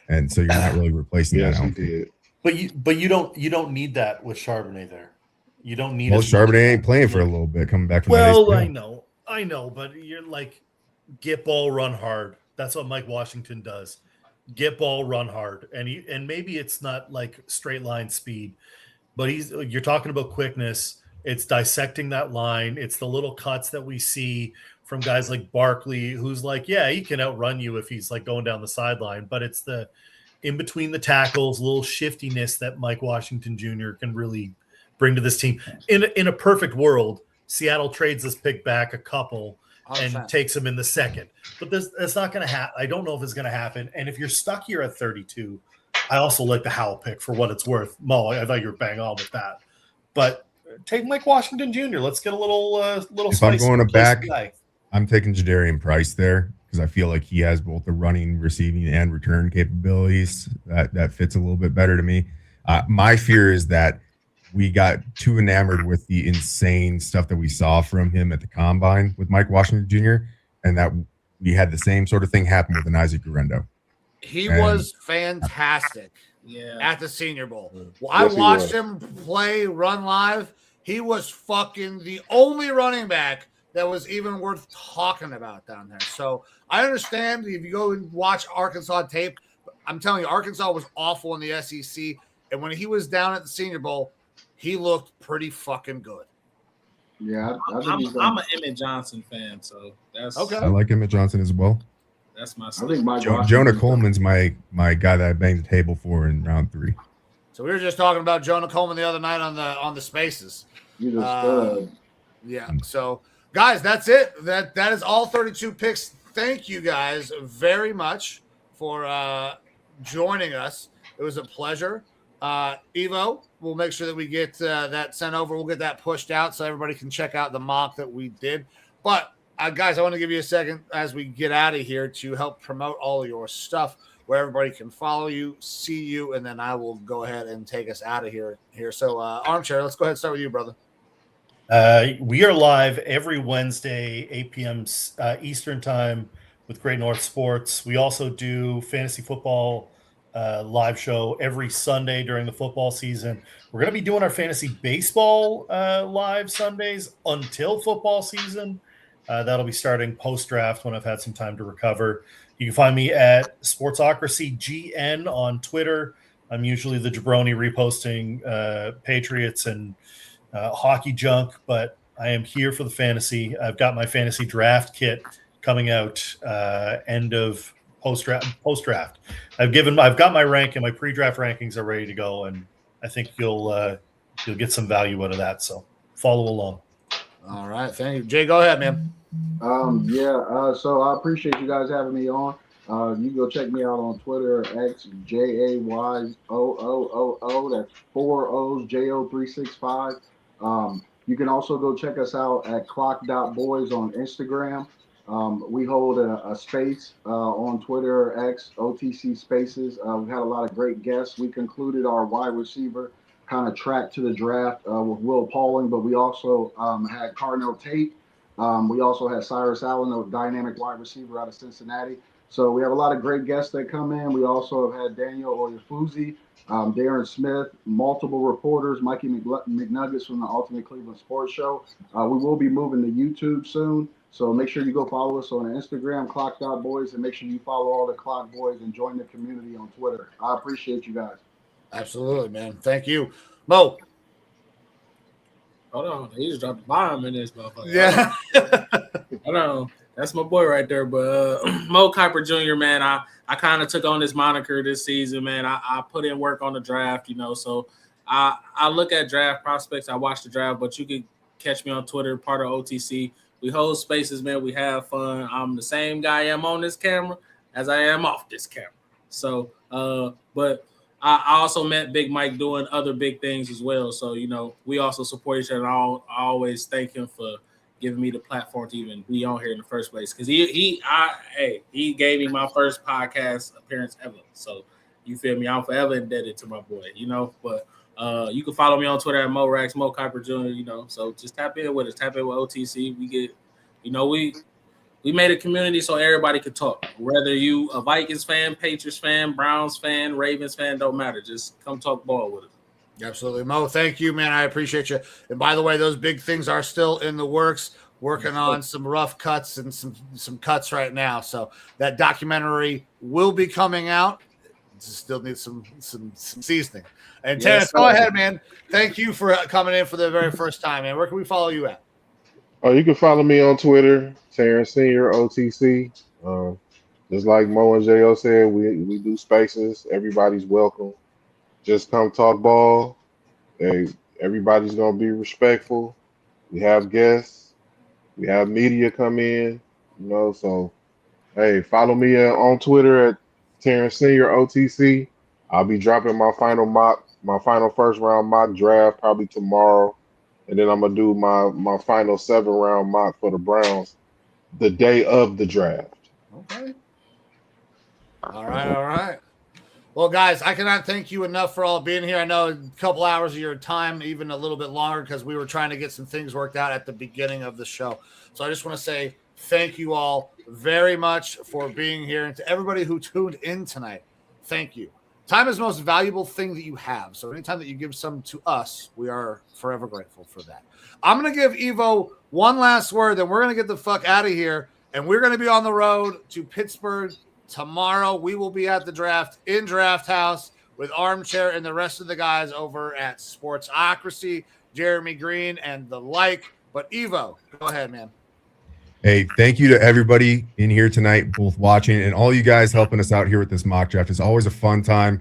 and so you're not really replacing Yes, that. he did. But you don't need that with Charbonnet there. You don't need. Well, as much. Charbonnet ain't playing for a little bit, coming back from Well, that. I know, but you're like, get ball, run hard. That's what Mike Washington does. Get ball, run hard, and maybe it's not like straight line speed, but you're talking about quickness. It's dissecting that line. It's the little cuts that we see from guys like Barkley, who's like, yeah, he can outrun you if he's like going down the sideline, but it's the in between the tackles, little shiftiness that Mike Washington Jr. can really bring to this team. In a perfect world, Seattle trades this pick back a couple and 100%. takes him in the second. But that's not going to happen. I don't know if it's going to happen. And if you're stuck here at 32, I also like the Howell pick for what it's worth. Mo, I thought you were bang on with that. But take Mike Washington Jr. Let's get a little If I'm spicy. going to Replace back, the guy. I'm taking Jadarian Price there because I feel like he has both the running, receiving, and return capabilities. That fits a little bit better to me. My fear is that we got too enamored with the insane stuff that we saw from him at the combine with Mike Washington Jr., and that we had the same sort of thing happen with an Isaac Guerrero. He was fantastic Yeah. at the Senior Bowl. Well, Yes, I he watched was. him play, run live. He was fucking the only running back that was even worth talking about down there. So I understand if you go and watch Arkansas tape. I'm telling you, Arkansas was awful in the SEC. And when he was down at the Senior Bowl, he looked pretty fucking good. Yeah, I think he's I'm an Emmett Johnson fan, so that's Okay. I like Emmett Johnson as well. That's my. I think Mike Jonah Washington- Coleman's my guy that I banged the table for in round 3. So we were just talking about Jonah Coleman the other night on the Spaces. He's a stud. Yeah. So, guys, that's it. That is all 32 picks. Thank you guys very much for joining us. It was a pleasure. Evo, we'll make sure that we get that sent over. We'll get that pushed out so everybody can check out the mock that we did. But guys, I want to give you a second as we get out of here to help promote all of your stuff where everybody can follow you, see you, and then I will go ahead and take us out of here. So, Armchair, let's go ahead and start with you, brother. We are live every Wednesday, 8 p.m. Eastern time with Great North Sports. We also do fantasy football live show every Sunday during the football season. We're going to be doing our fantasy baseball live Sundays until football season. That'll be starting post-draft when I've had some time to recover. You can find me at Sportsocracy GN on Twitter. I'm usually the jabroni reposting Patriots and hockey junk, but I am here for the fantasy. I've got my fantasy draft kit coming out end of post-draft. I've got my rank and my pre-draft rankings are ready to go, and I think you'll get some value out of that. So follow along. All right. Thank you. Jay, go ahead, man. So I appreciate you guys having me on. You can go check me out on Twitter, X JAYOOOO. That's 4 O's, JO365. You can also go check us out at clock.boys on Instagram. We hold a space on Twitter, X, OTC Spaces. We've had a lot of great guests. We concluded our wide receiver kind of track to the draft with Will Pauling, but we also had Carnell Tate. We also had Cyrus Allen, a dynamic wide receiver out of Cincinnati. So we have a lot of great guests that come in. We also have had Daniel Oyefuzi, Darren Smith, multiple reporters, Mikey McNuggets from the Ultimate Cleveland Sports Show. We will be moving to YouTube soon. So make sure you go follow us on Instagram, Clock.Boys, and make sure you follow all the Clock Boys and join the community on Twitter. I appreciate you guys. Absolutely, man. Thank you. Mo. Hold on, he just dropped a bomb in this motherfucker. Yeah. Hold on. That's my boy right there. But Mo Kiper Jr., man, I kind of took on this moniker this season, man. I put in work on the draft, so I look at draft prospects. I watch the draft, but you can catch me on Twitter, part of OTC. We hold spaces, man. We have fun. I'm the same guy I am on this camera as I am off this camera. So, but I also met Big Mike doing other big things as well. So, you know, we also support each other. I always thank him for giving me the platform to even be on here in the first place. Because he gave me my first podcast appearance ever. So, you feel me? I'm forever indebted to my boy, you know. But you can follow me on Twitter at MoRax, Mo Kuiper Jr., you know. So just tap in with us. Tap in with OTC. We get, you know, we made a community so everybody could talk. Whether you a Vikings fan, Patriots fan, Browns fan, Ravens fan, don't matter. Just come talk ball with us. Absolutely. Mo, thank you, man. I appreciate you. And by the way, those big things are still in the works, working on some rough cuts and some cuts right now. So that documentary will be coming out. Still needs some seasoning. And Terrence, go ahead, man. Thank you for coming in for the very first time, man. Where can we follow you at? Oh, you can follow me on Twitter, Terrence Senior OTC. Just like Mo and Jo said, we do spaces. Everybody's welcome. Just come talk ball. Hey, everybody's gonna be respectful. We have guests. We have media come in. You know, so hey, follow me on Twitter at Terrence Senior OTC. I'll be dropping my final first round mock draft probably tomorrow. And then I'm gonna do my final 7-round mock for the Browns the day of the draft. Okay. All right. Well, guys, I cannot thank you enough for all being here. I know a couple hours of your time, even a little bit longer, because we were trying to get some things worked out at the beginning of the show. So I just want to say thank you all very much for being here. And to everybody who tuned in tonight, thank you. Time is the most valuable thing that you have. So anytime that you give some to us, we are forever grateful for that. I'm going to give Evo one last word, then we're going to get the fuck out of here. And we're going to be on the road to Pittsburgh tomorrow. We will be at the draft in Draft House with Armchair and the rest of the guys over at Sportsocracy, Jeremy Greene, and the like. But Evo, go ahead, man. Hey, thank you to everybody in here tonight, both watching and all you guys helping us out here with this mock draft. It's always a fun time.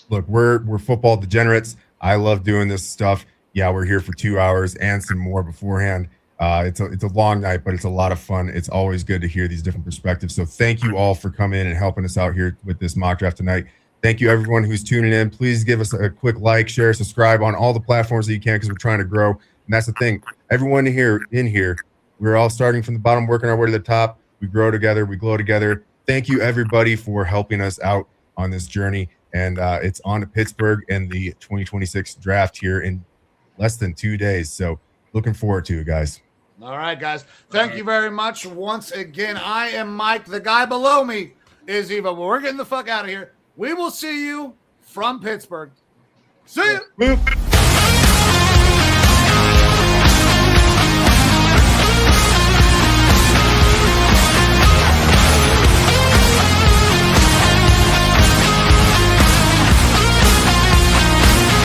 Look, we're football degenerates. I love doing this stuff. Yeah, we're here for 2 hours and some more beforehand. It's a long night, but it's a lot of fun. It's always good to hear these different perspectives. So thank you all for coming in and helping us out here with this mock draft tonight. Thank you, everyone who's tuning in. Please give us a quick like, share, subscribe on all the platforms that you can, because we're trying to grow. And that's the thing. Everyone in here, we're all starting from the bottom, working our way to the top. We grow together. We glow together. Thank you, everybody, for helping us out on this journey. And it's on to Pittsburgh and the 2026 draft here in less than 2 days. So looking forward to it, guys. All right, guys. Thank you very much. Once again, I am Mike. The guy below me is Eva. Well, we're getting the fuck out of here. We will see you from Pittsburgh. See you.